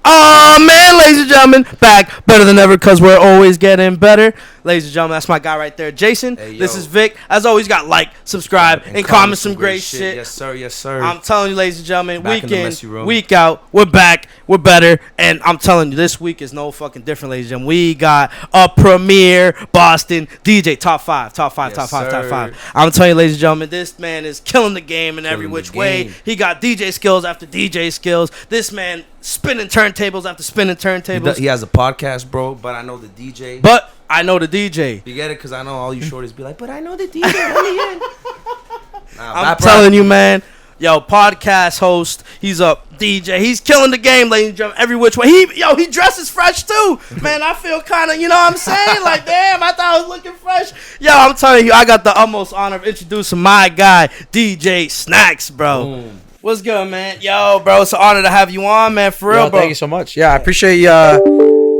Oh man, ladies and gentlemen, back better than ever because we're always getting better. Ladies and gentlemen, that's my guy right there, Jason. Hey, this is Vic. As always, got like, subscribe, and comment some great shit. Yes, sir. Yes, sir. I'm telling you, ladies and gentlemen, Back week in the in, messy room. week out, we're back, we're better, and I'm telling you, this week is no fucking different, ladies and gentlemen. We got a premier Boston DJ, top five. I'm telling you, ladies and gentlemen, this man is killing the game in every which way. He got DJ skills after DJ skills. This man spinning turntables after spinning turntables. He has a podcast, bro, but I know the DJ. But I know the DJ. You get it? Because I know all you shorties be like, but I know the DJ. Let me in. I'm telling you, man. Yo, podcast host. He's a DJ. He's killing the game, ladies and gentlemen, every which way. He dresses fresh, too. Man, I feel kind of, you know what I'm saying? Like, damn, I thought I was looking fresh. Yo, I'm telling you, I got the utmost honor of introducing my guy, DJ Snax, bro. Boom. What's good, man? Yo, bro, it's an honor to have you on, man, for real, bro. Thank you so much. Yeah, I apprate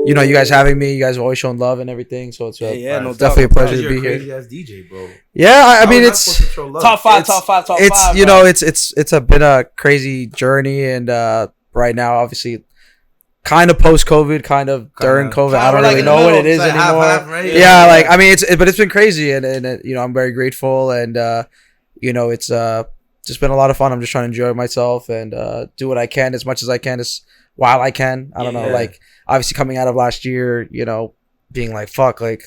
you know, you guys having me. You guys have always shown love and everything, so it's no definitely a pleasure to be here. Crazy ass DJ, bro. Yeah, I mean it's top five. It's you know it's been a crazy journey, and right now obviously kind of post COVID, kind of during COVID. I don't really know what it is anymore. Right? Yeah, like I mean but it's been crazy, and you know I'm very grateful, and you know it's just been a lot of fun. I'm just trying to enjoy myself and do what I can as much as I can while I can. I don't know, like obviously coming out of last year, you know, being like, fuck, like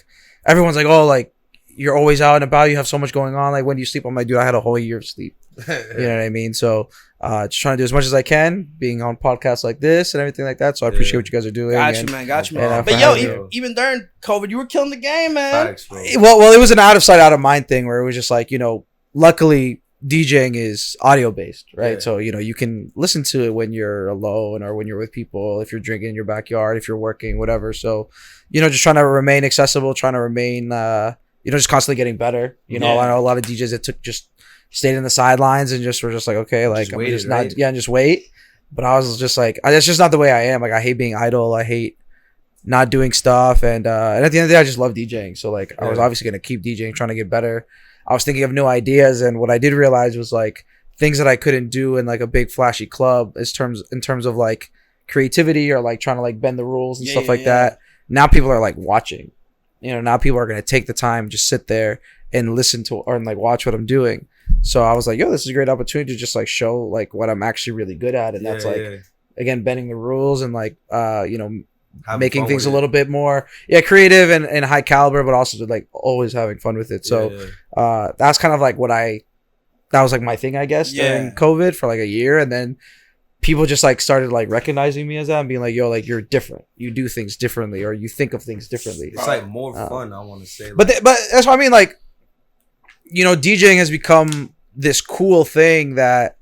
everyone's like, oh, like you're always out and about. You have so much going on. Like when do you sleep? I'm like, dude, I had a whole year of sleep. You know what I mean? So just trying to do as much as I can, being on podcasts like this and everything like that. So I appreciate what you guys are doing. Got you, man. But yo, even during COVID, you were killing the game, man. Facts, well, it was an out of sight, out of mind thing where it was just like, you know, luckily DJing is audio based, right? Yeah. So, you know, you can listen to it when you're alone or when you're with people, if you're drinking in your backyard, if you're working, whatever. So, you know, just trying to remain accessible, trying to remain, you know, just constantly getting better. You know, I know a lot of DJs that just stayed in the sidelines and just were just like, okay, like, I'm just not, and just wait. But I was just like, that's just not the way I am. Like, I hate being idle. I hate not doing stuff. And at the end of the day, I just love DJing. So, like, I was obviously going to keep DJing, trying to get better. I was thinking of new ideas, and what I did realize was like things that I couldn't do in like a big flashy club in terms of like creativity or like trying to like bend the rules and stuff like that. Now people are like watching, you know, now people are going to take the time, just sit there and listen to or and like watch what I'm doing. So I was like, yo, this is a great opportunity to just like show like what I'm actually really good at. And that's like, again, bending the rules and like, you know, making things a little bit more creative and high caliber, but also like always having fun with it. So that's kind of like that was like my thing, I guess, during COVID for like a year. And then people just like started like recognizing me as that and being like, yo, like you're different, you do things differently, or you think of things differently. It's like more fun, I want to say, like. But that's what I mean, like, you know, DJing has become this cool thing that,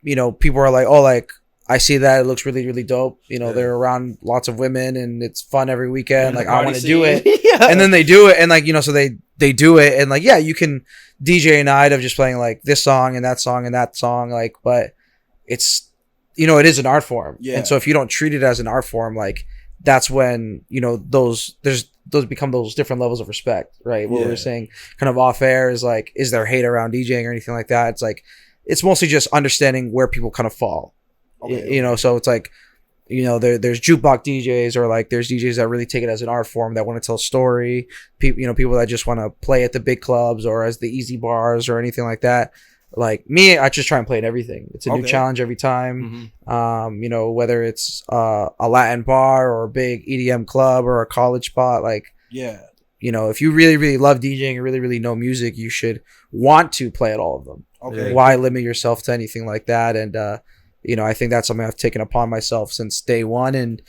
you know, people are like, oh, like I see that it looks really, really dope. You know, they're around lots of women and it's fun every weekend. Like I want to do it. And then they do it. And like, you know, so they do it. And like, yeah, you can DJ a night of just playing like this song and that song and that song. Like, but it's, you know, it is an art form. Yeah. And so if you don't treat it as an art form, like that's when, you know, those become those different levels of respect, right? What we were saying kind of off air is like, is there hate around DJing or anything like that? It's like, it's mostly just understanding where people kind of fall. Okay. You know, so it's like, you know, there's jukebox DJs or like there's DJs that really take it as an art form that want to tell a story. People, you know, people that just want to play at the big clubs or as the easy bars or anything like that. Like me, I just try and play at everything. It's a new challenge every time. You know, whether it's a Latin bar or a big EDM club or a college spot, like, you know, if you really, really love DJing and really, really know music, you should want to play at all of them. Okay. Why limit yourself to anything like that? And, you know, I think that's something I've taken upon myself since day one. And,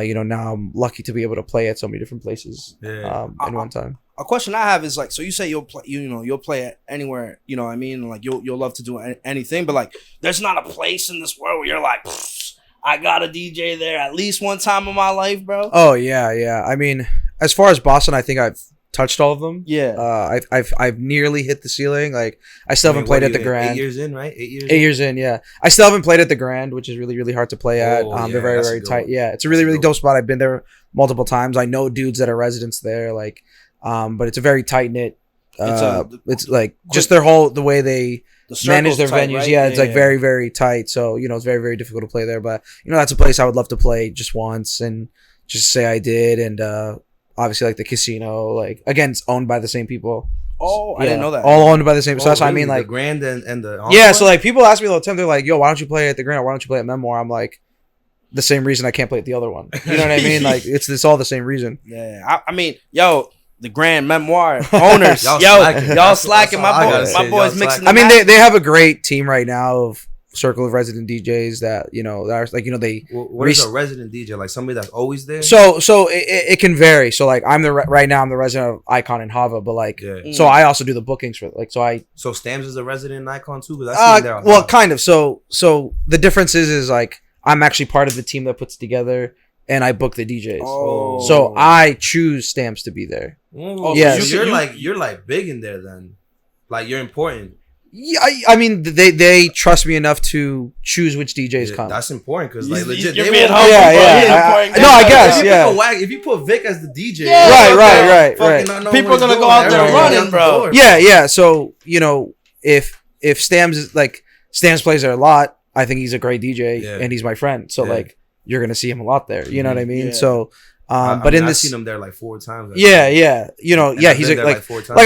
you know, now I'm lucky to be able to play at so many different places in one time. A question I have is like, so you say you'll play, you know, you'll play at anywhere, you know what I mean? Like you'll love to do anything, but like there's not a place in this world where you're like, I got a DJ there at least one time in my life, bro. Oh yeah. I mean, as far as Boston, I think I've touched all of them. Yeah. I've nearly hit the ceiling. Like I still haven't played at the Grand. 8 years in, right? 8 years. 8 years in, yeah. I still haven't played at the Grand, which is really, really hard to play at. They're very, very tight. Yeah, it's a really, really dope spot. I've been there multiple times. I know dudes that are residents there. Like, but it's a very tight knit. It's like just the way they manage their tight, venues. right? Yeah, it's like very, very tight. So, it's very, very difficult to play there. But, that's a place I would love to play just once and just say I did. And obviously, like the casino, like, again, it's owned by the same people. Oh, I didn't know that. All owned by the same. So that's what I mean. Like the Grand and the yeah. So like people ask me all the time. They're like, "Yo, why don't you play at the Grand? Why don't you play at Memoir?" I'm like, the same reason I can't play at the other one. You know what I mean? Like it's all the same reason. Yeah, I mean, yo, the Grand Memoir owners, y'all slacking. My boys mixing. I mean, they have a great team right now of circle of resident DJs that that are like they. What is a resident DJ? Like somebody that's always there? So it can vary. So like right now I'm the resident of Icon and Hava, but like so I also do the bookings for like so Stams is a resident in Icon too, because I see there. Well, kind of. So the difference is like I'm actually part of the team that puts together and I book the DJs. Oh. So I choose Stamps to be there. Oh, yeah, so you're like big in there then. Like you're important. Yeah, I mean they trust me enough to choose which DJs come. That's important because like legit, you're they being will. humble, I guess If you put Vic as the DJ, right. People are gonna go out there running, bro. Yeah. So if Stams is like Stams plays there a lot, I think he's a great DJ and he's my friend. So like you're gonna see him a lot there. You know what I mean? Yeah. So. But I've seen him there like 4 times. He's like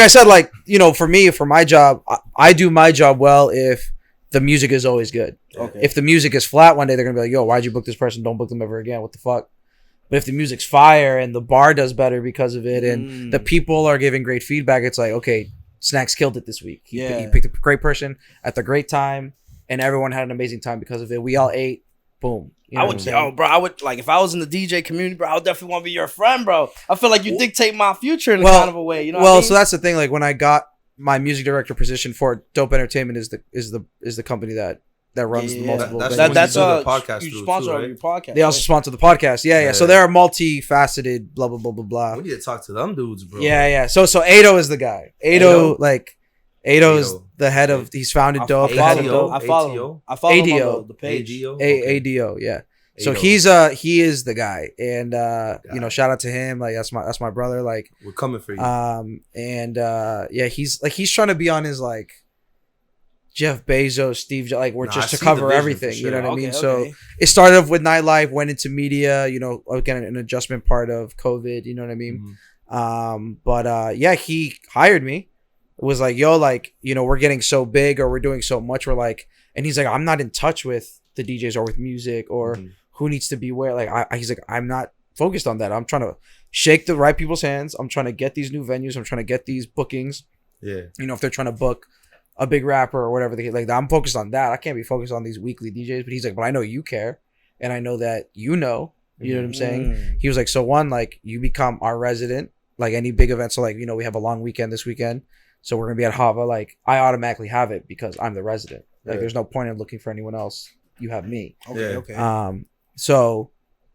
I said, like for me, for my job, I do my job well if the music is always good. Okay. If the music is flat one day, they're gonna be like, "Yo, why'd you book this person? Don't book them ever again. What the fuck?" But if the music's fire and the bar does better because of it, and the people are giving great feedback, it's like, okay, Snax killed it this week. He picked a great person at the great time, and everyone had an amazing time because of it. We all ate. Boom. I would like if I was in the DJ community, bro. I would definitely want to be your friend, bro. I feel like you dictate my future in a kind of a way. You know? What I mean? So that's the thing. Like when I got my music director position for Dope Entertainment is the company that runs the multiple. That's a podcast. You sponsor your podcast. They also sponsor the podcast. Yeah. So they're multifaceted. Blah blah blah blah blah. We need to talk to them dudes, bro. Yeah. So Ado is the guy. Ado. Ado's the head of. He's founded Dope. I follow him. ADO. The page. ADO. Yeah. So he is the guy, and shout out to him. Like that's my brother. Like we're coming for you. He's trying to be on his like Jeff Bezos, Steve Jobs, like we're just to cover everything. Sure. You know what I mean? Okay. So it started off with nightlife, went into media. Again an adjustment part of COVID. You know what I mean? Mm-hmm. He hired me. It was like, yo, like, we're getting so big or we're doing so much. We're like, and he's like, I'm not in touch with the DJs or with music or who needs to be where. Like, he's like, I'm not focused on that. I'm trying to shake the right people's hands. I'm trying to get these new venues. I'm trying to get these bookings. Yeah. If they're trying to book a big rapper or whatever, I'm focused on that. I can't be focused on these weekly DJs. But he's like, but I know you care. And I know that you know what I'm saying? He was like, so one, like, you become our resident, like any big event. So like, we have a long weekend this weekend. So we're going to be at Hava. Like, I automatically have it because I'm the resident. Like, there's no point in looking for anyone else. You have me. Okay. So,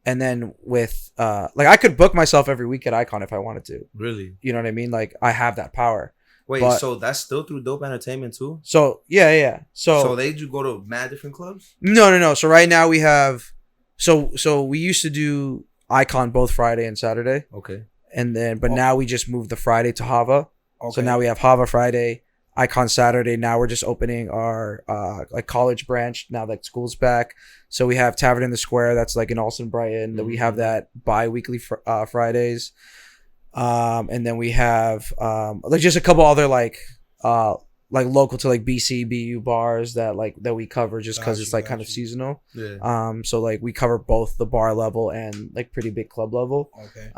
and then with, I could book myself every week at Icon if I wanted to. Really? You know what I mean? Like, I have that power. Wait, so that's still through Dope Entertainment too? So, yeah. So they do go to mad different clubs? No. So right now we have, so we used to do Icon both Friday and Saturday. Okay. And then, but now we just moved the Friday to Hava. Okay. So now we have Hava Friday, Icon Saturday. Now we're just opening our college branch now that school's back. So we have Tavern in the Square. That's like in Alston, Brighton. That we have that bi-weekly Fridays. And then we have just a couple other like local to like BC, BU bars that we cover just because it's kind of seasonal. Yeah. So like we cover both the bar level and like pretty big club level. Okay.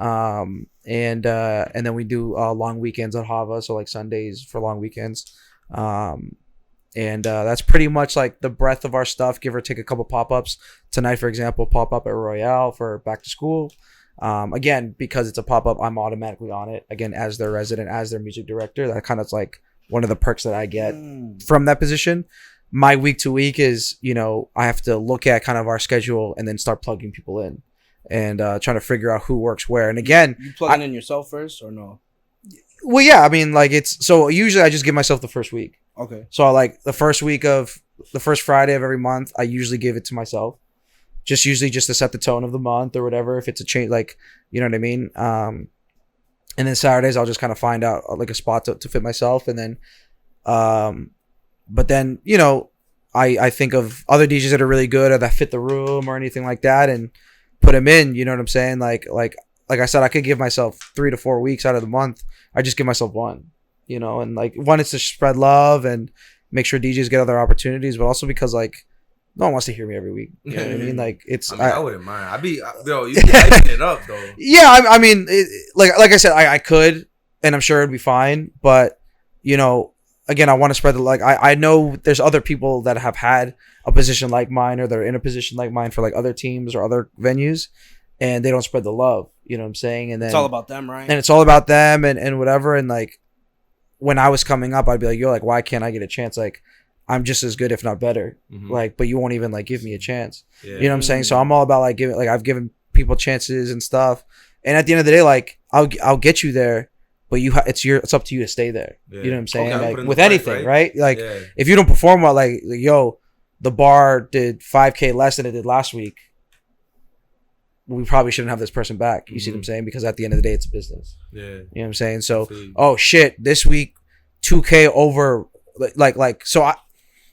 And then we do long weekends at Hava, so like Sundays for long weekends. And that's pretty much like the breadth of our stuff, give or take a couple pop-ups. Tonight, for example, pop-up at Royale for back to school. Again, because it's a pop-up, I'm automatically on it. Again, as their resident, as their music director. That kind of like one of the perks that I get from that position. My week to week is, I have to look at kind of our schedule and then start plugging people in and trying to figure out who works where. And again, you plugging in yourself first or no? Well, yeah, I mean, like so usually I just give myself the first week. Okay. So like the first Friday of every month, I usually give it to myself. Just to set the tone of the month or whatever. If it's a change, like, you know what I mean? And then Saturdays, I'll just kind of find out like a spot to fit myself. And then But then, I think of other DJs that are really good or that fit the room or anything like that and put them in. You know what I'm saying? Like I said, I could give myself 3 to 4 weeks out of the month. I just give myself one, and like one is to spread love and make sure DJs get other opportunities, but also because like no one wants to hear me every week. You know what I mean? Like I wouldn't mind. You be hyping it up though. Yeah, I mean, like I said, I could, and I'm sure it'd be fine. But again, I want to spread the like. I know there's other people that have had a position like mine, or they're in a position like mine for like other teams or other venues, and they don't spread the love. You know what I'm saying? And then it's all about them, right? And it's all about them and whatever. And like when I was coming up, I'd be like, yo, like why can't I get a chance? Like I'm just as good, if not better. Like, but you won't even like give me a chance. Yeah. You know what I'm saying? So I'm all about like I've given people chances and stuff. And at the end of the day, like I'll get you there, but it's up to you to stay there. Yeah. You know what I'm saying? Okay, like with anything, right? Like if you don't perform well, like yo, the bar did 5K less than it did last week. We probably shouldn't have this person back. You see what I'm saying? Because at the end of the day, it's a business. Yeah. You know what I'm saying? So, oh shit, this week 2K over like so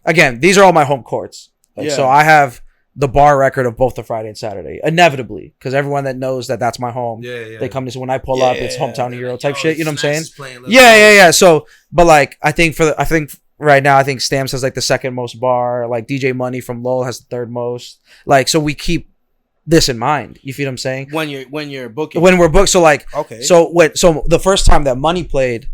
again, these are all my home courts. So I have the bar record of both the Friday and Saturday, inevitably, because everyone that knows that that's my home, they come to when I pull up, it's hometown hero type shit. You know what I'm saying? Yeah. So, but like, I think right now, I think Stamps has like the second most bar. Like DJ Money from Lowell has the third most. Like, so we keep this in mind. You feel what I'm saying? When you're booking, when we're booked. So like, okay. So the first time that Money played.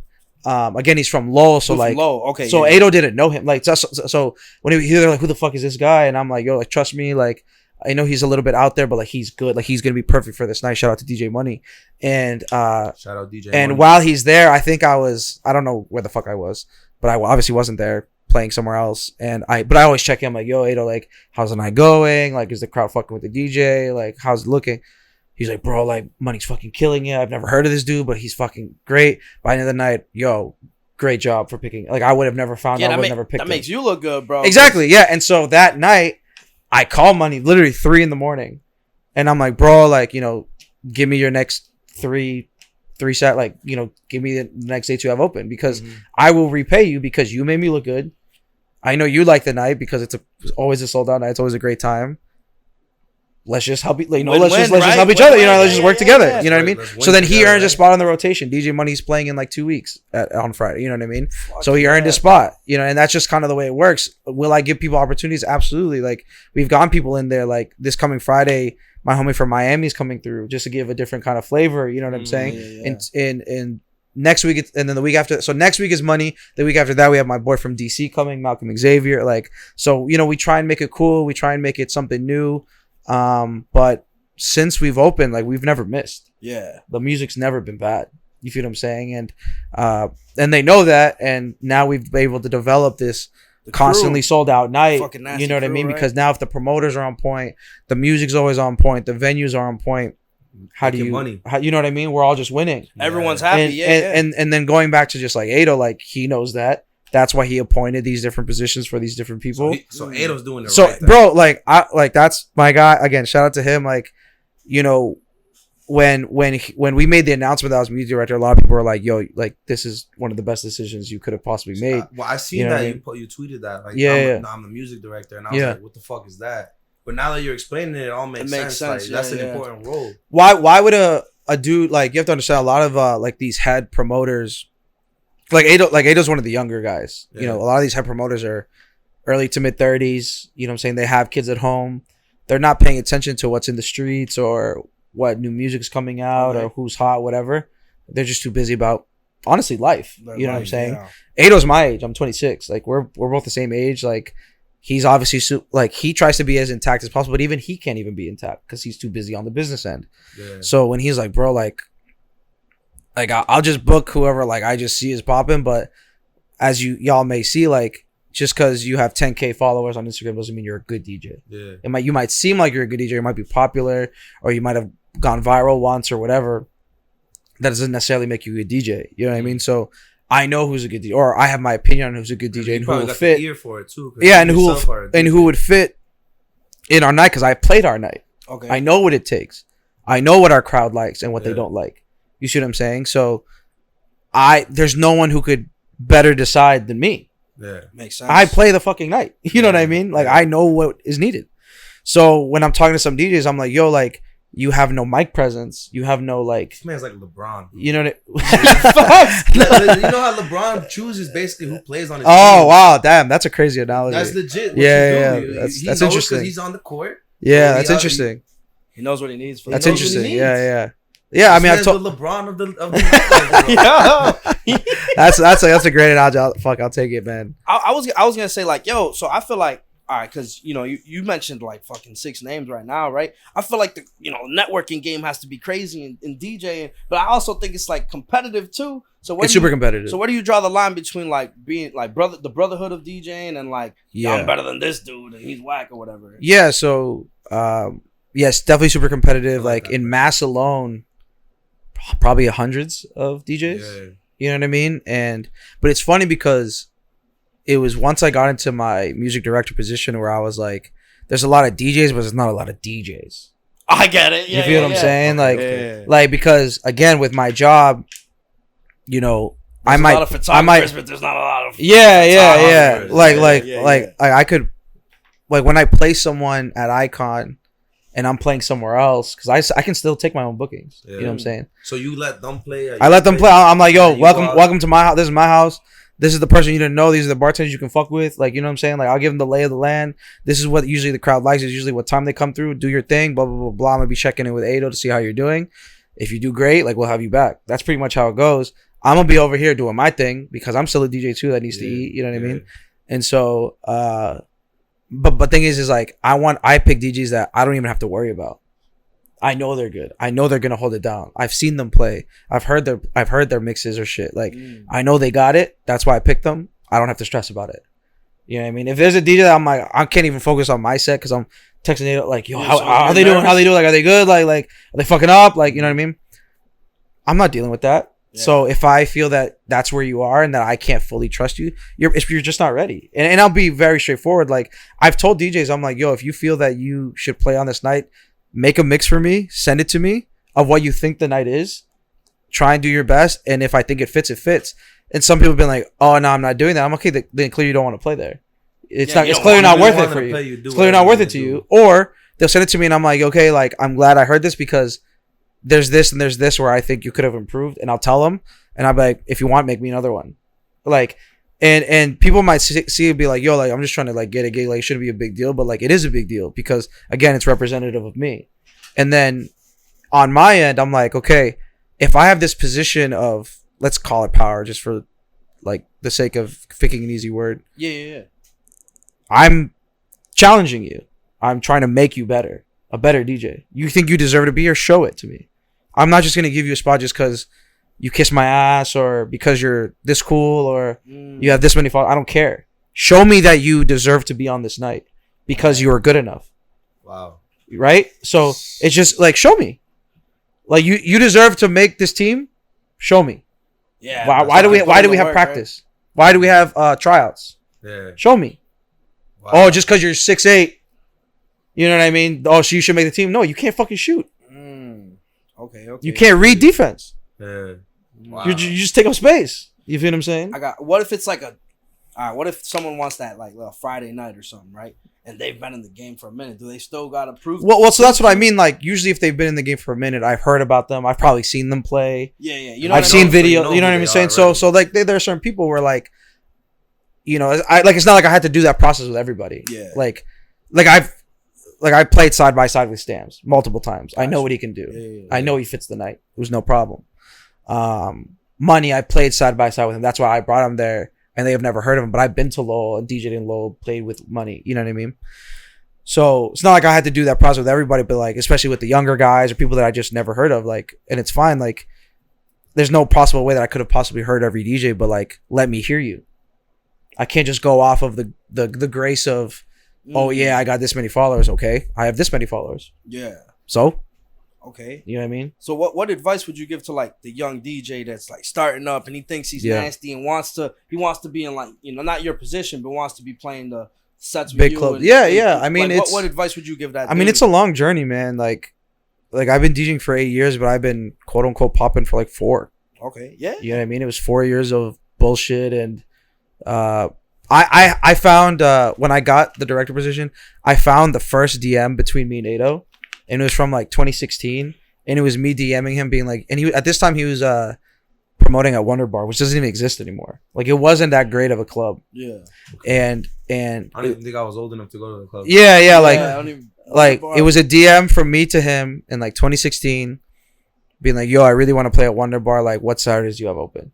Again, he's from Lowell, so like, Lowell. Okay. So Ado didn't know him, like, so when they're like, who the fuck is this guy? And I'm like, yo, like, trust me, like, I know he's a little bit out there, but like, he's good, like, he's gonna be perfect for this night. Shout out to DJ Money, and shout out DJ. And Money. While he's there, I think I don't know where the fuck I was, but I obviously wasn't there, playing somewhere else. But I always check in, like, yo, Ado, like, how's the night going? Like, is the crowd fucking with the DJ? Like, how's it looking? He's like, bro, like, Money's fucking killing it. I've never heard of this dude, but he's fucking great. By the end of the night, yo, great job for picking. Like, I would have never found. I would have never picked. That makes you look good, bro. Exactly, yeah. And so that night, I call Money literally 3 a.m, and I'm like, bro, like, give me your next three set, like, give me the next dates you have open, because I will repay you because you made me look good. I know you like the night because it's always a sold out night. It's always a great time. Let's just help let's just help each other, let's just work together, you know what I mean? So then he earns a spot on the rotation. DJ Money's playing in like 2 weeks on Friday, you know what I mean? So he earned a spot, and that's just kind of the way it works. Will I give people opportunities? Absolutely. Like, we've gotten people in there, like this coming Friday, my homie from Miami's coming through just to give a different kind of flavor, you know what I'm saying? And next week, and then the week after, so next week is Money. The week after that, we have my boy from DC coming, Malcolm Xavier. Like, so, we try and make it cool. We try and make it something new. But since we've opened, like, we've never missed. Yeah, the music's never been bad. You feel what I'm saying? And they know that, and now we've been able to develop this constantly sold out night. You know what I mean? Right? Because now if the promoters are on point, the music's always on point, the venues are on point. You know what I mean? We're all just winning. Everyone's happy. And then going back to just like Ado, like, he knows that. That's why he appointed these different positions for these different people. So Ado's doing it so, right. So, bro, like, that's my guy. Again, shout out to him. Like, when we made the announcement that I was music director, a lot of people were like, yo, like, this is one of the best decisions you could have possibly made. Well, I seen that you tweeted that. Like, I'm the music director, and I was like, what the fuck is that? But now that you're explaining it all makes sense. Like, that's an important role. Why would a dude, like, you have to understand, a lot of like these head promoters. Like Ado's one of the younger guys. A lot of these head promoters are early to mid 30s. You know what I'm saying? They have kids at home. They're not paying attention to what's in the streets or what new music's coming out or who's hot, whatever. They're just too busy about, honestly, life. You know what I'm saying? Yeah. Ado's my age. I'm 26. Like, we're both the same age. Like, he's obviously like, he tries to be as intact as possible, but even he can't even be intact because he's too busy on the business end. Yeah. So when he's like, bro, like I'll just book whoever, like, I just see is popping. But as y'all may see, like, just because you have 10K followers on Instagram doesn't mean you're a good DJ. Yeah. You might seem like you're a good DJ. You might be popular, or you might have gone viral once or whatever. That doesn't necessarily make you a good DJ. You know what I mean? So I know who's a good DJ, or I have my opinion on who's a good DJ and who will fit. Ear for it too, and who would fit in our night, because I played our night. Okay. I know what it takes. I know what our crowd likes and what they don't like. You see what I'm saying? So there's no one who could better decide than me. Yeah, makes sense. I play the fucking night. You know what I mean? Like, I know what is needed. So when I'm talking to some DJs, I'm like, yo, like, you have no mic presence. You have no, like... This man's like LeBron. You know what You know how LeBron chooses basically who plays on his team? Oh, wow. Damn, that's a crazy analogy. That's legit. Yeah. That's interesting. Because he's on the court. Yeah, that's interesting. He knows what he needs. That's interesting. Yeah. Yeah, I mean, I've told... the LeBron of the Yeah. That's a great analogy. I'll take it, man. I was gonna say, like, yo, so I feel like, all right, because you mentioned like fucking 6 names right now, right? I feel like the networking game has to be crazy in DJing, but I also think it's like competitive too. So it's super competitive. So where do you draw the line between like being like the brotherhood of DJing and like I'm better than this dude and he's whack or whatever? Yeah. So yes, definitely super competitive. Like in Mass alone, probably hundreds of DJs. Yeah. You know what I mean? But it's funny because it was once I got into my music director position where I was like, there's a lot of DJs, but there's not a lot of DJs. I get it. Yeah, you feel what I'm saying? Like because again, with my job, there's I might, but there's not a lot of yeah. Like I could, like when I play someone at Icon and I'm playing somewhere else, because I can still take my own bookings. Yeah. You know what I'm saying? So you let them play? I let them play. I'm like, yo, welcome to my house. This is my house. This is the person you didn't know. These are the bartenders you can fuck with. Like, you know what I'm saying? Like, I'll give them the lay of the land. This is what usually the crowd likes. Is usually what time they come through. Do your thing. Blah, blah, blah, blah. I'm going to be checking in with Ado to see how you're doing. If you do great, like, we'll have you back. That's pretty much how it goes. I'm going to be over here doing my thing because I'm still a DJ too that needs to eat. You know what I mean? And so, but thing is like, I pick DJs that I don't even have to worry about. I know they're good. I know they're gonna hold it down. I've seen them play. I've heard their mixes or shit. Like I know they got it. That's why I picked them. I don't have to stress about it. You know what I mean? If there's a DJ that I'm like, I can't even focus on my set because I'm texting it like, yo, how are they doing? How they doing? Like, are they good? Like, are they fucking up? Like, you know what I mean? I'm not dealing with that. Yeah. So if I feel that that's where you are and that I can't fully trust you, you're just not ready. And I'll be very straightforward. Like I've told DJs, I'm like, yo, if you feel that you should play on this night, make a mix for me, send it to me of what you think the night is. Try and do your best. And if I think it fits, it fits. And some people have been like, oh, no, I'm not doing that. I'm okay. Then clearly you don't want to play there. It's clearly not worth it for you. It's clearly not worth it to you. Or they'll send it to me and I'm like, okay, like, I'm glad I heard this because there's this and there's this where I think you could have improved. And I'll tell them. And I'll be like, if you want, make me another one. Like, and people might see it be like, yo, like, I'm just trying to like get a gig. Like, it shouldn't be a big deal. But like, it is a big deal because again, it's representative of me. And then on my end, I'm like, okay, if I have this position of, let's call it power just for like the sake of picking an easy word. Yeah. I'm challenging you. I'm trying to make you better, a better DJ. You think you deserve to be here? Show it to me. I'm not just going to give you a spot just because you kiss my ass or because you're this cool or you have this many followers. I don't care. Show me that you deserve to be on this night because you are good enough. Wow. Right? So it's just like, show me. Like you deserve to make this team. Show me. Yeah. Why do we have practice? Right? Why do we have tryouts? Yeah. Show me. Wow. Oh, just because you're 6'8", you know what I mean? Oh, so you should make the team. No, you can't fucking shoot. Okay. You can't read defense. Yeah. Wow. You just take up space. You feel what I'm saying? What if it's like what if someone wants that like a Friday night or something, right? And they've been in the game for a minute. Do they still got to prove? Well, so that's what I mean. Like usually, if they've been in the game for a minute, I've heard about them. I've probably seen them play. Yeah. You know, I've seen video. You know what I'm saying? So like there are certain people where like, you know, it's not like I had to do that process with everybody. Yeah. Like I played side by side with Stams multiple times. Gotcha. I know what he can do. Yeah. I know he fits the night. It was no problem. Money, I played side by side with him. That's why I brought him there. And they have never heard of him, but I've been to Lowell and DJed in Lowell, played with Money. You know what I mean? So it's not like I had to do that process with everybody, but like, especially with the younger guys or people that I just never heard of, like, and it's fine. Like, there's no possible way that I could have possibly heard every DJ, but like, let me hear you. I can't just go off of the grace of, oh yeah, I got this many followers. Okay. I have this many followers. Yeah. So? Okay. You know what I mean? So what advice would you give to like the young DJ that's like starting up and he thinks he's nasty and wants to be in like, you know, not your position, but wants to be playing the sets with big you club. And, yeah. I mean, like, what advice would you give that? I mean, it's a long journey, man. Like I've been DJing for 8 years, but I've been quote unquote popping for like 4. Okay. Yeah. You know what I mean? It was 4 years of bullshit and I found when I got the director position, I found the first DM between me and Ado, and it was from like 2016, and it was me DMing him being like, and he at this time he was promoting at Wonder Bar, which doesn't even exist anymore. Like it wasn't that great of a club. Yeah. And I don't even think I was old enough to go to the club. Yeah, like it was a DM from me to him in like 2016, being like, yo, I really want to play at Wonder Bar. Like, what Saturdays do you have open?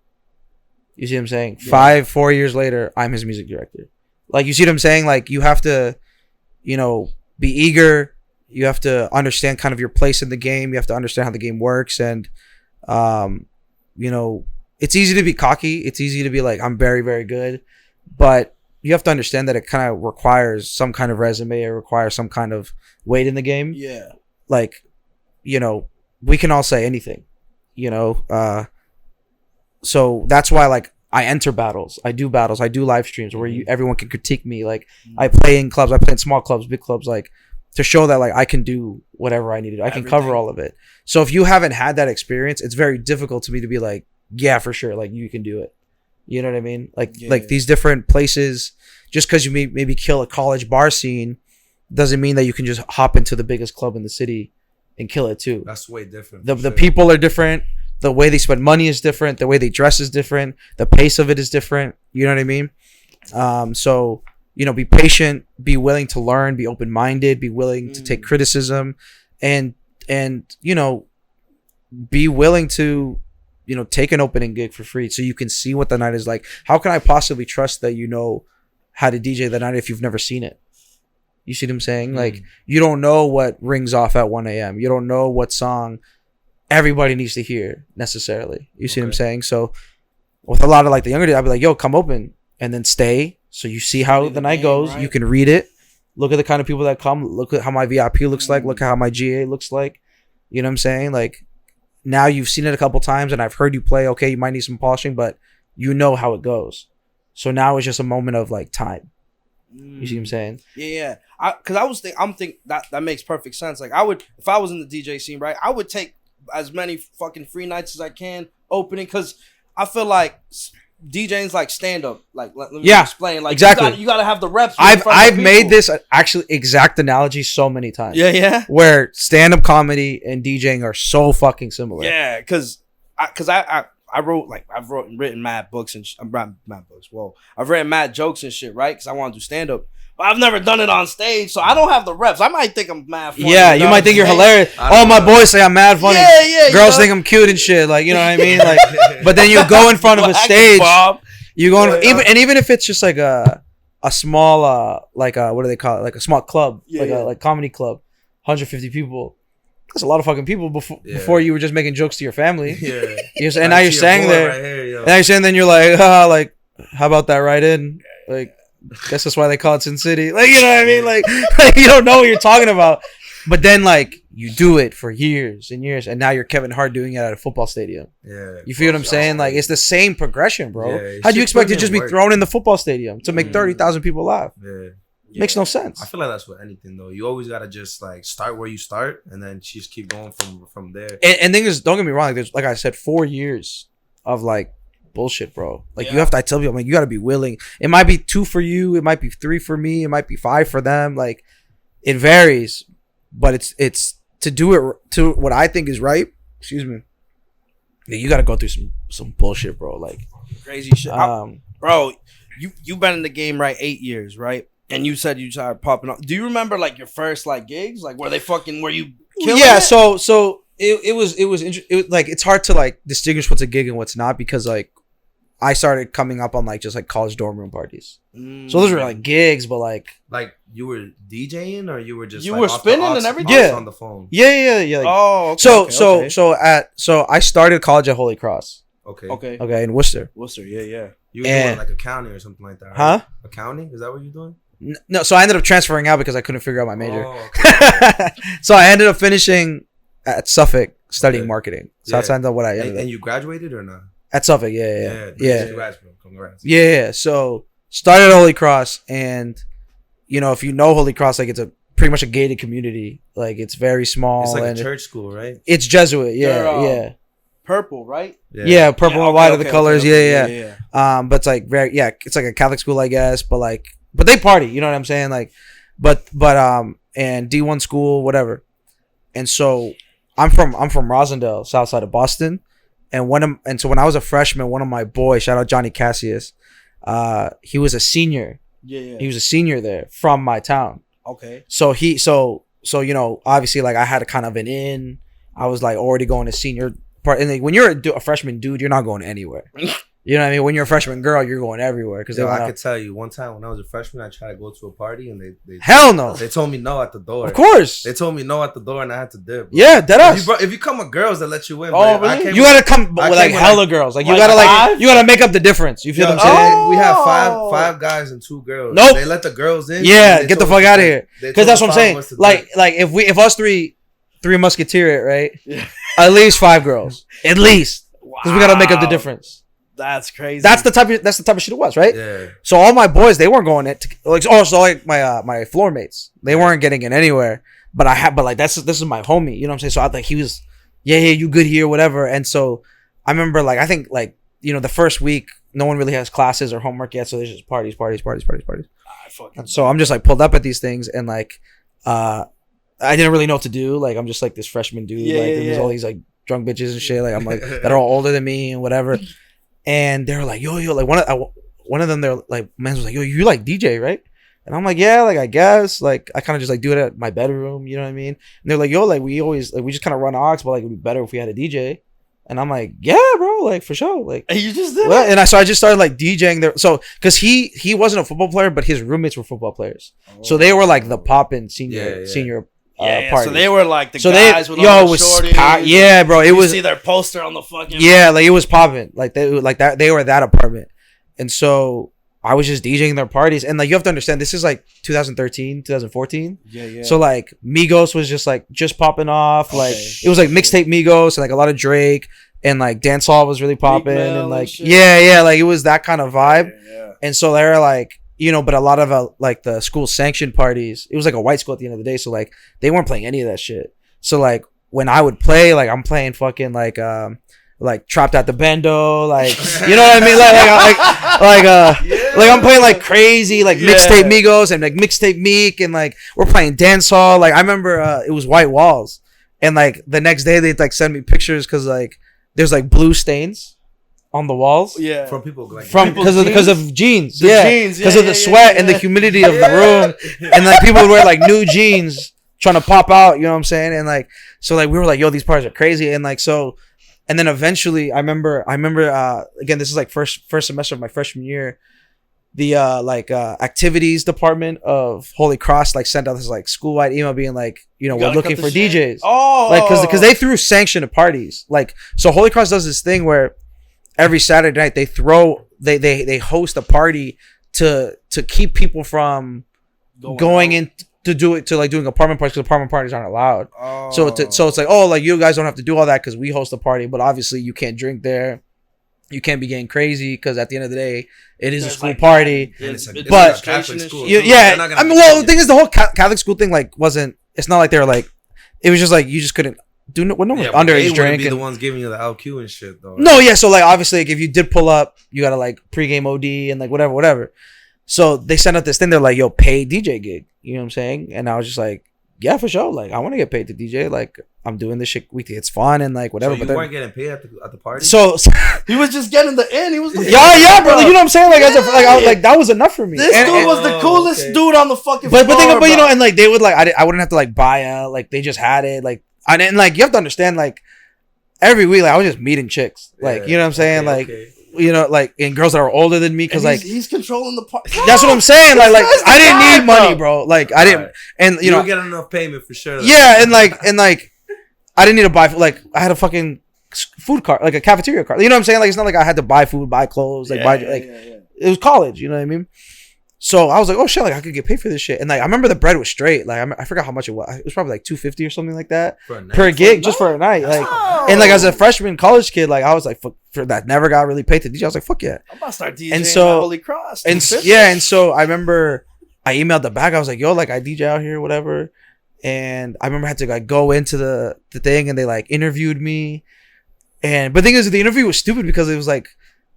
You see what I'm saying? Yeah. 4 years later, I'm his music director. Like, you see what I'm saying? Like, you have to, you know, be eager. You have to understand kind of your place in the game. You have to understand how the game works. And, you know, it's easy to be cocky. It's easy to be like, I'm very, very good. But you have to understand that it kind of requires some kind of resume. It requires some kind of weight in the game. Yeah. Like, you know, we can all say anything, you know. So that's why, like, I enter battles. I do battles. I do live streams where everyone can critique me. Like, I play in clubs. I play in small clubs, big clubs, like, to show that, like, I can do whatever I need to do. I can cover all of it. So if you haven't had that experience, it's very difficult to me to be like, yeah, for sure, like, you can do it. You know what I mean? Like, these different places, just because you maybe kill a college bar scene doesn't mean that you can just hop into the biggest club in the city and kill it too. That's way different. The people are different. The way they spend money is different. The way they dress is different. The pace of it is different. You know what I mean? So, you know, be patient, be willing to learn, be open-minded, be willing to take criticism, and, you know, be willing to, you know, take an opening gig for free so you can see what the night is like. How can I possibly trust that you know how to DJ the night if you've never seen it? You see what I'm saying? Like, you don't know what rings off at 1 a.m. You don't know what song everybody needs to hear necessarily. You see what I'm saying? So with a lot of like the younger days, I'd be like, yo, come open and then stay. So you see how the night goes. Right? You can read it. Look at the kind of people that come. Look at how my VIP looks like. Look at how my GA looks like. You know what I'm saying? Like, now you've seen it a couple times and I've heard you play. Okay, you might need some polishing, but you know how it goes. So now it's just a moment of like time. You see what I'm saying? Yeah. I'm think that makes perfect sense. Like, I would, if I was in the DJ scene, right, I would take as many fucking free nights as I can opening, because I feel like DJing's like stand up. Like, let me explain. Like, exactly, you gotta have the reps. I've made this actually exact analogy so many times. Yeah. Where stand up comedy and DJing are so fucking similar. Yeah, because I wrote, like, I've written mad books and mad books. Whoa, I've written mad jokes and shit, right? Because I want to do stand up. But I've never done it on stage, so I don't have the reps. I might think I'm mad funny. Yeah, you might think you're hilarious. All my boys say I'm mad funny. Yeah. Girls think I'm cute and shit. Like, you know what I mean? Like, but then you go in front of a stage. You go even if it's just like a small what do they call it? Like a small club, like comedy club, 150 people. That's a lot of fucking people before you were just making jokes to your family. Yeah. And now you're standing there. Right here, and now you're standing there and you're like, like, how about that right in? Like, guess that's why they call it Sin City. Like, you know what I mean? Like you don't know what you're talking about. But then, like, you do it for years and years, and now you're Kevin Hart doing it at a football stadium. Yeah. You feel what I'm saying? Like, it's the same progression, bro. Yeah, how do you expect to just be thrown in the football stadium to make 30,000 people laugh? Yeah. Makes no sense. I feel like that's with anything, though. You always gotta just like start where you start, and then just keep going from there. And thing is, don't get me wrong. There's, like I said, 4 years of like bullshit, bro. Like, you have to. I tell people, like, you gotta be willing. It might be 2 for you. It might be 3 for me. It might be 5 for them. Like, it varies, but it's to do it to what I think is right. Excuse me. Yeah, you gotta go through some bullshit, bro. Like, crazy shit, bro. You been in the game, right? 8 years, right? And you said you started popping up. Do you remember like your first like gigs? Like, were you killing it? So it was like, it's hard to like distinguish what's a gig and what's not, because like I started coming up on like just like college dorm room parties. So those were like gigs, but like you were DJing, or you were just were spinning and everything? Yeah, on the phone. Yeah. Like, oh, okay, so I started college at Holy Cross. Okay, in Worcester. Yeah. You were doing like accounting or something like that, right? Huh? Accounting? Is that what you're doing? No, so I ended up transferring out because I couldn't figure out my major. Oh, okay. So I ended up finishing at Suffolk studying marketing. So that's ended up what I ended up. And you graduated or not? At Suffolk, yeah. Congrats. Yeah. So started at Holy Cross, and you know, if you know Holy Cross, like, it's pretty much a gated community. Like, it's very small. It's like a church school, right? It's Jesuit, yeah. Purple, right? Yeah, purple and white are the colors. Yeah. But it's like it's like a Catholic school, I guess. But they party. You know what I'm saying? Like, but and D1 school, whatever. And so I'm from Rosendale, south side of Boston. So when I was a freshman, one of my boys, shout out Johnny Cassius, he was a senior. Yeah. He was a senior there from my town. Okay. So you know, obviously, like, I had a kind of an in. I was like already going to senior part, and like, when you're a freshman dude, you're not going anywhere. You know what I mean? When you're a freshman girl, you're going everywhere because I could tell you one time when I was a freshman, I tried to go to a party and they hell no. They told me no at the door. Of course, they told me no at the door and I had to dip. Bro. Yeah, deadass. If you come with girls that let you in, oh really? You gotta come with like hella girls. Like you gotta make up the difference. You feel what I'm saying? We have five guys and 2 girls. Nope. They let the girls in. Yeah, get the fuck out of here. Because that's what I'm saying. Like if us three musketeer it, right? Yeah. At least 5 girls. At least. Because we gotta make up the difference. That's crazy. That's the type of shit it was, right? Yeah. So all my boys, they weren't going it. My floor mates, they weren't getting in anywhere. But this is my homie. You know what I'm saying? So I like he was, yeah, you good here, whatever. And so I remember I think you know, the first week no one really has classes or homework yet, so there's just parties. And so I'm just like pulled up at these things and I didn't really know what to do. Like I'm just like this freshman dude. There's all these like drunk bitches and shit. Like I'm like that are all older than me and whatever. And they were like, yo, like one of them, they're like, man was like, yo, you like DJ, right? And I'm like, yeah, like I guess, like I kind of just like do it at my bedroom, you know what I mean? And they're like, yo, like we just kind of run aux, but like it'd be better if we had a DJ. And I'm like, yeah, bro, like for sure, like. And you just did it? And I just started like DJing there. So because he wasn't a football player, but his roommates were football players, so they were like the poppin' senior. So they were like the guys with all the shorties. Yeah, bro. It was see their poster on the fucking. Yeah, like it was popping. Like they were that apartment, and so I was just DJing their parties. And like you have to understand, this is like 2013, 2014. Yeah. So like Migos was just popping off. Like it was like mixtape Migos and like a lot of Drake, and like dancehall was really popping, and like like it was that kind of vibe. Yeah. And so they were like, you know, but a lot of like the school sanctioned parties, it was like a white school at the end of the day, so like they weren't playing any of that shit. So like when I would play, like I'm playing fucking like Trapped at the Bendo, like you know what I mean, like I'm playing like crazy, like mixtape Migos and like mixtape Meek, and like we're playing dancehall. Like I remember it was white walls, and like the next day they'd like send me pictures because like there's like blue stains on the walls, from people like because of jeans, because of the sweat and the humidity of the room, and like people would wear like new jeans trying to pop out, you know what I'm saying? And like so like we were like, yo, these parties are crazy, and like so, and then eventually I remember again, this is like first semester of my freshman year, the activities department of Holy Cross like sent out this like school-wide email being like, you know, we're looking for DJs, like because they threw sanctioned parties, like so Holy Cross does this thing where every Saturday night they host a party to keep people from going in to do it, to like doing apartment parties, because apartment parties aren't allowed. So it's like, oh, like you guys don't have to do all that because we host a party, but obviously you can't drink there, you can't be getting crazy because at the end of the day it is a school party. But Catholic school. I mean, well, the thing is, the whole Catholic school thing like wasn't. It's not like they were like. It was just like you just couldn't. No one underage drink. Be the ones giving you the LQ and shit though. No, yeah. So like obviously, like, if you did pull up, you gotta like pregame OD and like whatever. So they sent out this thing. They're like, "Yo, paid DJ gig." You know what I'm saying? And I was just like, "Yeah, for sure. Like, I want to get paid to DJ. Like, I'm doing this shit weekly. It's fun and like whatever." So you weren't getting paid at the party. So he was just getting the in. He was like, yeah, bro. Like, you know what I'm saying? Like, I was like, that was enough for me. This dude was the coolest dude on the fucking. But you know, and like they would like I wouldn't have to like buy like they just had it like. I didn't like, you have to understand, like every week, like I was just meeting chicks, like you know what I'm saying, you know, like and girls that are older than me, because like he's controlling the part. That's what I'm saying. Like I didn't need money, bro. Like I didn't, and you know, get enough payment for sure. Yeah, and like I didn't need to buy. Like I had a fucking food cart, like a cafeteria cart. You know what I'm saying? Like it's not like I had to buy food, buy clothes, like it was college. You know what I mean? So I was like, oh shit, like I could get paid for this shit. And like I remember the bread was straight. Like I forgot how much it was. It was probably like $250 or something like that per gig, just for a night. Like and like as a freshman college kid, like I was like for that never got really paid to DJ. I was like, fuck yeah. I'm about to start DJing and so, Holy Cross. And so I remember I emailed the back. I was like, yo, like I DJ out here, whatever. And I remember I had to like go into the thing and they like interviewed me. But the thing is, the interview was stupid because it was like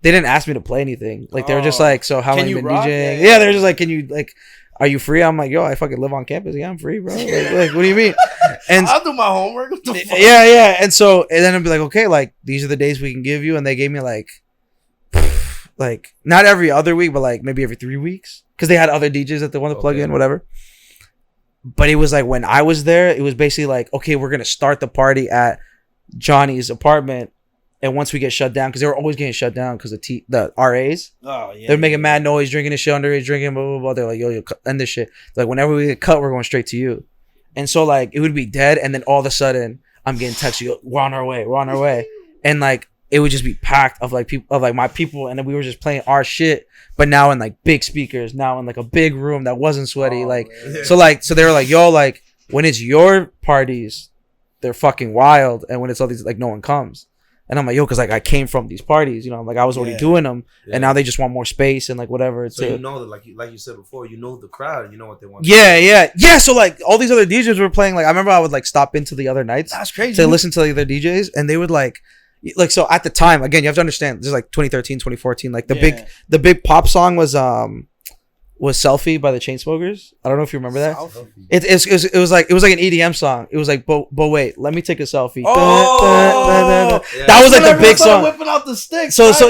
they didn't ask me to play anything. Like they were just like, so how long you been DJing? Yeah, they were just like, can you like, are you free? I'm like, yo, I fucking live on campus. Yeah, I'm free, bro. Like what do you mean? And I'll do my homework. What the fuck? Yeah. And then I'd be like, okay, like these are the days we can give you, and they gave me like not every other week, but like maybe every 3 weeks, because they had other DJs that they wanted to plug in, whatever. But it was like when I was there, it was basically like, okay, we're gonna start the party at Johnny's apartment. And once we get shut down, because they were always getting shut down because the RAs. Oh, yeah. They're making mad noise, drinking this shit, underage drinking, blah, blah, blah. They're like, yo, end this shit. Like, whenever we get cut, we're going straight to you. And so, like, it would be dead. And then all of a sudden, I'm getting texted, we're on our way. And, like, it would just be packed of, like, people, of, like, my people. And then we were just playing our shit. But now in, like, big speakers. Now in, like, a big room that wasn't sweaty. So they were like, yo, like, when it's your parties, they're fucking wild. And when it's all these, like, no one comes. And I'm like, yo, because like I came from these parties, you know, like I was already doing them, and now they just want more space and like whatever. So you know that, like you said before, you know the crowd, you know what they want. Yeah. So like all these other DJs were playing. Like I remember I would like stop into the other nights. That's crazy. To listen to the other DJs, and they would like so at the time, again, you have to understand, this is like 2013, 2014. Like the big pop song was Selfie by the Chainsmokers. I don't know if you remember that. It was like an EDM song. It was like, but wait, let me take a selfie. That was like the big song. Whipping out the sticks. So that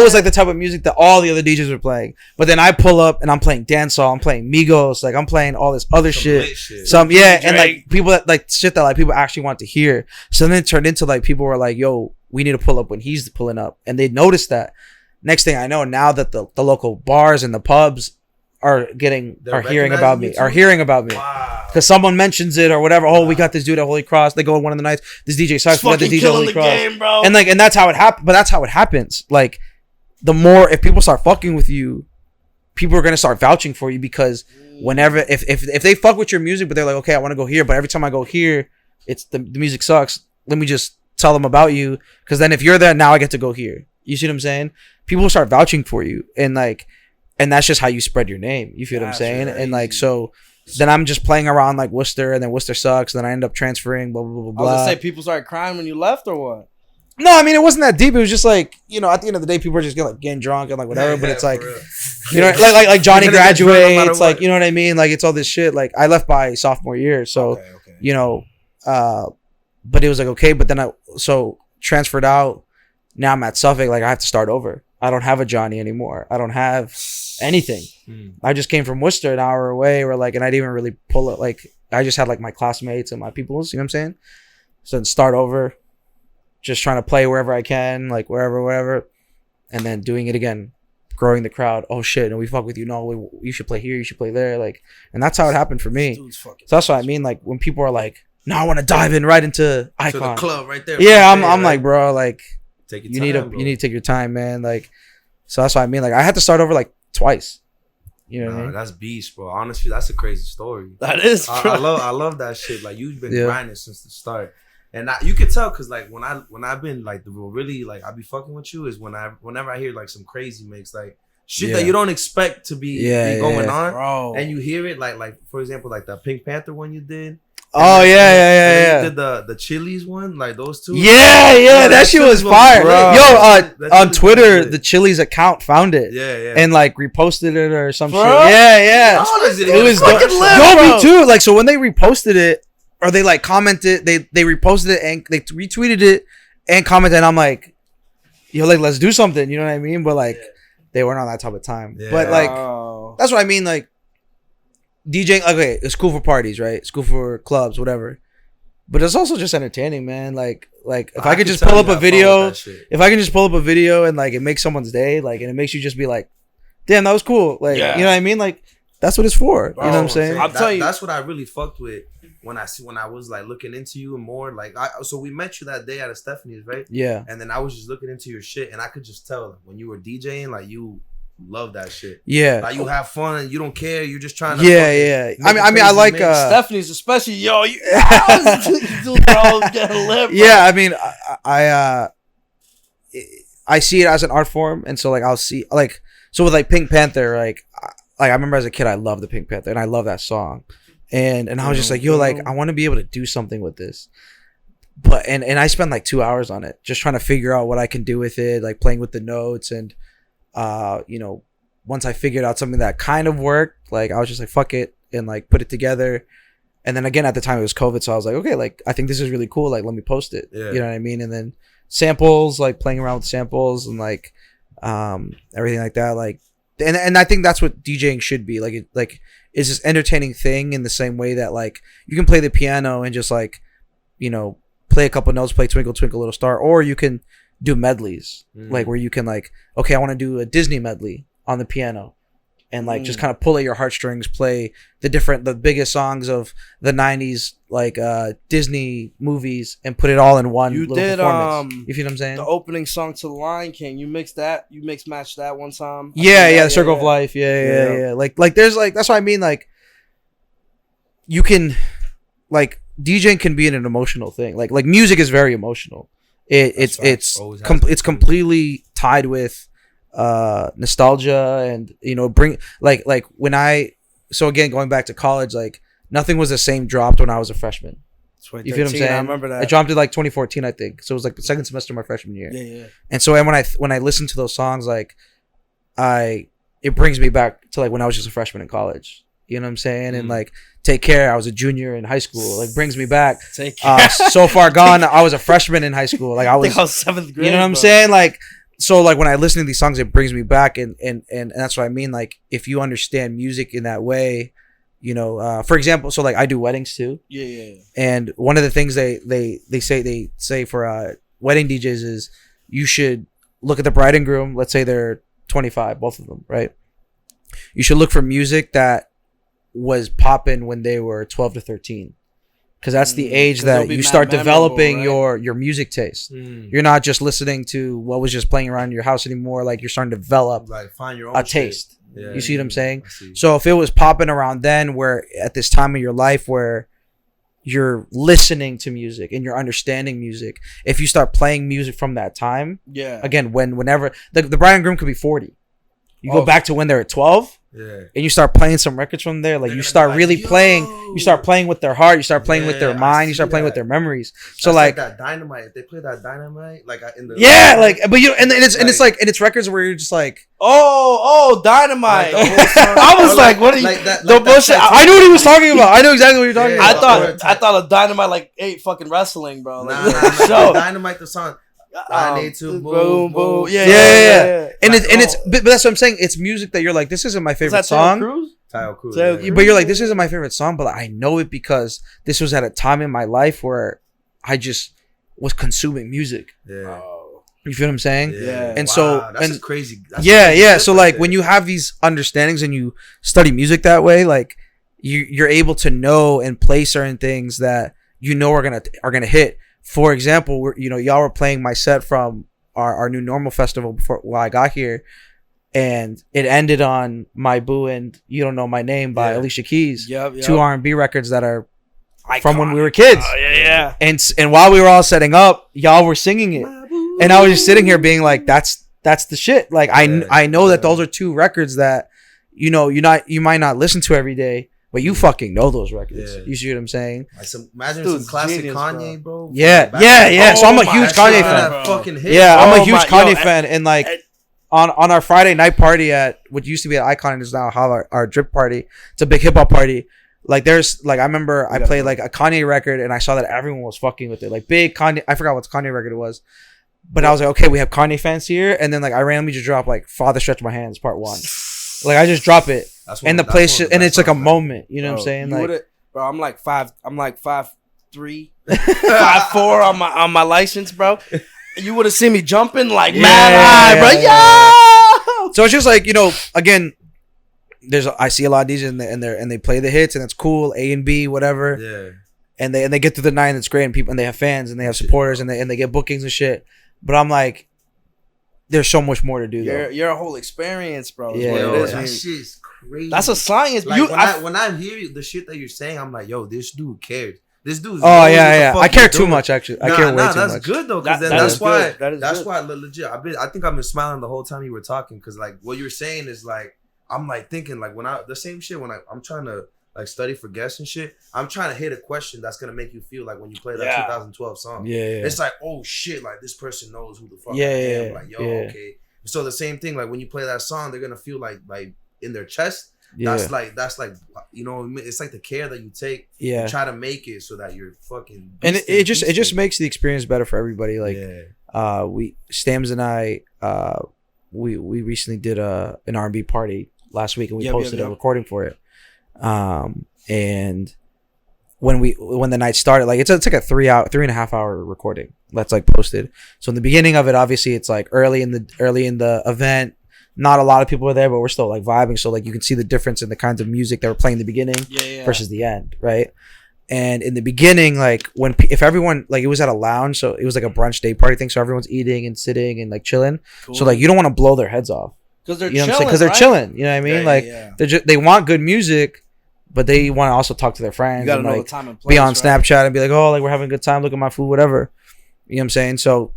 was like the type of music that all the other DJs were playing. But then I pull up and I'm playing dancehall. I'm playing Migos. Like I'm playing all this other shit. And like people that like shit that like people actually want to hear. So then it turned into like people were like, yo, we need to pull up when he's pulling up, and they noticed that. Next thing I know, now that the local bars and the pubs are hearing about me. Wow. Because someone mentions it or whatever. Oh, we got this dude at Holy Cross. They go on one of the nights. This DJ sucks. We got this DJ at Holy Cross. Game, bro. And that's how it happens. But that's how it happens. Like the more, if people start fucking with you, people are gonna start vouching for you, because whenever if they fuck with your music, but they're like, okay, I want to go here, but every time I go here, it's the music sucks. Let me just tell them about you, because then if you're there, now I get to go here. You see what I'm saying? People will start vouching for you, and that's just how you spread your name. You feel what I'm saying? Crazy. And like, so then I'm just playing around like Worcester, and then Worcester sucks. Then I end up transferring, blah, blah, blah, blah. I was gonna say, people started crying when you left, or what? No, I mean, it wasn't that deep. It was just like, you know, at the end of the day, people are just getting drunk and like whatever, but it's like, you know, like Johnny graduates, like, you know what I mean? Like, it's all this shit. Like, I left by sophomore year. So, you know, but it was like, okay, but then so transferred out. Now I'm at Suffolk. Like, I have to start over. I don't have a Johnny anymore. I don't have anything. I just came from Worcester, an hour away, and I didn't even really pull it. Like, I just had like my classmates and my peoples, you know what I'm saying? So then start over, just trying to play wherever I can, like wherever, and then doing it again, growing the crowd. Oh shit, and we fuck with you. No, you should play here, you should play there. Like, and that's how it happened for me. So that's what I mean. Like, when people are like, no, I want to dive in right into Icon. So the club right there. Yeah, I'm like, bro, like, take your time, you need to take your time, man. Like, so that's what I mean. Like, I had to start over like twice. You know what I mean? That's beast, bro. Honestly, that's a crazy story. That is. I love that shit. Like, you've been grinding since the start, and you can tell, because like when I've been like really like I be fucking with you is whenever I hear like some crazy mix, like shit that you don't expect to be going on, bro. And you hear it like for example, like the Pink Panther one you did. Oh yeah. You did the Chili's one, like those two. Yeah, that shit was fire. Yo, on Twitter, the Chili's account found it. Yeah. And like reposted it or some shit. Yeah. It was me too. Like, so when they reposted it, or they like commented, they reposted it and they retweeted it and commented, and I'm like, yo, like, let's do something. You know what I mean? But like, they weren't on that type of time. Yeah. But like, that's what I mean. Like, DJing, okay, it's cool for parties, right? It's cool for clubs, whatever. But it's also just entertaining, man. Like if I could just pull up a video, and like it makes someone's day, like, and it makes you just be like, damn, that was cool. Like, you know what I mean? Like, that's what it's for. Bro, you know what I'm saying? I'll tell you, that's what I really fucked with when I was like looking into you more. Like, so we met you that day at Stephanie's, right? Yeah. And then I was just looking into your shit, and I could just tell when you were DJing, like, you love that shit. Yeah. Like, you have fun, you don't care, you're just trying to I mean I like Stephanie's especially, yo, you bro, getting lit, bro. Yeah, I mean I see it as an art form, and so like I'll see, like, so with like Pink Panther, like I remember as a kid I loved the Pink Panther and I love that song. And I was just like, yo, like, I want to be able to do something with this. but and I spent like 2 hours on it, just trying to figure out what I can do with it, like playing with the notes. And you know, once I figured out something that kind of worked, like I was just like, fuck it, and like put it together. And then again, at the time it was COVID, so I was like, okay, like I think this is really cool, like let me post it. You know what I mean? And then samples, like playing around with samples and like everything like that, like and I think that's what DJing should be. Like it like is this entertaining thing in the same way that like you can play the piano and just like, you know, play a couple notes, play Twinkle Twinkle Little Star, or you can do medleys, like where you can like, okay, I want to do a Disney medley on the piano, and like just kind of pull at your heartstrings, play the biggest songs of the 90s, like Disney movies, and put it all in one little performance. You feel what I'm saying? The opening song to The Lion King, you mix match that one time. The Circle of Life. Yeah. Like there's like, that's what I mean, like you can, like DJing can be an emotional thing. Like music is very emotional. It's completely tied with nostalgia, and you know, bring like when so again, going back to college, like nothing was the same dropped when I was a freshman. You feel what I'm saying? I remember that. I dropped it like 2014, I think. So it was like the second semester of my freshman year. Yeah. And so when I listen to those songs, like it brings me back to like when I was just a freshman in college. You know what I'm saying? And like Take Care, I was a junior in high school. Like brings me back. So Far Gone, I was a freshman in high school. Like I was 7th grade. You know what I'm saying? Like, so like when I listen to these songs, it brings me back, and that's what I mean. Like if you understand music in that way, you know, for example, so like I do weddings too. Yeah. And one of the things they say for wedding DJs is you should look at the bride and groom. Let's say they're 25, both of them, right? You should look for music that was popping when they were 12 to 13. Because that's the age that you start developing, right? your music taste. You're not just listening to what was just playing around your house anymore. Like you're starting to develop find your own a taste. Yeah, you see what I'm saying? So if it was popping around then, where at this time of your life where you're listening to music and you're understanding music, if you start playing music from that time, again, whenever the bride and groom could be 40, you go back to when they're at 12. And you start playing some records from there, like you start really playing. You start playing with their heart. You start playing with their mind. You start playing with their memories. So like that Dynamite, if they play that Dynamite, like in the but you and it's records where you're just like, Dynamite. I was like, what are you? The bullshit. I knew what he was talking about. I knew exactly what you're talking about. I thought of Dynamite like ate fucking wrestling, bro. Nah, Dynamite the song. I need to boom boom. Yeah. And it's but that's what I'm saying. It's music that you're like, this isn't my favorite song. Tayo Cruz. But you're like, this isn't my favorite song, but I know it because this was at a time in my life where I just was consuming music. Yeah. You feel what I'm saying? Yeah. And so that's crazy. So like when you have these understandings and you study music that way, like you're able to know and play certain things that you know are gonna hit. For example, y'all were playing my set from our new Normal Festival while I got here, and it ended on My Boo and You Don't Know My Name by Alicia Keys. Yep. 2 R&B records that are from when we were kids. And while we were all setting up, y'all were singing it, and I was just sitting here being like, that's the shit. Like I know that those are 2 records that you might not listen to every day. But you fucking know those records. You see what I'm saying? Imagine some classic Kanye, bro. Yeah. So I'm a huge Kanye fan. I'm a huge Kanye fan. And like on our Friday night party at what used to be at Icon and is now our drip party. It's a big hip hop party. Like there's like I remember I played like a Kanye record and I saw that everyone was fucking with it. Like big Kanye. I forgot what Kanye record it was. But I was like, okay, we have Kanye fans here. And then like I randomly just dropped like Father Stretch My Hands Part 1. Like I just drop it. And the place, and it's like a moment, you know what I'm saying? Like, bro, I'm like 5'3", 5'4" on my license, bro. You would have seen me jumping like mad high, bro. Yeah. So it's just like, again, I see a lot of DJs and they play the hits and it's cool, A and B, whatever. Yeah. And they get through the night and it's great, and they have fans and they have supporters and they get bookings and shit. But I'm like, there's so much more to do. Your whole experience, bro. Yeah, that shit's crazy. That's a science. Like when I hear the shit that you're saying, I'm like, yo, this dude cares. This dude's. Oh yeah. I care too much, actually. I care way too much. That's good though, because that's why legit. I think I've been smiling the whole time you were talking, because like what you're saying is like I'm like thinking like the same shit when I'm trying to like study for guests and shit, I'm trying to hit a question that's gonna make you feel like when you play that 2012 song. Yeah. It's like, oh shit, like this person knows who the fuck I am. Like, yo, okay. So the same thing, like when you play that song, they're gonna feel like in their chest. That's like you know, it's like the care that you take. Yeah. Try to make it so that you're fucking. And it just makes the experience better for everybody. Like, Stams and I, we recently did an R&B party last week, and we posted a recording for it. And when the night started, like it's like a 3.5 hour recording that's like posted. So in the beginning of it, obviously it's like early in the event. Not a lot of people were there, but we're still like vibing. So like you can see the difference in the kinds of music that were playing in the beginning versus the end, right? And in the beginning, like if everyone, like it was at a lounge, so it was like a brunch day party thing. So everyone's eating and sitting and like chilling. Cool. So like you don't want to blow their heads off because they're chilling. Because they're chilling. You know what I mean? They want good music, but they want to also talk to their friends. You gotta know the time and place, be on Snapchat and be like, oh, like we're having a good time. Look at my food, whatever. You know what I'm saying? So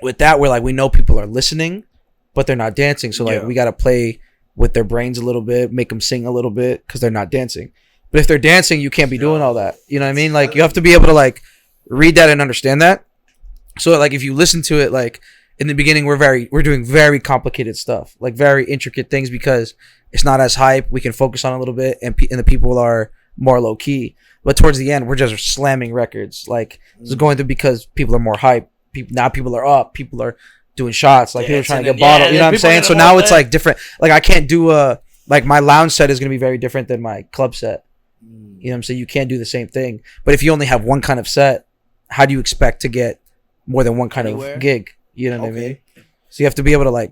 with that, we're like, we know people are listening, but they're not dancing. So like we got to play with their brains a little bit, make them sing a little bit because they're not dancing. But if they're dancing, you can't be doing all that. You know what I mean? Like you have to be able to like read that and understand that. So like if you listen to it, like in the beginning, we're doing very complicated stuff, like very intricate things because it's not as hype. We can focus on a little bit and the people are more low key. But towards the end, we're just slamming records. Like it's going through because people are more hype. People are up. People are doing shots, like people are trying to get bottled, you know what I'm saying? So now it's like different. Like I can't do like my lounge set is gonna be very different than my club set. You know what I'm saying? You can't do the same thing. But if you only have one kind of set, how do you expect to get more than one kind of gig? You know what I mean? So you have to be able to like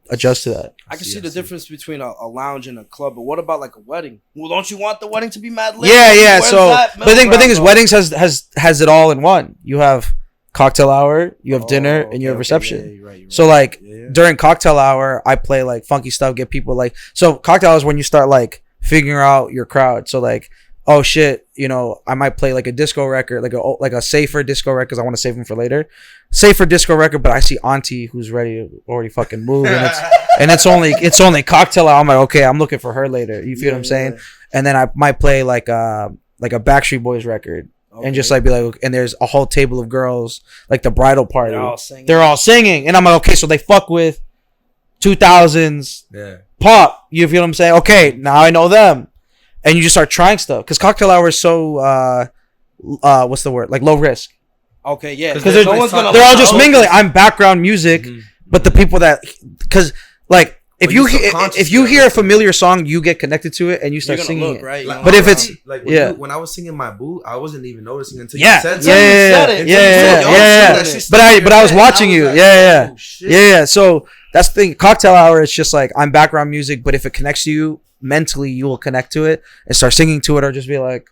adjust to that. I can see the difference between a lounge and a club, but what about like a wedding? Well, don't you want the wedding to be mad lit? Yeah. So but the thing is, weddings has it all in one. You have cocktail hour, you have dinner, and you have reception. Yeah, right. So like during cocktail hour, I play like funky stuff, get people like, so cocktail hour is when you start like figuring out your crowd. So like, oh shit, you know, I might play like a disco record, like a safer disco record because I want to save them for later. Safer disco record, but I see Auntie who's ready to already fucking move, and it's only cocktail hour. I'm like, okay, I'm looking for her later. You feel what I'm saying? And then I might play like a Backstreet Boys record. Okay. And just like be like, and there's a whole table of girls, like the bridal party. They're all singing. And I'm like, okay, so they fuck with 2000s pop. You feel what I'm saying? Okay, now I know them. And you just start trying stuff. Because cocktail hour is so, what's the word? Like low risk. Okay, yeah. Because they're all just mingling. I'm background music, but the people that, because like, if you hear a familiar song, you get connected to it and you start singing it. Right? Like, but if it's when I was singing my boo, I wasn't even noticing until you said something. Yeah. But I was watching you. Yeah. So that's the thing. Cocktail hour is just like I'm background music, but if it connects to you mentally, you will connect to it and start singing to it, or just be like,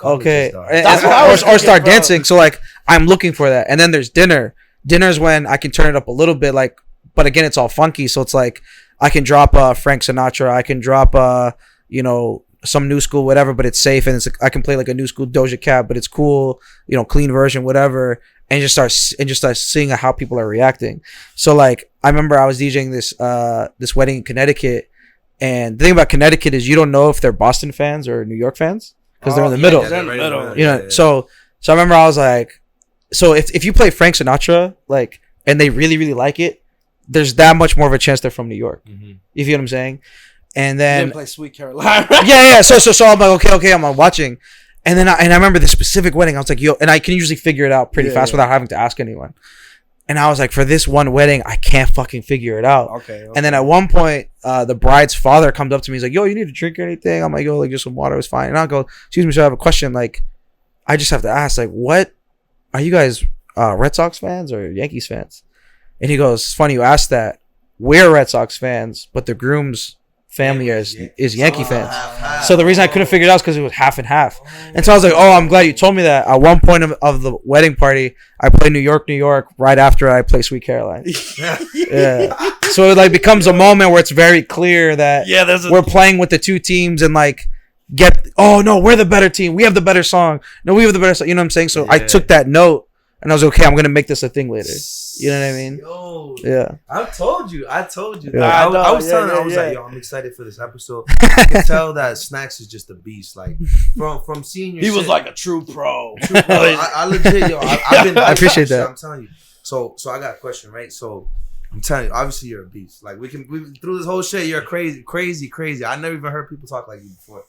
okay, or start dancing. So like I'm looking for that. And then there's dinner. Dinner's when I can turn it up a little bit, like, but again, it's all funky. So it's like I can drop Frank Sinatra. I can drop you know, some new school, whatever, but it's safe, and it's I can play like a new school Doja Cat, but it's cool, you know, clean version, whatever, and just start seeing how people are reacting. So like I remember I was DJing this wedding in Connecticut, and the thing about Connecticut is you don't know if they're Boston fans or New York fans because they're in the middle. They're in the middle. You know, so I remember I was like, so if you play Frank Sinatra, like, and they really really like it, there's that much more of a chance they're from New York. You feel what I'm saying? And then you didn't play Sweet Carolina. yeah. So I'm like, okay, I'm watching. And then I remember this specific wedding. I was like, yo, and I can usually figure it out pretty fast without having to ask anyone. And I was like, for this one wedding, I can't fucking figure it out. Okay. And then at one point, the bride's father comes up to me. He's like, yo, you need a drink or anything? I'm like, yo, like just some water is fine. And I'll go, excuse me, sir, I have a question. Like, I just have to ask, like, what are you guys Red Sox fans or Yankees fans? And he goes, it's funny you asked that. We're Red Sox fans, but the groom's family is Yankee fans. So the reason I couldn't figure it out is because it was half and half. And so I was like, oh, I'm glad you told me that. At one point of the wedding party, I play New York, right after I play Sweet Caroline. Yeah. So it like becomes a moment where it's very clear that we're playing with the two teams and like we're the better team. We have the better song. No, we have the better song. You know what I'm saying? So I took that note and I was okay. I'm gonna make this a thing later. You know what I mean? Yo, yeah. I told you. Yeah. I was telling. I was like, yo, I'm excited for this episode. I can tell that Snax is just a beast. Like from seeing your. He shit, was like a true pro. I legit, yo. I've been. I appreciate that. I'm telling you. So I got a question, right? So I'm telling you, obviously you're a beast. Like we through this whole shit, you're crazy. I never even heard people talk like you before.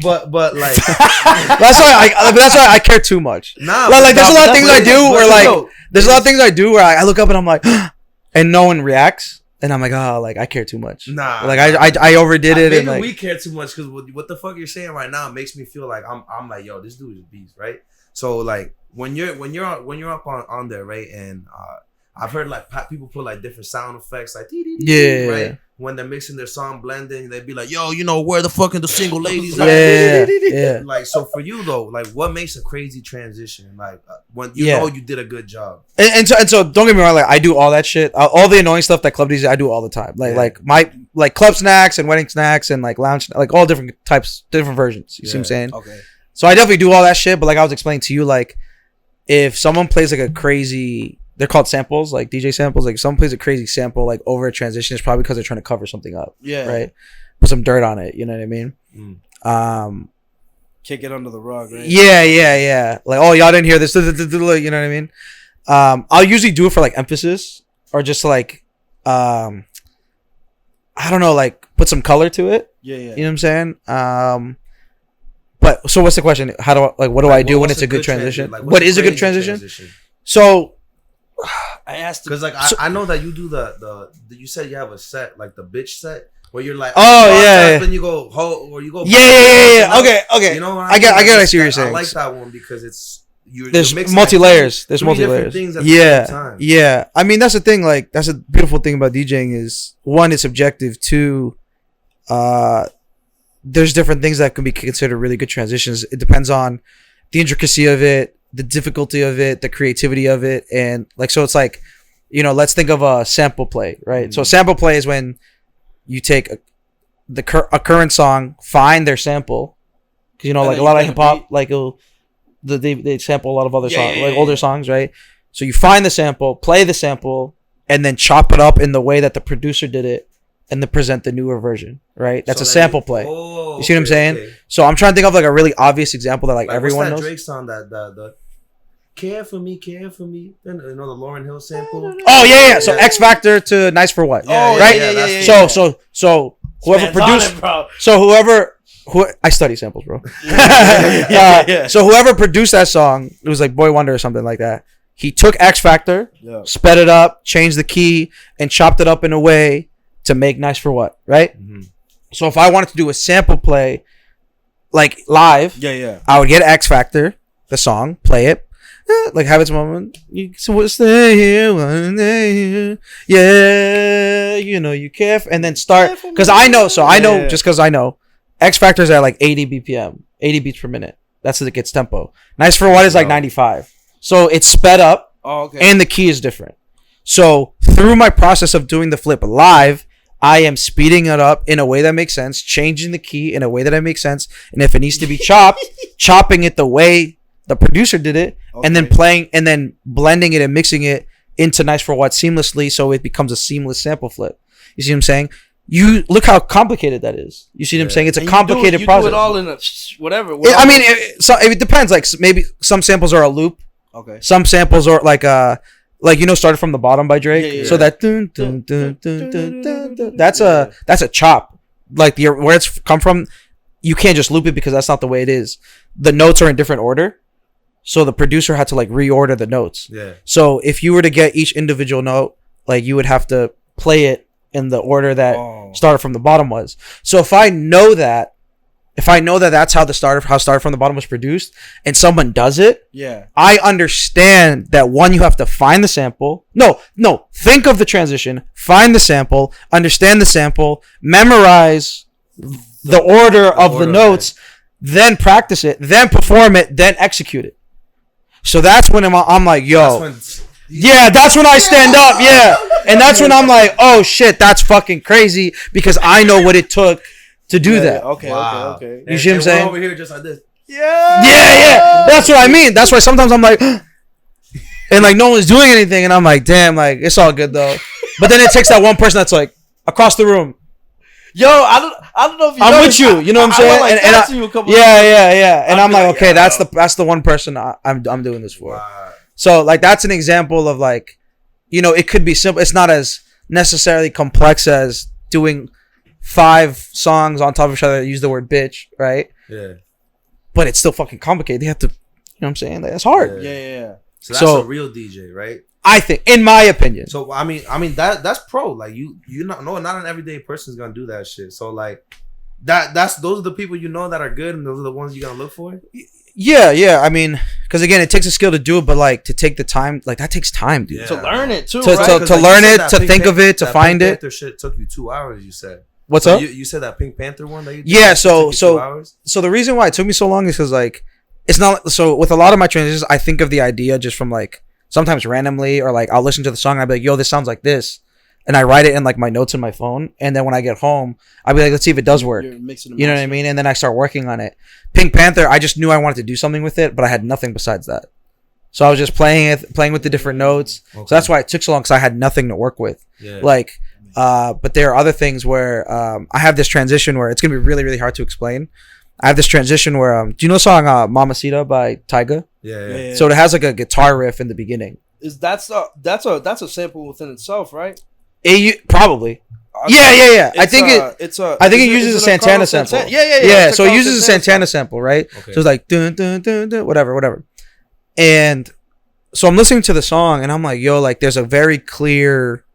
but like that's why I care too much. Nah, like there's a lot of things I do where like there's a lot of things I do where I look up and I'm like, and no one reacts, and I'm like, oh, like I care too much. Nah, like I overdid it, maybe and like we care too much because what the fuck you're saying right now makes me feel like I'm like, yo, this dude is a beast, right? So like when you're up on there, right, and I've heard like people put like different sound effects, like yeah, right. When they're mixing their song blending, they'd be like, "Yo, you know where the fucking the single ladies at?" Yeah. Like, so for you though, like, what makes a crazy transition? Like, when you know you did a good job. And so don't get me wrong, like I do all that shit, all the annoying stuff that club DJs I do all the time. Like my club snacks and wedding snacks and like lounge, like all different types, different versions. You see what I'm saying? Okay. So I definitely do all that shit, but like I was explaining to you, like if someone plays like a crazy. They're called samples, like DJ samples. Like if someone plays a crazy sample, like over a transition, it's probably because they're trying to cover something up. Yeah. Right. Put some dirt on it. You know what I mean? Kick it under the rug, right? Yeah. Like, oh, y'all didn't hear this. You know what I mean? I'll usually do it for like emphasis or just like, I don't know, like put some color to it. Yeah. You know what I'm saying? But so what's the question? What do I do when it's a good transition? What is a good transition? So. I asked because like I know that you do the you said you have a set like the bitch set where you're like then you go or you go okay you know what I see what you're saying. I like that one because there's multi-layers things at the same time. I mean that's the thing, like that's a beautiful thing about DJing is one, it's subjective, two, there's different things that can be considered really good transitions. It depends on the intricacy of it, the difficulty of it, the creativity of it, and like so it's like, you know, let's think of a sample play, right? So sample play is when you take a current song, find their sample, because you know, like a lot of hip hop, like they sample a lot of other songs, like older songs, right? So you find the sample, play the sample, and then chop it up in the way that the producer did it, and then present the newer version, right? That's a sample play. You see what I'm saying? Okay. So I'm trying to think of like a really obvious example that like everyone knows. Drake song the Care for me, you know the Lauryn Hill sample. Oh yeah. So X Factor to Nice for What? Right. So whoever produced, I study samples, bro. So whoever produced that song, it was like Boy Wonder or something like that. He took X Factor, sped it up, changed the key, and chopped it up in a way to make Nice for What, right? Mm-hmm. So if I wanted to do a sample play, like live, I would get X Factor, the song, play it. Like have its moment. So stay here one day. Yeah, you know you care, and then start because I know. So I know just because I know, X Factor's at like 80 BPM, 80 beats per minute. That's as it gets tempo. Nice for What is like 95. So it's sped up, and the key is different. So through my process of doing the flip live, I am speeding it up in a way that makes sense, changing the key in a way that makes sense, and if it needs to be chopped, chopping it the way the producer did it, and then playing and then blending it and mixing it into Nice for What seamlessly, so it becomes a seamless sample flip. You see what I'm saying? You look how complicated that is. You see what I'm saying? It's a complicated process. You do it all in a whatever. I mean, it depends. Like maybe some samples are a loop. Okay. Some samples are like you know, Started From the Bottom by Drake. So that dun, dun, dun, dun, dun, dun, dun, that's a chop. Like where it's come from, you can't just loop it because that's not the way it is. The notes are in different order. So the producer had to like reorder the notes. Yeah. So if you were to get each individual note, like you would have to play it in the order that Started From the Bottom was. So if I know that that's how Started From the Bottom was produced, and someone does it, I understand that one, you have to find the sample. No, think of the transition, find the sample, understand the sample, memorize the order of the notes, then practice it, then perform it, then execute it. So that's when I'm like, yo, that's when I stand up, and that's when I'm like, oh shit, that's fucking crazy because I know what it took to do that. Okay. You see what I'm saying? Over here just like this. Yeah. That's what I mean. That's why sometimes I'm like, and like no one's doing anything, and I'm like, damn, like it's all good though. But then it takes that one person that's like across the room. Yo, I don't know if I'm with you. You know what I'm saying? And I'm like, okay, that's the one person I'm doing this for. Wow. So like that's an example of like, you know, it could be simple. It's not as necessarily complex as doing 5 songs on top of each other that use the word bitch, right? Yeah. But it's still fucking complicated. They have to, you know what I'm saying? Like, it's hard. Yeah. So that's a real DJ, right? I think, in my opinion. So I mean that's pro. Like you not an everyday person is gonna do that shit. So like those are the people you know that are good, and those are the ones you gotta look for. Yeah. I mean, because again, it takes a skill to do it, but like to take the time, like that takes time, dude. Yeah. To learn it too, to learn it, to think of it, to find it. Panther shit took you 2 hours. You said. What's up? You said that Pink Panther one that you did? Yeah. So the reason why it took me so long is because like it's not so with a lot of my transitions, I think of the idea just from like sometimes randomly, or like I'll listen to the song and I'll be like, yo, this sounds like this. And I write it in like my notes in my phone. And then when I get home, I'll be like, let's see if it does work. You know what I mean? And then I start working on it. Pink Panther, I just knew I wanted to do something with it, but I had nothing besides that. So I was just playing with the different notes. Okay. So that's why it took so long, because I had nothing to work with. Yeah. Like, but there are other things where I have this transition where it's going to be really, really hard to explain. I have this transition where, do you know the song Mamacita by Tyga? Yeah. So it has like a guitar riff in the beginning. That's a sample within itself, right? Probably. Yeah. I think it uses a Santana sample. Yeah. So it uses a Santana sample, right? Okay. So it's like dun dun dun dun, whatever. And so I'm listening to the song and I'm like, yo, like there's a very clear.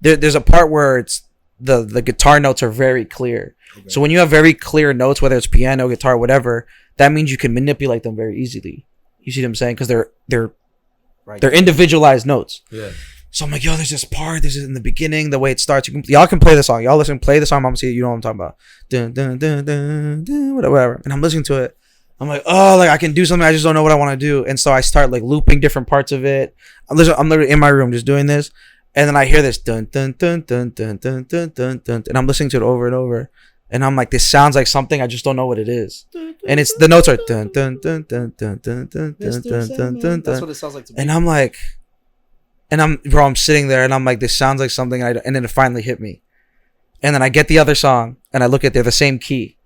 There's a part where it's the guitar notes are very clear. Okay. So when you have very clear notes, whether it's piano, guitar, whatever, that means you can manipulate them very easily. You see what I'm saying? Because they're individualized notes. Yeah. So I'm like, yo, there's this part. This is in the beginning, the way it starts. Y'all can play the song. Y'all play the song. I'm gonna see it. You know what I'm talking about. Dun, dun, dun, dun, dun, whatever. And I'm listening to it. I'm like, oh, like I can do something. I just don't know what I want to do. And so I start like looping different parts of it. I'm literally in my room just doing this. And then I hear this dun dun dun dun dun dun dun dun dun, and I'm listening to it over and over. And I'm like, this sounds like something. I just don't know what it is. And it's the notes are dun dun dun dun dun dun dun dun dun dun dun. That's what it sounds like to me. And I'm like, I'm sitting there and I'm like, this sounds like something. And then it finally hit me. And then I get the other song and I look at they're the same key.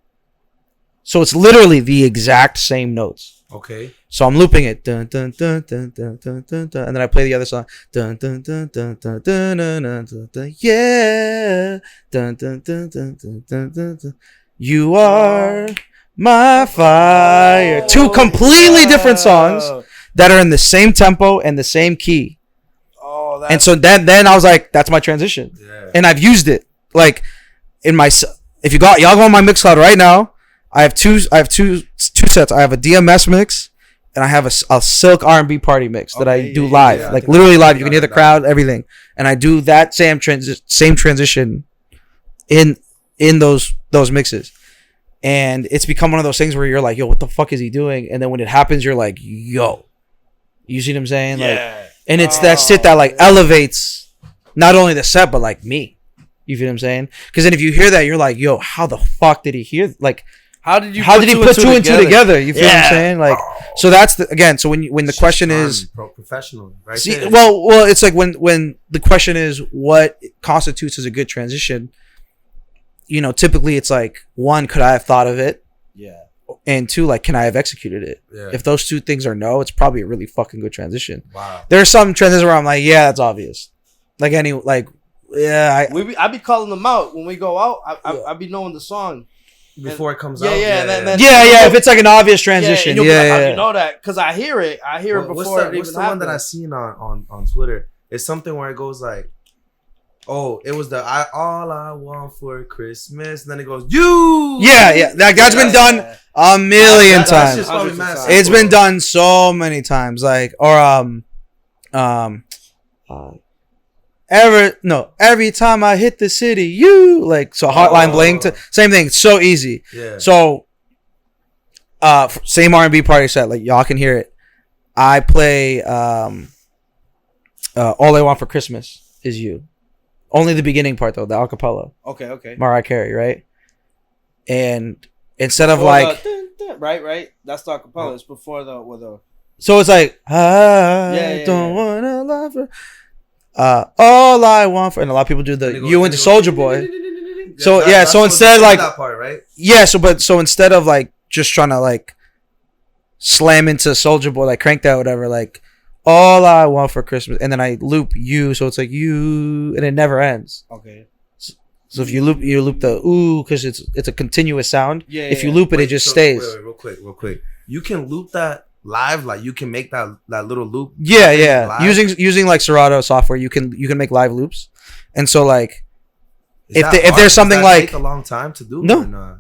So it's literally the exact same notes. Okay. So I'm looping it. Dun dun dun dun dun dun dun dun. And then I play the other song. Dun dun dun dun dun dun dun dun dun dun. Yeah. Dun dun dun dun dun dun dun dun. You are my fire. 2 completely different songs that are in the same tempo and the same key. Oh, and so then I was like, that's my transition. Yeah. And I've used it like in my. If y'all go on my Mixcloud right now, I have two sets. I have a DMS mix and I have a Silk R&B party mix that I do live, like literally live. You can hear the crowd, everything, and I do that same transition in those mixes. And it's become one of those things where you're like, yo, what the fuck is he doing? And then when it happens, you're like, yo, you see what I'm saying? Yeah. Like, and it's that shit that like elevates not only the set but like me. You feel what I'm saying? Because then if you hear that, you're like, yo, how the fuck did he hear? Like, how did he put two and two together? You feel what I'm saying? Like, so that's so when the question is professional, right? See, well, it's like when the question is what constitutes as a good transition. You know, typically it's like 1, could I have thought of it? Yeah. And 2, like, can I have executed it? Yeah. If those 2 things are no, it's probably a really fucking good transition. Wow. There are some transitions where I'm like, yeah, that's obvious. Like I be calling them out when we go out. I be knowing the song before it comes out. Yeah. If it's like an obvious transition, Like, how do you know that? Because I hear it. I hear it before it even happens. What's the one that I seen on Twitter? It's something where it goes like, oh, it was all I want for Christmas, and then it goes you. Yeah. That's been done a million times. It's been done so many times. Like every time I hit the city, you like so Hotline Bling same thing. So easy. Yeah. So same R&B party set, like y'all can hear it. I play All I Want for Christmas Is You. Only the beginning part though, the acapella. Okay. Mariah Carey, right? And instead of like right. That's the acapella. It's before the So it's like I don't wanna love her. All I want for, and a lot of people do the you and the Soldier Boy. So yeah, so instead like that part, right? Yeah, so instead of like just trying to like slam into Soldier Boy, like crank that whatever, like all I want for Christmas, and then I loop you, so it's like you, and it never ends. Okay. So if you loop the ooh, because it's a continuous sound. Yeah. If you loop it, it just stays. Wait, real quick. You can loop that live, like you can make that little loop. Yeah. Live. Using like Serato software, you can make live loops, and so like If there's something like take a long time to do, no.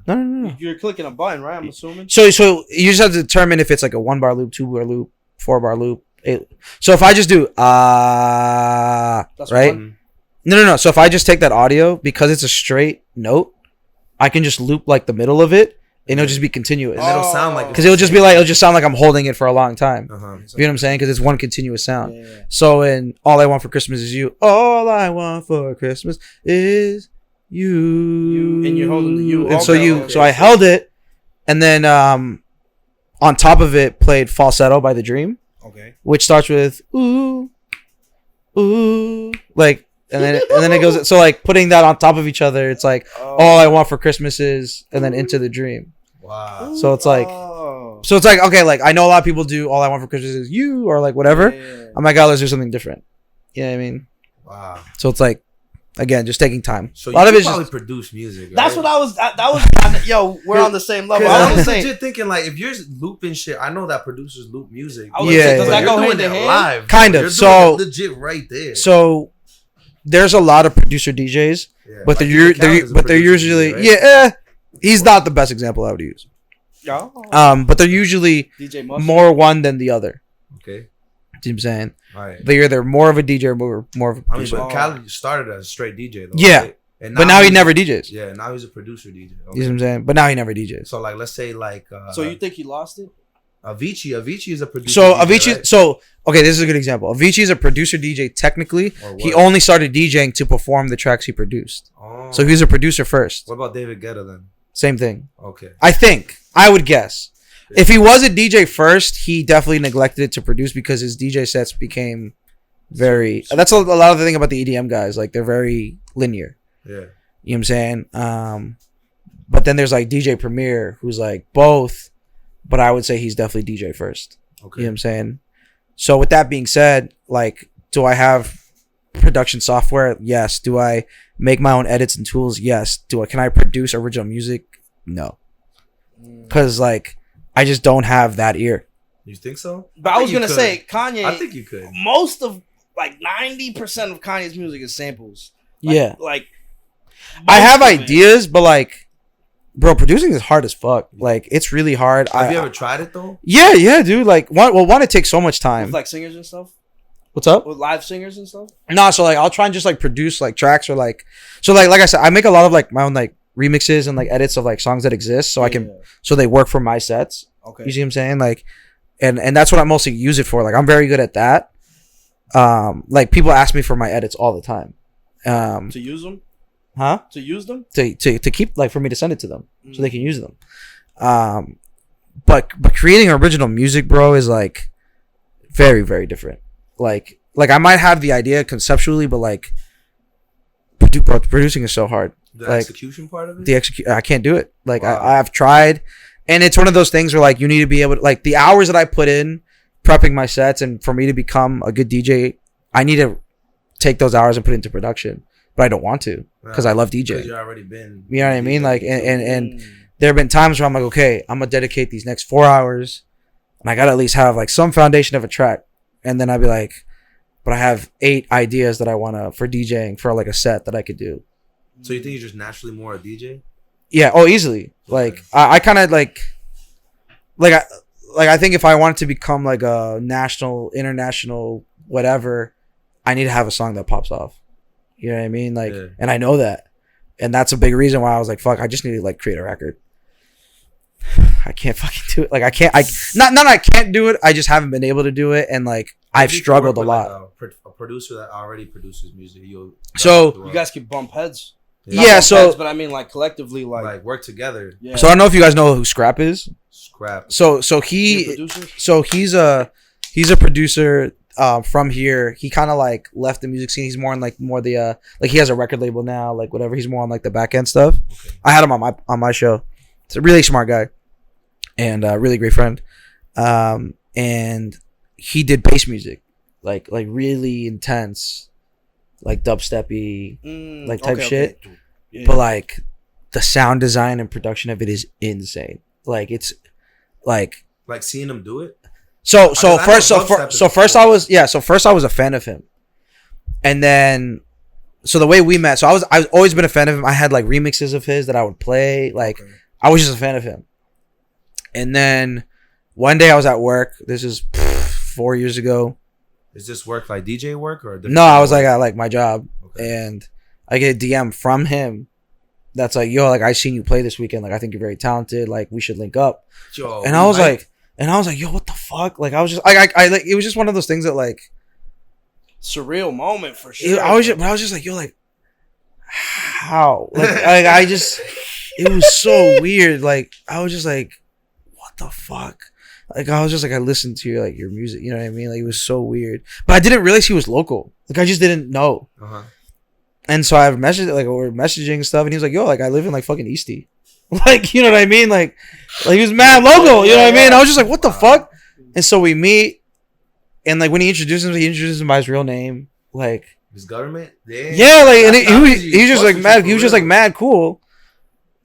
You're clicking a button, right? I'm assuming. So you just have to determine if it's like a 1-bar loop, 2-bar loop, 4-bar loop. So if I just do That's right? One. No. So if I just take that audio, because it's a straight note, I can just loop like the middle of it, and it'll just be continuous. And it'll sound like because it'll just sound like I'm holding it for a long time. Uh-huh. You know what I'm saying? Because it's one continuous sound. Yeah. So in All I Want for Christmas Is You, all I want for Christmas is you. And you're holding the you. And Okay. so I held it, and then on top of it played Falsetto by The Dream. Okay. Which starts with ooh, like, and then it goes. So like putting that on top of each other, it's like all I want for Christmas is, and then Into the Dream. Wow. So it's like, okay, like I know a lot of people do all I want for Christmas is you, or like whatever. Yeah. I'm like, oh, let's do something different. You know what I mean? Wow. So it's like, again, just taking time. So a lot you of it's probably just produce music. Right? That's what I was. That was. Yo, we're on the same level. I I was was saying. legit thinking like if you're looping shit, I know that producers loop music. I was Yeah, saying, does but that go you're hand doing in it hand? live. Kind of. You're So doing it legit right there. So there's a lot of producer DJs, Yeah, but like they're Khaled is a but they're producer usually DJ, right? he's not the best example I would use. Oh. But they're usually DJ Mustard. more one than the other. Okay. You know what I'm saying? All right. They're either more of a DJ or more of a I mean, producer. but Khaled started as a straight DJ though. Yeah. Right? And But now he he's- never DJs. Yeah, now he's a producer DJ. You know what I'm saying? But now he never DJs. So like, let's say like. So you think he lost it? Avicii is a producer. So DJ, Avicii, right? so okay, this is a good example. Avicii is a producer DJ technically. Or He what? only started DJing to perform the tracks he produced. Oh. So he was a producer first. What about David Guetta then? Same thing. Okay. I would guess. If he was a DJ first, he definitely neglected it to produce because his DJ sets became very. That's a lot of the thing about the EDM guys. Like they're very linear. Yeah. You know what I'm saying? But then there's like DJ Premier who's like both, but I would say he's definitely DJ first. Okay. You know what I'm saying? So with that being said, like, do I have production software? Yes. Do I make my own edits and tools? Yes. Can I produce original music? No. Because like I just don't have that ear. You think so? But I was gonna say Kanye. I think you could. Most of like 90% of Kanye's music is samples. Yeah. Like I have most of it. ideas, but like, bro, producing is hard as fuck. Like, it's really hard. Have you ever tried it though? Yeah, dude. Like, one, it takes so much time. With like singers and stuff. What's up? With live singers and stuff. No, so like, I'll try and just like produce like tracks or like, so like I said, I make a lot of like my own like remixes and like edits of like songs that exist, so I can, so they work for my sets. Okay. You see what I'm saying? Like, and that's what I mostly use it for. Like, I'm very good at that. Like people ask me for my edits all the time. To use them. Huh? To use them. To keep, like, for me to send it to them so they can use them. But creating original music, bro, is like very, very different. Like I might have the idea conceptually, but like producing is so hard. The like, execution part of it? I can't do it. Like Wow. I've tried, and it's one of those things where like you need to be able to, like, the hours that I put in prepping my sets and for me to become a good DJ, I need to take those hours and put it into production. But I don't want to because I love DJing. Because you've already been. You know what I mean? Like, and there have been times where I'm like, okay, I'm gonna dedicate these next 4 hours, and I gotta at least have like some foundation of a track, and then I'd be like, but I have 8 ideas that I wanna for DJing for like a set that I could do. So you think you're just naturally more a DJ? Yeah. Oh, easily. Like I kind of like I think if I wanted to become like a national, international, whatever, I need to have a song that pops off. You know what I mean? Like, Yeah. and I know that, and that's a big reason why I was like, fuck, I just need to like create a record. I can't fucking do it. Like I can't. Not I can't do it. I just haven't been able to do it, and like I've You can struggled a work lot. with, like, a producer that already produces music. So, you guys can bump heads. Yeah, Not bump so- heads, but I mean like collectively, like work together. yeah. So I don't know if you guys know who Scrap is. Scrap. So He a he producer? so he's He's a producer from here. He kind of like left the music scene. He's more on like the like he has a record label now, like whatever. He's more on like the back end stuff. Okay. I had him on my show. He's a really smart guy and really great friend. And he did bass music, like really intense, like dubsteppy, like type shit. Okay. Yeah. But like the sound design and production of it is insane. Like it's like seeing him do it. So first I was a fan of him, and then so the way we met. So I've always been a fan of him. I had like remixes of his that I would play. Like I was just a fan of him, and then one day I was at work. This is 4 years ago. Is this work like DJ work or no? I was like at like my job, and I get a DM from him that's like, yo, like I seen you play this weekend. Like I think you're very talented. Like we should link up. Yo, and I was like, yo, what the fuck? Like I was just like, I like it was just one of those things that like surreal moment for sure. I was just like, yo, like how? Like I just it was so weird. Like I was just like, what the fuck? Like I was just like, I listened to your like your music, you know what I mean? Like it was so weird, but I didn't realize he was local. Like I just didn't know. And so I messaged, like we were messaging stuff, and he was like, yo, like I live in like fucking Eastie. Like, you know what I mean? Like he was mad local, you know what I mean? I was just like, what the fuck? And so we meet, and like when he introduced him by his real name, like his government. Yeah, like and he was just like mad. He was just like mad cool.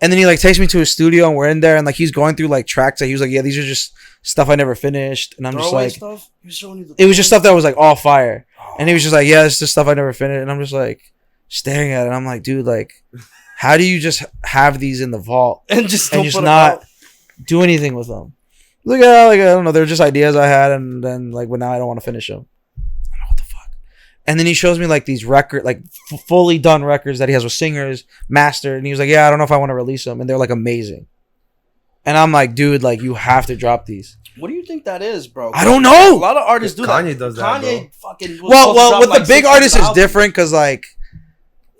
And then he like takes me to his studio, and we're in there, and like he's going through like tracks that he was like, yeah, these are just stuff I never finished, and I'm just like, stuff? It was just stuff that was like all fire, and he was just like, yeah, it's just stuff I never finished, and I'm just like staring at it, and I'm like, dude, like, how do you just have these in the vault and just not do anything with them? Like, I don't know, they're just ideas I had, and then like, but now I don't want to finish them. And then he shows me like these fully done records that he has with singers, mastered. And he was like, yeah, I don't know if I want to release them. And they're like amazing. And I'm like, dude, like you have to drop these. What do you think that is, bro? I don't know. A lot of artists do Kanye that. does that. Kanye fucking. Well, with the big artists is different because like,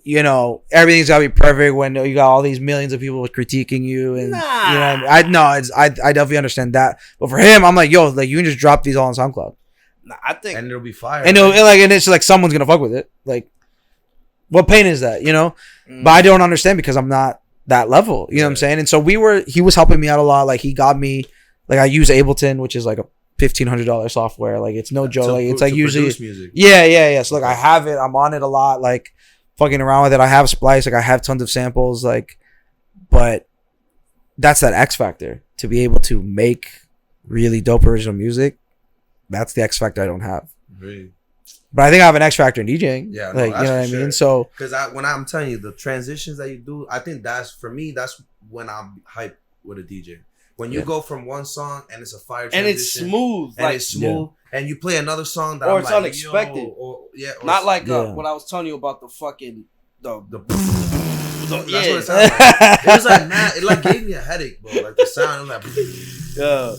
you know, everything's gotta be perfect when you got all these millions of people critiquing you, and you know, I definitely understand that. But for him, I'm like, yo, like you can just drop these all on SoundCloud. Nah, I think, and it'll be fire. And it's like someone's gonna fuck with it. Like, what pain is that, you know? But I don't understand because I'm not that level. You know what I'm saying? And so he was helping me out a lot. Like he got me, like I use Ableton, which is like a $1,500 software. Like it's no joke. Like it's like usually music. Yeah. So like I have it. I'm on it a lot. Like fucking around with it. I have Splice. Like I have tons of samples. Like, but that's that X factor to be able to make really dope original music. That's the X factor I don't have. Really? But I think I have an X factor in DJing. Yeah, like you know what I mean. So because when I'm telling you the transitions that you do, I think that's when I'm hyped with a DJ. When you go from one song and it's a fire transition, and it's smooth, and it's smooth, and you play another song that or I'm it's like, unexpected, not like what I was telling you about the fucking that's what it sounded like. It was like mad. It like gave me a headache, bro. Like the sound, I'm like,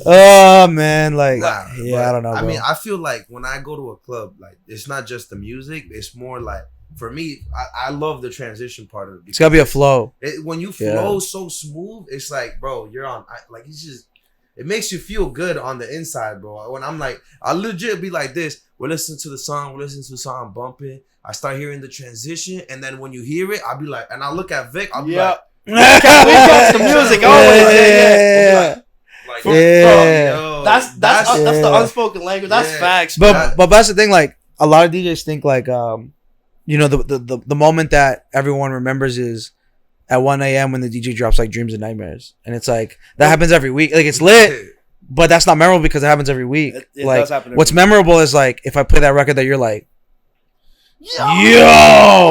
oh man, like I don't know. Bro. I mean, I feel like when I go to a club, like it's not just the music. It's more like for me, I love the transition part of it. It's gotta be a flow. When you flow so smooth, it's like, bro, you're on. Like it's just, it makes you feel good on the inside, bro. When I'm like, I legit be like this. We're listening to the song, I'm bumping. I start hearing the transition, and then when you hear it, I'll be like, and I'll look at Vic, I'll be like, we got some music always. That's the unspoken language. That's facts. But that's the thing. Like a lot of DJs think like, you know, the moment that everyone remembers is at 1 a.m. when the DJ drops like Dreams and Nightmares, and it's like that happens every week. Like it's lit. But that's not memorable because it happens every week. It like does happen what's memorable is like if I play that record that you're like, yo,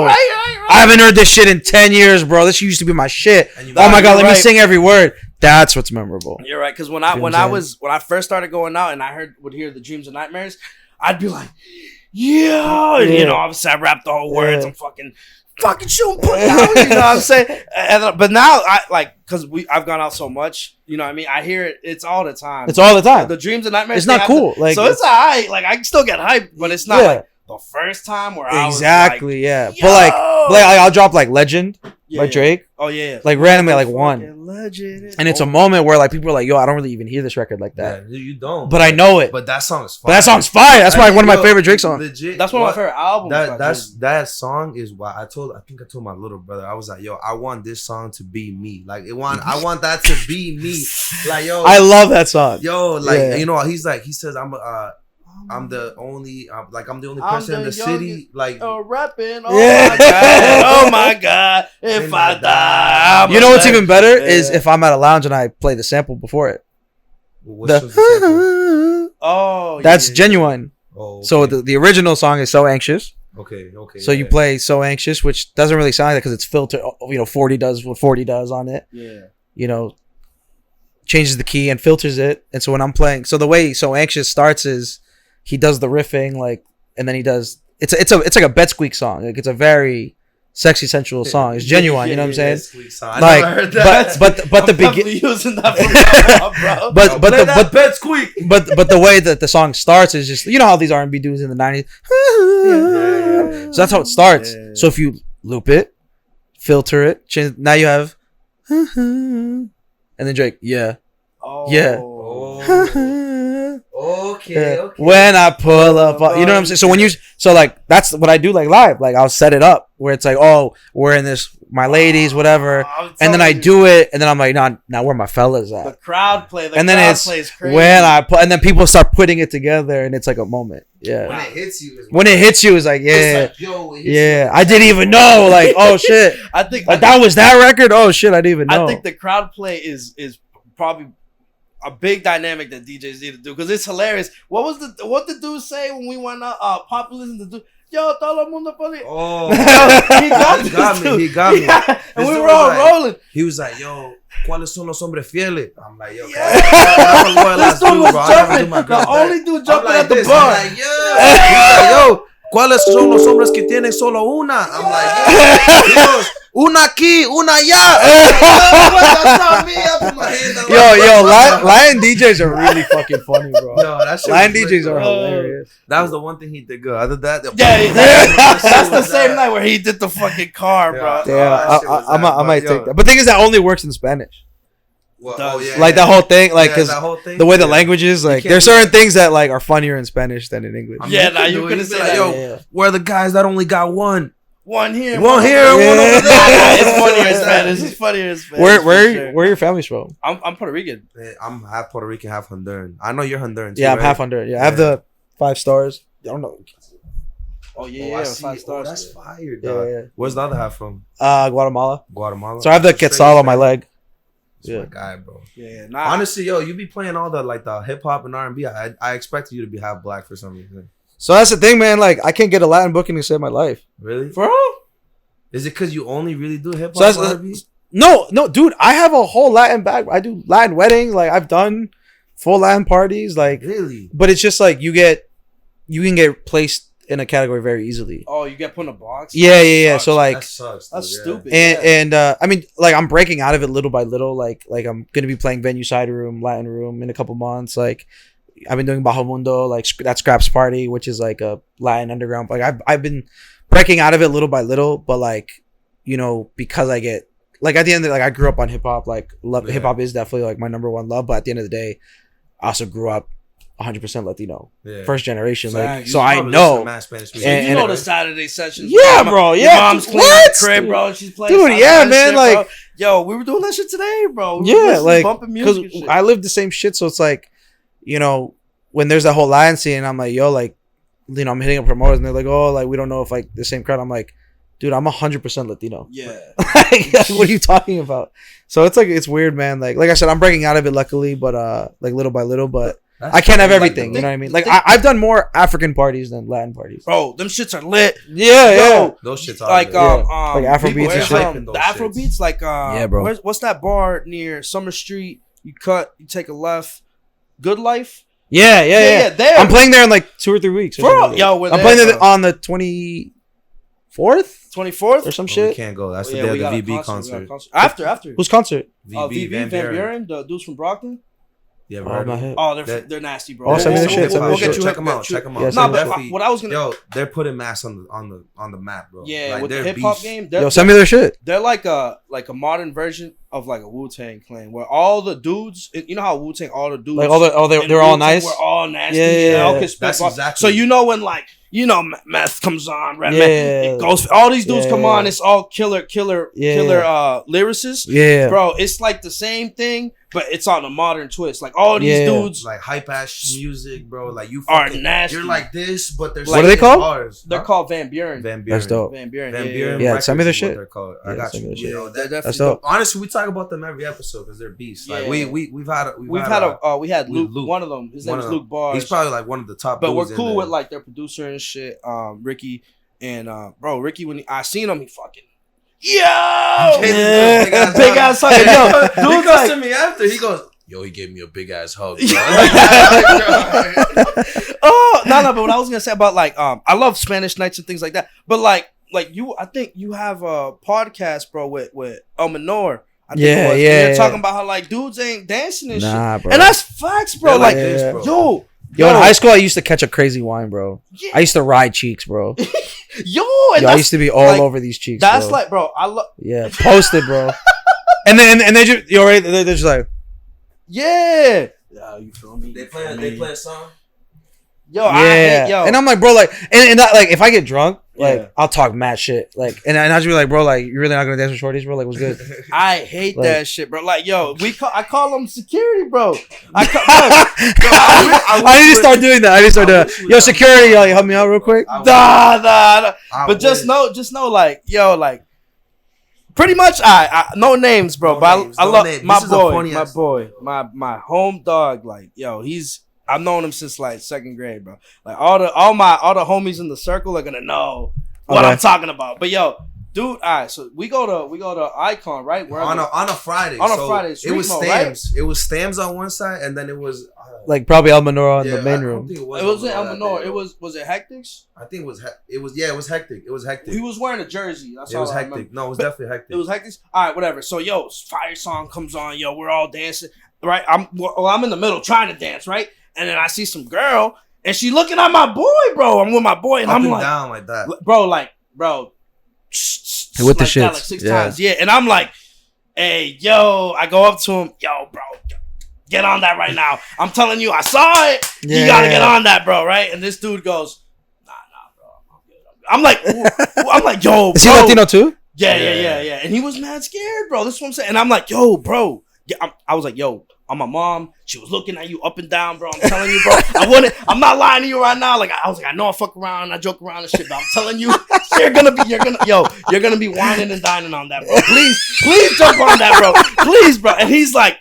right. I haven't heard this shit in 10 years, bro. This used to be my shit. Oh my god, let me sing every word. That's what's memorable. You're right, because when I first started going out and I would hear the Dreams and Nightmares, I'd be like, yeah. You know, obviously I rap the whole words. I'm fucking shooting, put down. You know what I'm saying? But now I like because I've gone out so much. You know what I mean? I hear it. It's all the time. It's all the time. The Dreams and Nightmares. It's not cool. So it's alright. Like I can still get hyped, but it's not like the first time where I was like, yeah. But like I'll drop like Legend, by Drake. Oh yeah. Like randomly like one. Legend. And it's a moment where like people are like, yo, I don't really even hear this record like that. Yeah, you don't. But I know it. But that song is fire. But that song's fire. That's why one of my favorite Drake songs. Legit. That's one of my favorite albums. That song is why I think I told my little brother, I was like, yo, I want this song to be me. Like I want that to be me. Like yo, I love that song. Yo, like you know, he says I'm the only person in the city like rapping. My god. Oh my god. If I die, you know what's even better is if I'm at a lounge and I play the sample before it. That's Genuine. Oh, okay. So the original song is So Anxious. Okay. So you play So Anxious, which doesn't really sound like that because it's filtered. 40 does what 40 does on it. Yeah. Changes the key and filters it. And so when I'm playing, so the way So Anxious starts is he does the riffing, like, and then he does. It's like a bed squeak song. Like it's a very sexy, sensual song. It's genuine. You know what I'm saying? I never heard that. But the beginning. Using that for but the bed squeak. But the way that the song starts is just, you know how these R&B dudes in the 90s. So that's how it starts. Yeah. So if you loop it, filter it, change, now you have, and then Drake, yeah. Okay. When I pull up, you know what I'm saying? So like that's what I do like live. Like I'll set it up where it's like, oh, we're in this, my ladies, whatever, and then I do it, and then I'm like, now where my fellas at? The crowd play, and then it's plays crazy. When I put, and then people start putting it together, and it's like a moment. Yeah. When it hits you, it's like, yeah, it's like, yo, yeah. I didn't even know. Like, oh shit. I think that was that record. Oh shit, I didn't even know. I think the crowd play is probably a big dynamic that DJs need to do because it's hilarious. What the dude say when we went out populism? The dude, yo, todo el mundo poli. Oh, he got me. Yeah. And we were all rolling. He was like, yo, ¿cuáles son los hombres fieles? I'm like, yo, this dude was jumping. The only dude jumping at the bar. I'm like, yo, ¿cuáles son los hombres que tienen solo una? I'm like, yo, una aquí, una allá. That's not me. I put my hand up. Yo, Lion DJs are really fucking funny, bro. No, that shit Lion DJs are hilarious. That was the one thing he did good. Other than that, that's the same night where he did the fucking car, bro. Yeah, I might take that. But the thing is, that only works in Spanish. Well, like that whole thing, like because the way the language is, like there's certain things that like are funnier in Spanish than in English. Yeah, now you couldn't say that. Yo, where are the guys that only got one? One here, one over there. It's funnier in Spanish. It's funnier in Spanish. Where are your families from? I'm Puerto Rican. I'm half Puerto Rican, half Honduran. I know you're Honduran too. Yeah, I'm half Honduran. Yeah, I have the 5 stars. I don't know. Oh yeah, 5 stars. Oh, that's fire, dog. Yeah. Where's the other half from? Guatemala. So I have the quetzal on my leg. That's my guy, bro. Yeah. Honestly, yo, you be playing all the hip hop and R&B. I expected you to be half black for some reason. So that's the thing, man. Like I can't get a Latin booking to save my life. Really, bro? Is it because you only really do hip hop R&B? No, dude. I have a whole Latin bag. I do Latin weddings. Like I've done full Latin parties. Like really, but it's just like you can get placed in a category very easily. Oh, you get put in a box? Yeah. So like that sucks, dude, that's stupid. And I mean, like I'm breaking out of it little by little. Like I'm gonna be playing venue side room, Latin room in a couple months. Like I've been doing Bajo Mundo, like that Scraps Party, which is like a Latin underground. Like I've been breaking out of it little by little, but like, you know, because I get like at the end of like I grew up on hip hop. Like hip hop is definitely like my number one love. But at the end of the day, I also grew up 100% Latino, first generation. Like so I know. And you know the Saturday sessions. Yeah, bro. Yeah, your mom's cleaning the crib, bro. She's playing. Dude, yeah, man. Shit, like, bro. Yo, we were doing that shit today, bro. Like because I live the same shit, so it's like, you know, when there's that whole Lion scene, I'm like, yo, like, you know, I'm hitting up promoters, and they're like, oh, like we don't know if like the same crowd. I'm like, dude, I'm 100% Latino. Yeah. Like, what are you talking about? So it's like it's weird, man. Like I said, I'm breaking out of it luckily, but like little by little, but. I can't have everything, you know what I mean? Like I've done more African parties than Latin parties. Bro, them shits are lit. Yeah. Those shits are like like Afro beats and shit. The Afro beats, like yeah, bro. What's that bar near Summer Street? You take a left. Good Life. Yeah. There. I'm playing there in like 2 or 3 weeks. Bro, I'm playing there on the 24th or some shit. We can't go. That's the day of the VB concert. After. Whose concert? VB Van Buren, the dudes from Brockton. Yeah, right. Oh, they're nasty, bro. Oh, send me their shit. We'll get you. Check them out. Check them out. No, but what I was gonna. Yo, they're putting Mass on the map, bro. Yeah, like, with the hip hop game. Yo, send me their shit. They're like a modern version of like a Wu-Tang Clan, where all the dudes, you know how Wu-Tang, all the dudes, like they're all nice. We're all nasty. Yeah. That's exactly. So you know when like. Meth comes on, it goes. All these dudes come on. It's all killer lyricists. Yeah, bro, it's like the same thing, but it's on a modern twist. Like all these dudes, like hype ass music, bro. Like you are nasty. You're like this, but they're what are they called? They're called Van Buren. That's dope. Van Buren. Yeah, send me their shit. They're called. I got you. Yo, that's dope. Honestly, we talk about them every episode because they're beasts. Like we had Luke. One of them. His name is Luke Bars. He's probably like one of the top. But we're cool with like their producer and shit. Ricky and bro, Ricky, when I seen him, he fucking big ass hug. Yo, dude goes to me after. He goes, yo, he gave me a big ass hug. Oh no, but what I was gonna say about like I love Spanish nights and things like that. But like you, I think you have a podcast, bro, with El Menor. You're talking about how like dudes ain't dancing and shit, bro. and that's facts, bro. Like bro. Yo, in high school, I used to catch a crazy wine, bro. Yeah. I used to ride cheeks, bro. I used to be all over these cheeks. That's bro. like, bro. I love. Yeah, posted, bro. and they just they're just like, yeah, you feel me? They play a song. Yo, and I'm like, bro, like, and that, like, if I get drunk, like, I'll talk mad shit, like, and I'll just be like, bro, like, you're really not gonna dance with shorties, bro? Like, what's good? I hate that shit, bro. Like, yo, I call them security, bro. I need to start doing that. Yo, security, yo, help me out real quick. Nah. But just know, like, yo, like, pretty much, I no names, bro. But I love my boy, my home dog. Like, yo, I've known him since like second grade, bro. Like all the homies in the circle are gonna know what I'm talking about. But yo, dude, all right. So we go to Icon, right? On a Friday. Friday. It was Stams. Right? It was Stams on one side, and then it was like probably El Menor in the main room. It wasn't El Menor. Was it Hectic's? I think it was Hectic. It was Hectic. He was wearing a jersey. That's all. It was Hectic. No, it was definitely Hectic. It was Hectic's. All right, whatever. So yo, fire song comes on. Yo, we're all dancing. Right. I'm in the middle trying to dance. Right. And then I see some girl, and she looking at my boy, bro. I'm with my boy, and I'm like, down like that, bro, with the like shit, like 6 times, and I'm like, hey, yo, I go up to him, yo, bro, get on that right now. I'm telling you, I saw it. You gotta get on that, bro, right? And this dude goes, nah, bro, I'm like, yo, bro. Is he Latino too? Yeah. And he was mad scared, bro. This is what I'm saying. And I'm like, yo, bro. I was like, yo. I'm my mom. She was looking at you up and down, bro. I'm telling you, bro. I'm not lying to you right now. Like I was like, I know I fuck around, I joke around and shit, but I'm telling you, you're gonna be whining and dining on that, bro. Please jump on that, bro. Please, bro. And he's like,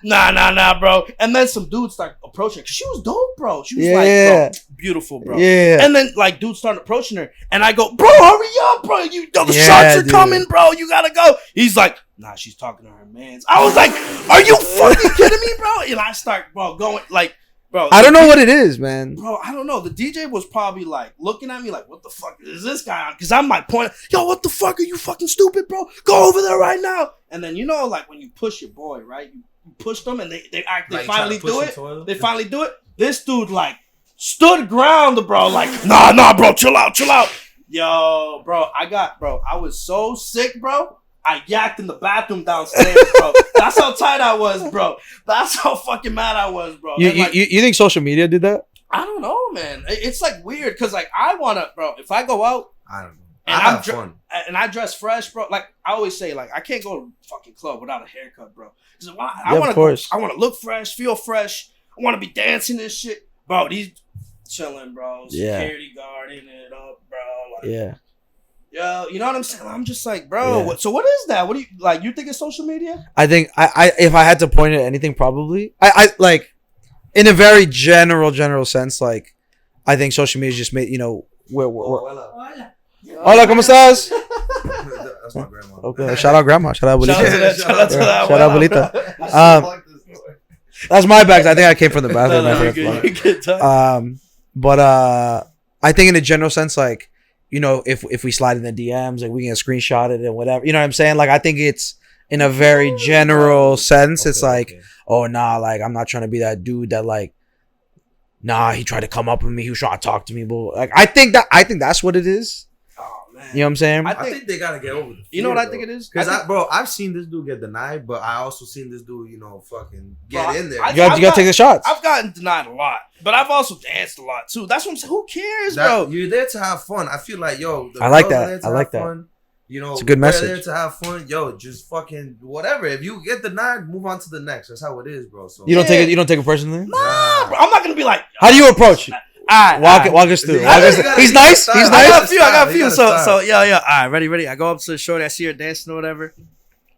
nah, bro. And then some dudes start approaching her. She was dope, bro. She was like, bro, beautiful, bro. Yeah. And then like dudes started approaching her, and I go, bro, hurry up, bro. The shots are coming, bro. You gotta go. He's like, nah, she's talking to her mans. I was like, are you fucking kidding me, bro? And I start, bro, going like, bro. I don't know what it is, man. Bro, I don't know. The DJ was probably like looking at me like, what the fuck is this guy on? Because I'm like pointing, yo, what the fuck? Are you fucking stupid, bro? Go over there right now. And then, like when you push your boy, right? You push them and they finally do it. They finally do it. This dude like stood ground, bro. Like, nah, bro, chill out. Yo, bro, I was so sick, bro. I yacked in the bathroom downstairs, bro. That's how tight I was, bro. That's how fucking mad I was, bro. You think social media did that? I don't know, man. It's like weird because like I wanna, bro. If I go out, I don't know. And I have fun. And I dress fresh, bro. Like I always say, like I can't go to a fucking club without a haircut, bro. Because I want to look fresh, feel fresh. I want to be dancing and shit, bro. These chilling, bro. Security guarding it up, bro. Like, yo, you know what I'm saying? I'm just like, bro. So what is that? What do you like? You think it's social media? I think I if I had to point at anything, probably I like in a very general sense, like I think social media just made we're Hola, ¿cómo estás? That's my grandma. Okay, shout out grandma. Shout out abuelita. Shout out to that. Shout out abuelita. That's my bags. I think I came from the bathroom. But I think in a general sense, like if we slide in the DMs, like we can screenshot it and whatever. You know what I'm saying? Like I think it's in a very general sense. It's like, oh nah, like I'm not trying to be that dude that like, nah, he tried to come up with me, he was trying to talk to me, but like I think that's what it is. Oh man, you know what I'm saying? I think they gotta get over the fear, you know what I think it is? Because I've seen this dude get denied, but I also seen this dude, fucking get in there. You gotta take the shots. I've gotten denied a lot, but I've also danced a lot too. That's what I'm saying. Who cares, bro? You're there to have fun. I feel like, I like that. I like that. Fun. It's a good message. There to have fun. Just fucking whatever. If you get denied, move on to the next. That's how it is, bro. So you don't take it personally. Nah, bro. I'm not gonna be like. How do you approach it? Walk us through. He's nice. He's nice. I got a few. So yeah. All right, ready. I go up to the shorty. I see her dancing or whatever.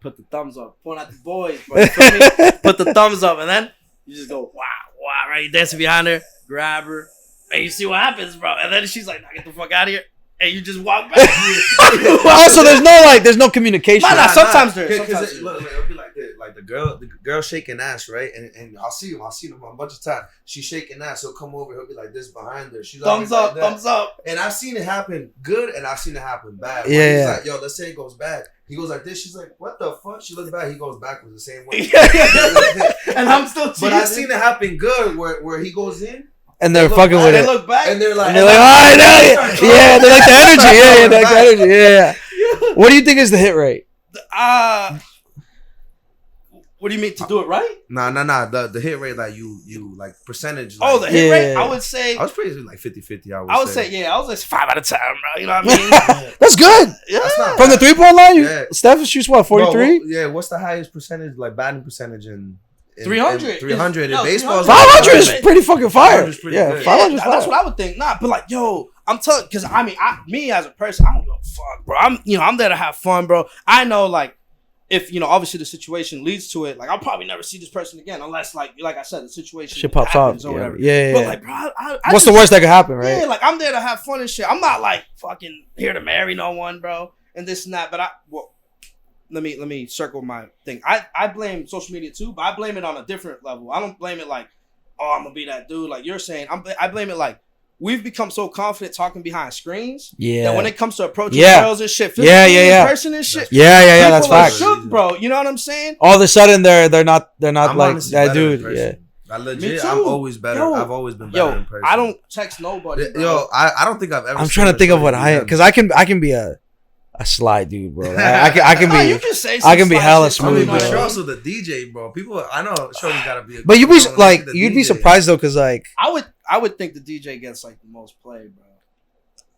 Put the thumbs up. Point out the boys, bro. You feel me? Put the thumbs up, and then you just go wow. Right, you dancing behind her, grab her, and you see what happens, bro. And then she's like, "Nah, get the fuck out of here." And you just walk back. Also, there's no communication. Sometimes there is. Look, it'll be like this. Like the girl shaking ass, right? And I'll see him a bunch of times. She's shaking ass. He'll come over. He'll be like this behind her. She's thumbs up, like thumbs up. And I've seen it happen good, and I've seen it happen bad. Yeah. He's like, yo, let's say it goes bad. He goes like this. She's like, what the fuck? She looks back. He goes backwards the same way. And I'm still cheating. But I've seen it happen good where he goes in. And they're fucking with it. They look back and they're like, oh, I know. Yeah, they like the energy. Yeah, they like the energy. Yeah. What do you think is the hit rate? What do you mean to do it right? Nah. The hit rate, like you like percentage. Like, the hit rate. I would say I was pretty like 50-50. I would say 5 out of 10, bro. You know what I mean? That's good. Yeah. That's from the 3-point line, Steph shoots what 43? Yeah. What's the highest percentage, like batting percentage in 300. 300 in baseball. 500 is pretty fucking fire. Yeah, 500 is fire. That's what I would think. Nah, but like, yo, I'm telling, because I mean, me as a person, I don't give a fuck, bro. I'm there to have fun, bro. I know, like, if obviously the situation leads to it, like, I'll probably never see this person again unless, like I said, the situation shit pops up or whatever. Yeah. But like, bro, I what's the worst that could happen, right? Yeah, like, I'm there to have fun and shit. I'm not like fucking here to marry no one, bro, and this and that. But let me circle my thing. I blame social media too, but I blame it on a different level. I don't blame it like, oh, I'm gonna be that dude like you're saying. I blame it like we've become so confident talking behind screens that when it comes to approaching girls and shit, in person and shit, that's facts, shook, bro. You know what I'm saying? All of a sudden they're not I'm like that dude. Yeah. I legit, I'm always better. I've always been better in person. I don't text nobody, bro. Yo, I don't think I've ever. I'm trying to think of what I am, because I can be a sly dude, bro. I can be. You can say I can be hella smooth, bro. bro. You're also the DJ, bro. People, I know. Shorty gotta be. But you'd be surprised though, because like I would think the DJ gets like the most play, bro.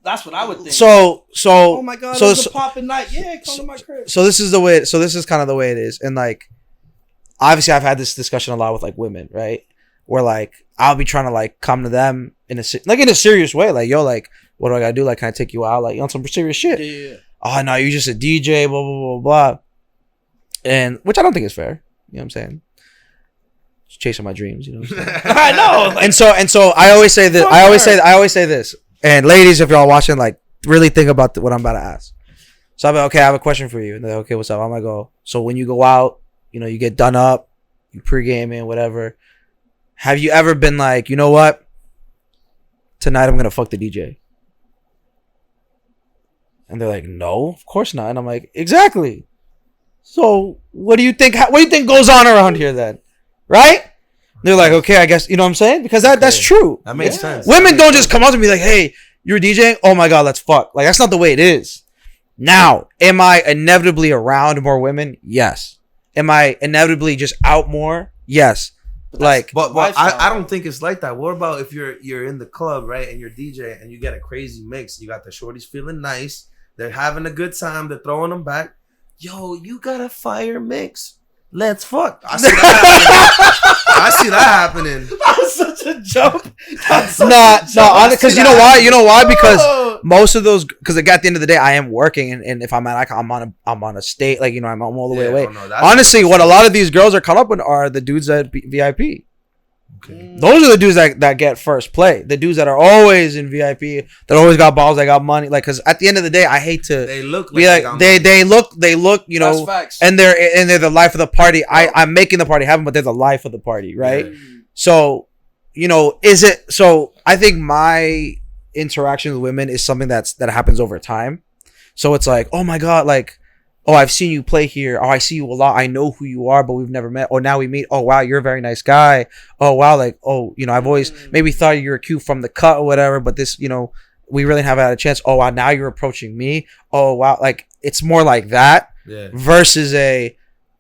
That's what I would think. So. Oh my god! So, it was a popping night. Yeah, come to my crib. So this is the way. So this is kind of the way it is, and like, obviously, I've had this discussion a lot with like women, right? Where like I'll be trying to like come to them in a serious way, like, yo, like, what do I gotta do? Like, can I take you out? Like, on some serious shit? Yeah. Oh no, you're just a DJ, blah blah blah blah, and which I don't think is fair. You know what I'm saying? Just chasing my dreams, you know what I'm saying? I know. Like, and so I always say this. I always say this. And ladies, if y'all watching, like, really think about what I'm about to ask. So I'm like, okay, I have a question for you. And they're like, okay, what's up? I'm gonna go. So when you go out, you get done up, you pre-gaming, whatever. Have you ever been like, you know what? Tonight I'm gonna fuck the DJ. And they're like, no, of course not. And I'm like, exactly. So what do you think? What do you think goes on around here then? Right? They're like, okay, I guess, you know what I'm saying? Because that's true. That makes sense. Women don't just come up to me like, hey, you're DJing? Oh my God, let's fuck. Like, that's not the way it is. Now, am I inevitably around more women? Yes. Am I inevitably just out more? Yes. Like, but I don't think it's like that. What about if you're in the club, right, and you're DJ and you get a crazy mix? You got the shorties feeling nice. They're having a good time. They're throwing them back. Yo, you got a fire mix. Let's fuck. I see that happening. That was such a jump. Because you know why? You know why? Because most of those, because at the end of the day, I am working, and if I'm on a state, like, I'm all the way away. Honestly, what a lot of these girls are caught up in are the dudes at VIP. Okay. Those are the dudes that get first play. The dudes that are always in VIP, that always got balls, they got money. Like, because at the end of the day, I hate to. They look be like they look. And they're the life of the party. I'm making the party happen, but they're the life of the party, right? Yeah. So, is it? So I think my interaction with women is something that happens over time. So it's like, oh my God, like, oh, I've seen you play here. Oh, I see you a lot. I know who you are, but we've never met. Oh, now we meet. Oh, wow, you're a very nice guy. Oh, wow, like, oh, you know, I've always maybe thought you were cute from the cut or whatever, but this, you know, we really haven't had a chance. Oh, wow, now you're approaching me. Oh, wow, like, it's more like that versus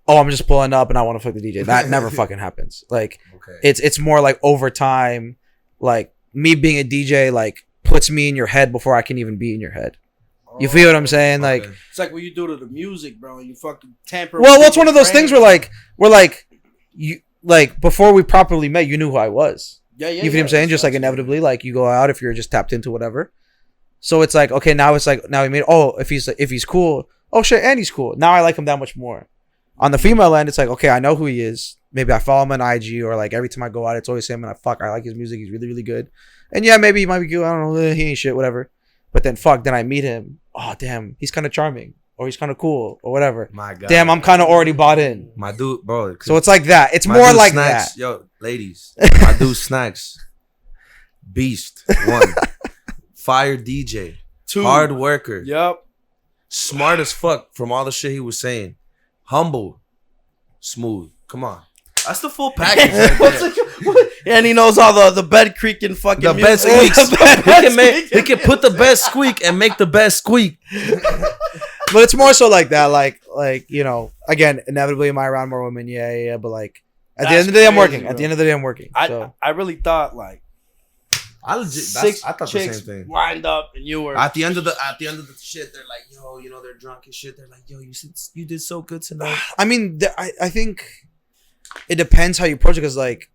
oh, I'm just pulling up and I want to fuck the DJ. That never fucking happens. Like, it's more like over time, like, me being a DJ, like, puts me in your head before I can even be in your head. You feel what I'm saying? Like, it's like what you do to the music, bro. You fucking tamper. Well, it's one of those things where like you like before we properly met, you knew who I was. Yeah. You feel what I'm saying? Just like inevitably, like you go out if you're just tapped into whatever. So it's like, okay, now it's like now we meet. Oh, if he's cool. Oh shit, and he's cool. Now I like him that much more. On the female end, it's like, okay, I know who he is. Maybe I follow him on IG, or like every time I go out, it's always him, and I like his music. He's really, really good. And yeah, maybe he might be good. I don't know. He ain't shit, whatever. But then then I meet him. Oh, damn. He's kind of charming. Or he's kind of cool. Or whatever. My God. Damn, I'm kind of already bought in. My dude, bro. So it's like that. It's more like Snax, that. Yo, ladies. My dude Snax. Beast. 1. Fire DJ. 2. Hard worker. Yep. Smart as fuck from all the shit he was saying. Humble. Smooth. Come on. That's the full package right there. And he knows all the bed creaking fucking the bed squeaks. He can put the bed squeak and make the bed squeak. But it's more so like that, like you know, again, inevitably am I around more women? Yeah. But like at the end of the day, I'm working. Bro. At the end of the day, I'm working. I really thought like I thought the same thing. Lined up and you were at the end of the shit. They're like, yo, you know, they're drunk and shit. They're like, yo, you did so good tonight. I mean, I think it depends how you approach it, because like,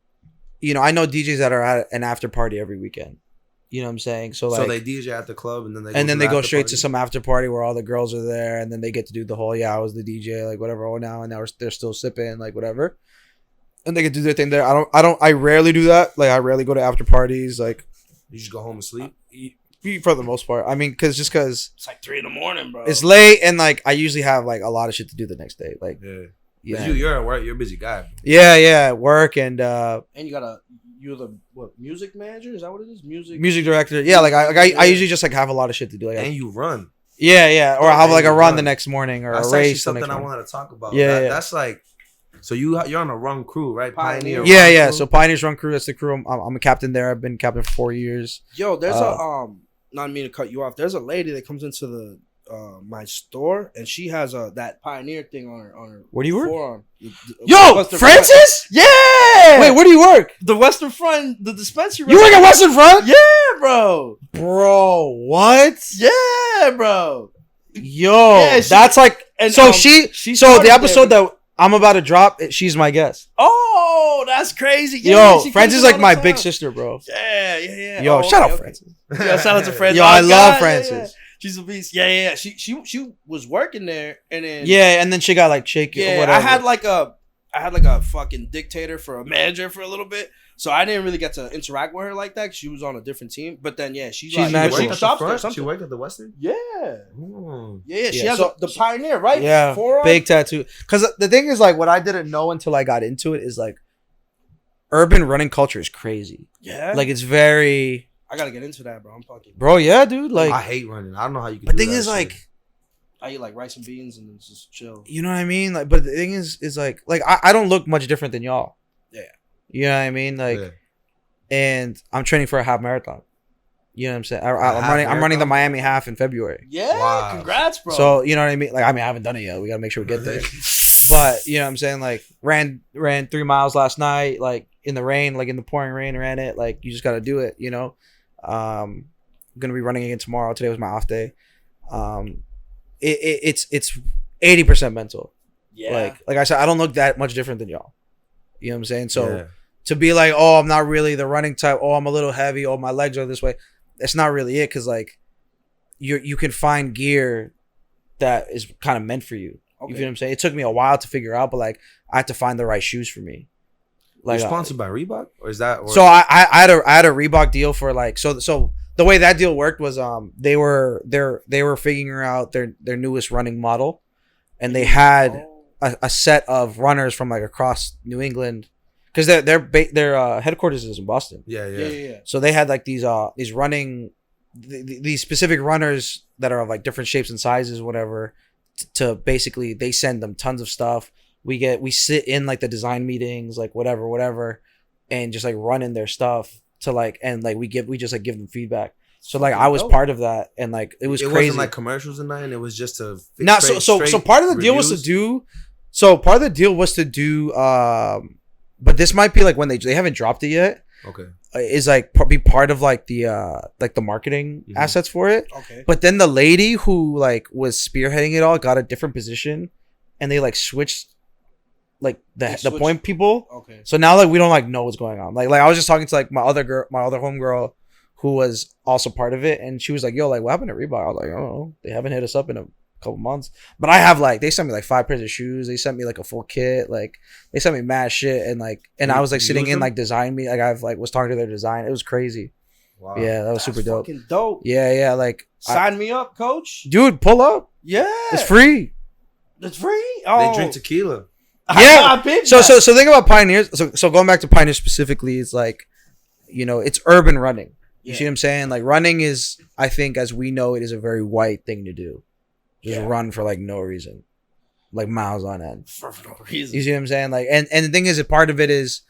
you know, I know DJs that are at an after party every weekend. You know what I'm saying? So like, they DJ at the club and then they go straight to some after party where all the girls are there, and then they get to do the whole I was the DJ, like whatever. Oh, now they're still sipping, like whatever, and they can do their thing there. I rarely do that. Like I rarely go to after parties. Like you just go home and sleep. For the most part, I mean, because it's like 3 a.m, bro. It's late, and like I usually have like a lot of shit to do the next day. Like yeah, you're at work. You're a busy guy. Bro. Yeah, work and you're the music manager? Is that what it is? Music director. Yeah, like I usually just like have a lot of shit to do. Like, and you run. Yeah, or I have like a run the next morning or that's a race. Something I wanted to talk about. Yeah, that's like. So you're on a run crew, right? Pioneer. Yeah. Crew? So Pioneer's run crew. That's the crew. I'm a captain there. I've been captain for 4 years. Yo, there's not mean to cut you off. There's a lady that comes into the my store, and she has that Pioneer thing on her. Where do you work? Forearm. Yo, Francis? Yeah. Wait, where do you work? The Western Front, the dispensary. You work at Western Front? Yeah, bro. Bro, what? Yeah, bro. Yo, yeah, that's like. And so the episode that I'm about to drop, she's my guest. Oh, that's crazy. Yeah, yo, Francis is like my big sister, bro. Yeah. Yo, shout out Francis. Yeah, shout out to Francis. Yo, I love Francis. Yeah. She's a beast. Yeah. She was working there, and then and then she got like shaky. Yeah, or whatever. I had like a fucking dictator for a manager for a little bit, so I didn't really get to interact with her like that. 'Cause she was on a different team, but then she's like, mad cool. She worked at the Western. Yeah. Yeah. She has the Pioneer, right? Yeah, big tattoo. Because the thing is, like, what I didn't know until I got into it is like, urban running culture is crazy. Yeah, like it's very. I gotta get into that, bro. I'm fucking. Bro, yeah, dude. Like I hate running. I don't know how you can. But the thing is, like, I eat like rice and beans and just chill. You know what I mean? Like, but the thing is like I don't look much different than y'all. Yeah. You know what I mean? Like, and I'm training for a half marathon. You know what I'm saying? I'm running the Miami half in February. Yeah, congrats, bro. So you know what I mean? Like, I haven't done it yet. We gotta make sure we get there. But you know what I'm saying? Like, ran 3 miles last night. Like in the rain, like in the pouring rain, ran it. Like you just gotta do it. You know. I'm gonna be running again tomorrow. Today was my off day. It's 80% mental. Yeah. Like I said, I don't look that much different than y'all. You know what I'm saying? So to be like, oh, I'm not really the running type. Oh, I'm a little heavy. Oh, my legs are this way. That's not really it. Cause like you can find gear that is kind of meant for you. Okay. You feel what I'm saying? It took me a while to figure out, but like I had to find the right shoes for me. Like, you're sponsored by Reebok, or is that? So I had a Reebok deal for like so the way that deal worked was they were figuring out their newest running model, and they had a set of runners from like across New England, because their headquarters is in Boston. Yeah. So they had like these running these specific runners that are of like different shapes and sizes, whatever, to basically they send them tons of stuff. We sit in like the design meetings, like whatever, and just like run in their stuff to like, and like we just like give them feedback. So like I was part of that, and like it was crazy. It wasn't like commercials and nothing. It was just to so part of the deal was to do. So part of the deal was to do. But this might be like when they haven't dropped it yet. Okay. Is like be part of like the marketing assets for it. Okay. But then the lady who like was spearheading it all got a different position, and they like switched like the point people. Okay. So now like we don't like know what's going on. Like I was just talking to like my other homegirl who was also part of it, and she was like, "Yo, like what happened to Reebok?" I was like, "I don't know. They haven't hit us up in a couple months." But I have like they sent me like 5 pairs of shoes. They sent me like a full kit. Like they sent me mad shit, and like I was like sitting in like design me. Like I've like was talking to their design. It was crazy. Wow. Yeah, that was super dope. Fucking dope. Yeah. Like sign me up, coach. Dude, pull up. Yeah, it's free. It's free. Oh, they drink tequila. Yeah. So think about pioneers. So going back to pioneers specifically, it's like, you know, it's urban running. You see what I'm saying? Like running is, I think, as we know, it is a very white thing to do. Just run for like no reason, like miles on end. For no reason. You see what I'm saying? Like, and the thing is, a part of it is,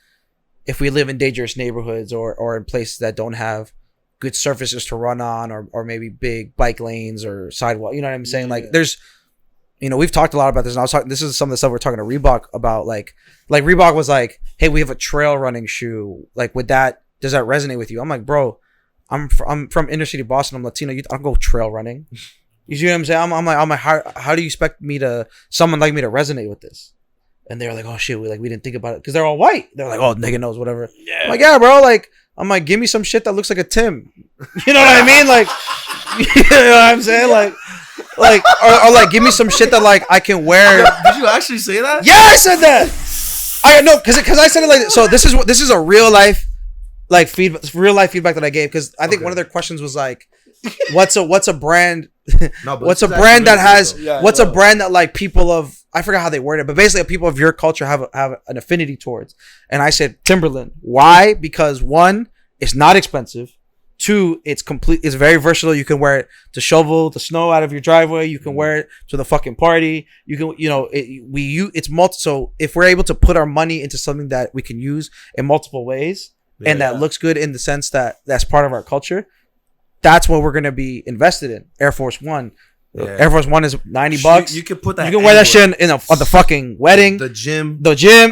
if we live in dangerous neighborhoods or in places that don't have good surfaces to run on, or maybe big bike lanes or sidewalk. You know what I'm saying? Yeah. Like, there's, you know, we've talked a lot about this, and I was talking. This is some of the stuff we're talking to Reebok about. Like Reebok was like, "Hey, we have a trail running shoe. Like, does that resonate with you?" I'm like, "Bro, I'm from inner city Boston. I'm Latino. I don't go trail running." You see what I'm saying? I'm like, how do you expect someone like me to resonate with this? And they're like, "Oh shit, we didn't think about it," because they're all white. They're like, "Oh, nigga knows whatever." Yeah. I'm like, "Yeah, bro." Like, I'm like, "Give me some shit that looks like a Tim." You know what I mean? Like, you know what I'm saying? Like, or like, give me some shit that like I can wear. Did you actually say that? Yeah, I said that. I know because I said it like so. This is a real life like feedback that I gave, because I think one of their questions was like, what's a brand? What's a brand that has? What's a brand that like people of, I forgot how they worded it, but basically people of your culture have an affinity towards. And I said Timberland. Why? Because 1, it's not expensive. 2, it's very versatile. You can wear it to shovel the snow out of your driveway. You can wear it to the fucking party. You can, you know, it's multi. So if we're able to put our money into something that we can use in multiple ways, and that looks good in the sense that that's part of our culture, that's what we're gonna be invested in. Air Force One. Yeah. Air Force One is $90. You can put that. You can wear that shit on the fucking wedding, the gym.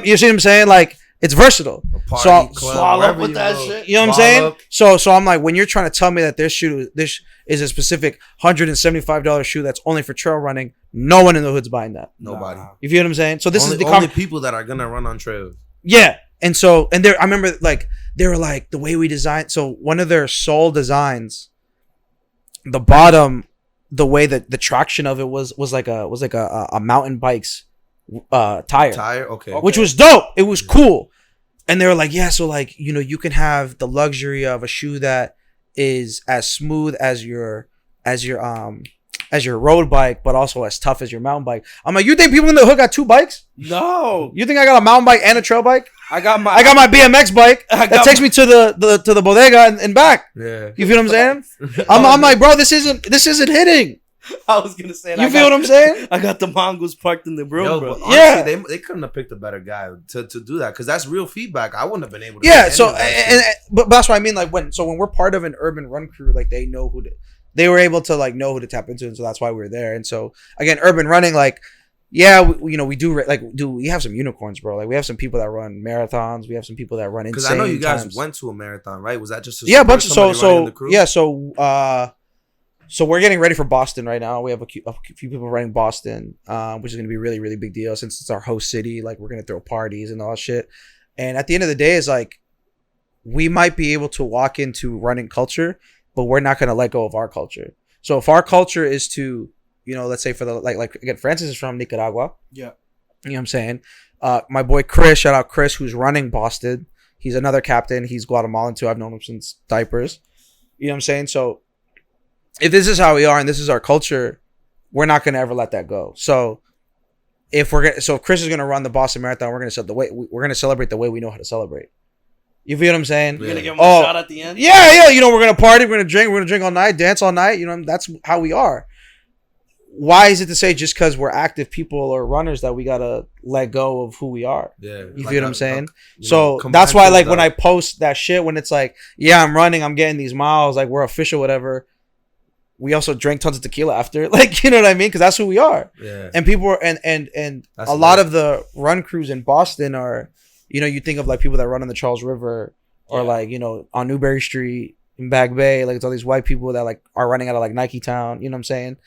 You see what I'm saying? Like, it's versatile. Party, swallow up with that shit. You know what I'm saying? So I'm like, when you're trying to tell me that this is a specific $175 shoe that's only for trail running, no one in the hood's buying that. Nobody. You feel what I'm saying? So this is the only people that are gonna run on trails. Yeah. And I remember like they were like, the way we designed. So one of their sole designs, the bottom, the way that the traction of it was like a mountain bike's tire. Okay. Which was dope. It was cool. And they were like, yeah, so like, you know, you can have the luxury of a shoe that is as smooth as your road bike, but also as tough as your mountain bike. I'm like, you think people in the hood got 2 bikes? No. You think I got a mountain bike and a trail bike? I got my BMX bike that takes me to the bodega and back. Yeah. You feel what I'm saying? I'm like, bro, this isn't hitting. I was gonna say. You feel what I'm saying? I got the mongoose parked in the room, bro. Honestly, they couldn't have picked a better guy to do that, because that's real feedback. I wouldn't have been able to. Yeah. So but that's what I mean. Like when we're part of an urban run crew, like they know they were able to like know who to tap into, and so that's why we're there. And so again, urban running, like, yeah, we have some unicorns, bro. Like we have some people that run marathons. We have some people that run insane. Because I know you guys went to a marathon, right? Was that just a bunch of So we're getting ready for Boston right now. We have a few people running Boston, which is going to be a really, really big deal since it's our host city. Like, we're going to throw parties and all that shit. And at the end of the day, it's like, we might be able to walk into running culture, but we're not going to let go of our culture. So if our culture is to, you know, let's say for the, like again, Francis is from Nicaragua. Yeah. You know what I'm saying? My boy Chris, shout out Chris, who's running Boston. He's another captain. He's Guatemalan too. I've known him since diapers. You know what I'm saying? So if this is how we are and this is our culture, we're not going to ever let that go. So if Chris is going to run the Boston Marathon, we're going to celebrate the way we know how to celebrate. You feel what I'm saying? You're going to give him a shot at the end? Yeah. You know, we're going to party, we're going to drink all night, dance all night. You know, that's how we are. why is it to say just because we're active people or runners that we gotta let go of who we are? Yeah, you feel what I'm saying? So that's why, like, when I post that shit, when it's like, yeah, I'm running, I'm getting these miles, like, we're official, whatever. We also drank tons of tequila after, like, you know what I mean? Because that's who we are. Yeah. And people are, and a lot of the run crews in Boston are, you know, you think of like people that run on the Charles River or like, you know, on Newberry Street in Back Bay, like it's all these white people that like are running out of like Nike Town. You know what I'm saying?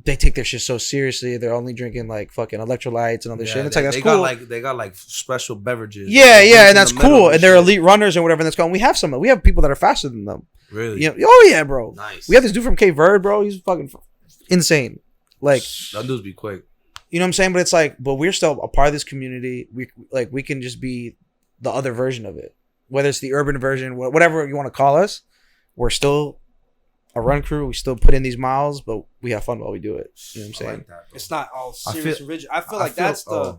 They take their shit so seriously. They're only drinking like fucking electrolytes and all this shit. And it's like, that's cool. They got like special beverages. Yeah, and that's cool. And they're elite runners and whatever. And that's cool. And we have some. We have people that are faster than them. Really? You know, oh yeah, bro. Nice. We have this dude from Cape Verde, bro. He's fucking insane. Like, that dude's be quick. You know what I'm saying? But it's like, but we're still a part of this community. We can just be the other version of it. Whether it's the urban version, whatever you want to call us, we're still a run crew. We still put in these miles, but we have fun while we do it. You know what I'm saying? Like that, it's not all serious and rigid. I feel like that's the.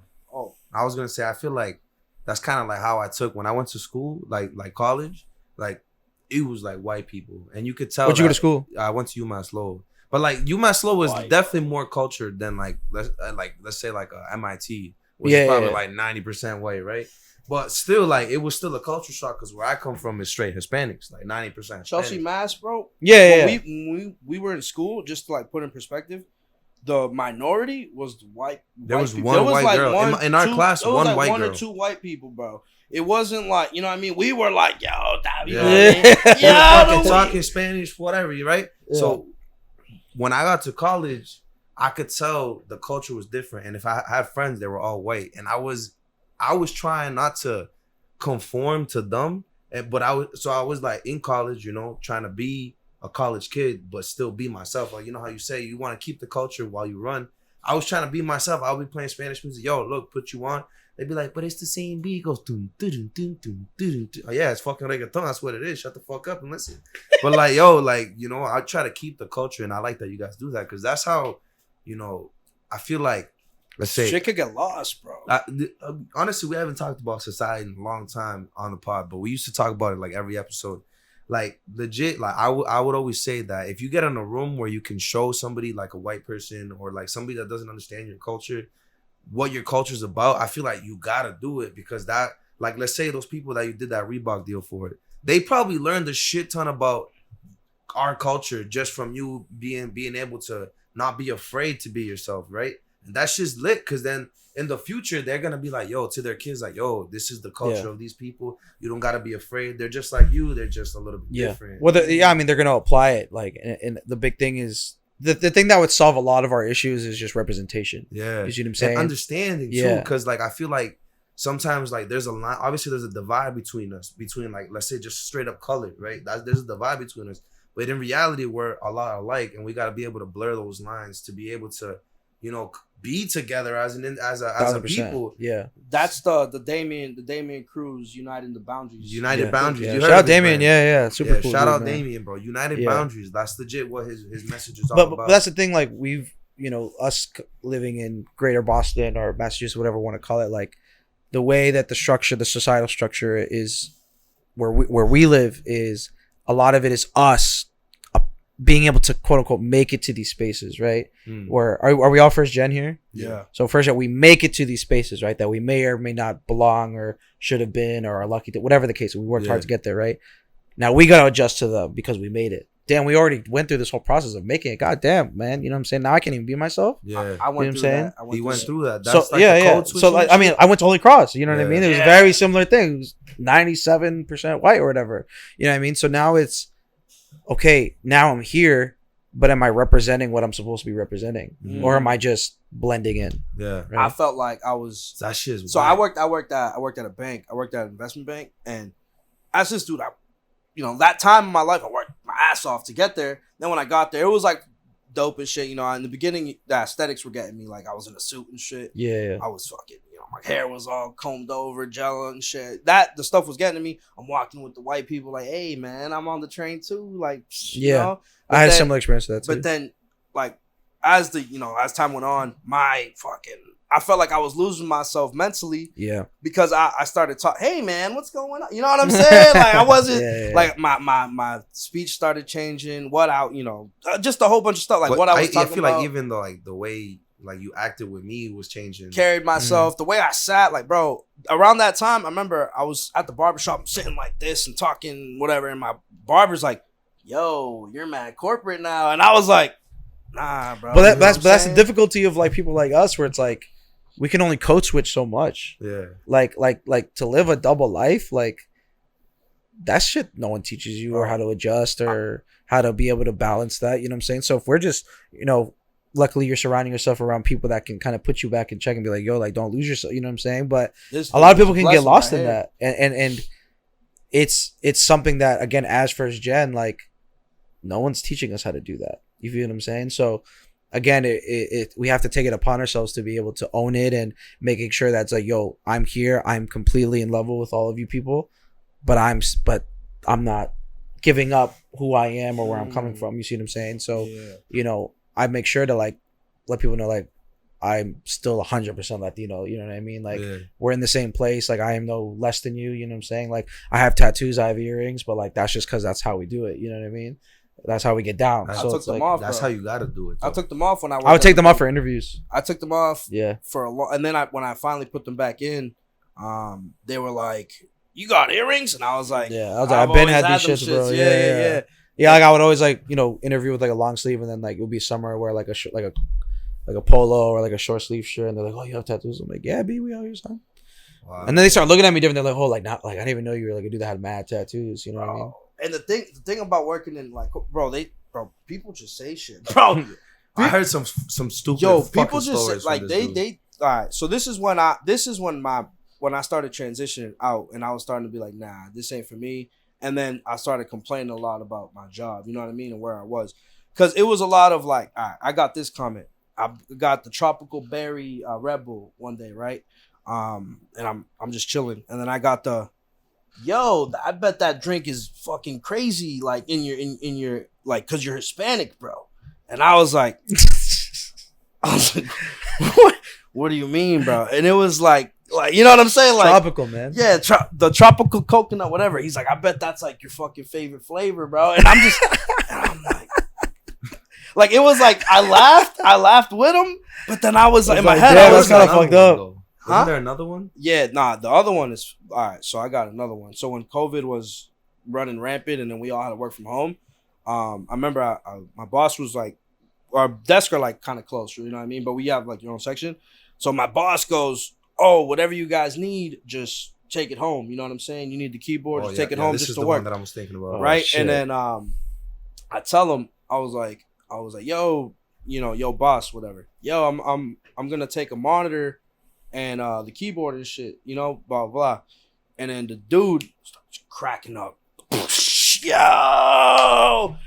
I was gonna say, I feel like that's kind of like how I took when I went to school, like college, like it was like white people, and you could tell. Where'd you go to school? I went to UMass Lowell, but like UMass Lowell was definitely more cultured than like let's say like MIT, which is probably like 90% white, right? But still, like, it was still a culture shock because where I come from is straight Hispanics, like 90% Hispanics. Chelsea, Mass, bro. Yeah. We were in school, just to like put in perspective, the minority was white. There was one white girl in our class. One white girl, one or two white people, bro. It wasn't like, you know what I mean. We were like, yo, you know what I mean? Yeah, talking Spanish, whatever, right? Yeah. So when I got to college, I could tell the culture was different, and if I had friends, they were all white, and I was trying not to conform to them, but I was like in college, you know, trying to be a college kid, but still be myself. Like, you know how you say you want to keep the culture while you run. I was trying to be myself. I'll be playing Spanish music. Yo, look, put you on. They'd be like, but it's the same beat. It goes, dun, dun, dun, dun, dun, dun, dun. Oh, yeah, it's fucking reggaeton. That's what it is. Shut the fuck up and listen. But like, yo, like, you know, I try to keep the culture, and I like that you guys do that because that's how, you know, I feel like, let's say shit could get lost, bro. Honestly, we haven't talked about society in a long time on the pod, but we used to talk about it like every episode. Like legit, like I would always say that if you get in a room where you can show somebody like a white person or like somebody that doesn't understand your culture, what your culture's about, I feel like you gotta do it because that, like, let's say those people that you did that Reebok deal for, they probably learned a shit ton about our culture just from you being able to not be afraid to be yourself, right? And that's just lit because then in the future, they're going to be like, yo, to their kids, like, yo, this is the culture of these people. You don't got to be afraid. They're just like you. They're just a little bit different. Well, I mean, they're going to apply it. Like, and the big thing is, the thing that would solve a lot of our issues is just representation. Yeah. You see what I'm saying? And understanding, too. Because, like, I feel like sometimes, like, there's a line. Obviously, there's a divide between us. Between, like, let's say just straight up color, right? There's a divide between us. But in reality, we're a lot alike. And we got to be able to blur those lines to be able to, you know, be together as a people. Yeah, that's the Damien Cruz United the Boundaries. United Boundaries. Yeah. Shout out Damien. Yeah, super cool. Shout out man. Damien, bro. United Boundaries. That's legit what his message is all about. But that's the thing. Like we've, you know, us living in Greater Boston or Massachusetts, whatever we want to call it. Like the way that the societal structure is, where we live is a lot of it is us being able to quote unquote make it to these spaces, right? Where are we all first gen here? Yeah. So first gen, we make it to these spaces, right? That we may or may not belong or should have been or are lucky to, whatever the case. We worked hard to get there, right? Now we got to adjust to them because we made it. Damn, we already went through this whole process of making it. God damn, man. You know what I'm saying? Now I can't even be myself. Yeah. I went through that. He went through that. That's like the code switch. So like, I mean, I went to Holy Cross. You know what I mean? It was a very similar thing. It was 97% white or whatever. You know what I mean? So now it's, okay, now I'm here. But am I representing what I'm supposed to be representing, or am I just blending in? Yeah, right? I felt like I was. That shit is so wild. I worked at a bank. I worked at an investment bank, and as this dude, that time in my life, I worked my ass off to get there. Then when I got there, it was like dope and shit. You know, in the beginning, the aesthetics were getting me. Like I was in a suit and shit. Yeah. I was fucking. My hair was all combed over, gel and shit. The stuff was getting to me. I'm walking with the white people, like, hey man, I'm on the train too. Like, you know? I had a similar experience to that too. But then, like, as time went on, my fucking I felt like I was losing myself mentally. Yeah. Because I started talking, hey man, what's going on? You know what I'm saying? Like I wasn't like my speech started changing. Just a whole bunch of stuff. Like what I was talking about. I feel like even though like the way like you acted with me was changing. Carried myself, the way I sat, like bro. Around that time, I remember I was at the barbershop sitting like this and talking whatever, and my barber's like, "Yo, you're mad corporate now," and I was like, "Nah, bro." But that's the difficulty of like people like us, where it's like we can only code switch so much. Yeah. Like to live a double life, like that shit no one teaches you, or how to adjust, or how to be able to balance that. You know what I'm saying? So if we're just, luckily you're surrounding yourself around people that can kind of put you back in check and be like, yo, like don't lose yourself. You know what I'm saying? But a lot of people can get lost in that. And it's something that, again, as first gen, like no one's teaching us how to do that. You feel what I'm saying? So again, we have to take it upon ourselves to be able to own it, and making sure that's like, yo, I'm here. I'm completely in level with all of you people, but I'm not giving up who I am or where I'm coming from. You see what I'm saying? So, I make sure to like let people know like I'm still 100% Latino. You know what I mean? Like we're in the same place. Like I am no less than you. You know what I'm saying? Like I have tattoos, I have earrings, but like that's just because that's how we do it. You know what I mean? That's how we get down. I took them off. That's how you gotta do it. I took them off when I would take them off for interviews. I took them off. Yeah. For a long, and then when I finally put them back in, they were like, "You got earrings?" And I was like, I've been had these shits, bro. Yeah. Yeah, like I would always like interview with like a long sleeve, and then like it would be somewhere where like a polo or like a short sleeve shirt, and they're like, "Oh, you have tattoos?" I'm like, "Yeah, B, we out here, son." Wow. And then they start looking at me different. They're like, "Oh, like not like I didn't even know you were like a dude that had mad tattoos." You know what I mean? And the thing about working in like, bro, people just say shit, bro. I heard some stupid. People just say, like they. All right, so this is when I started transitioning out, and I was starting to be like, nah, this ain't for me. And then I started complaining a lot about my job, you know what I mean, and where I was, because it was a lot of like, all right, I got this comment, I got the tropical berry Red Bull one day, right, and I'm just chilling, and then I got the, yo, I bet that drink is fucking crazy, like in your like, cause you're Hispanic, bro, and I was like, what do you mean, bro? And it was like, you know what I'm saying? Like tropical, man. Yeah, the tropical coconut, whatever. He's like, I bet that's like your fucking favorite flavor, bro. And I'm just, and I'm like it was like I laughed with him, but then I was like in my head, I was kind of fucked up. Isn't there another one? Yeah, nah. The other one is all right. So I got another one. So when COVID was running rampant, and then we all had to work from home, I remember my boss was like, our desks are like kind of close, you know what I mean? But we have like your own section. So my boss goes, oh, whatever you guys need, just take it home. You know what I'm saying? You need the keyboard, just take it home just to work. This is the one that I was thinking about. Right? And then I tell him, I was like, yo, yo, boss, whatever. Yo, I'm gonna take a monitor and the keyboard and shit, blah blah. And then the dude starts cracking up. Yo,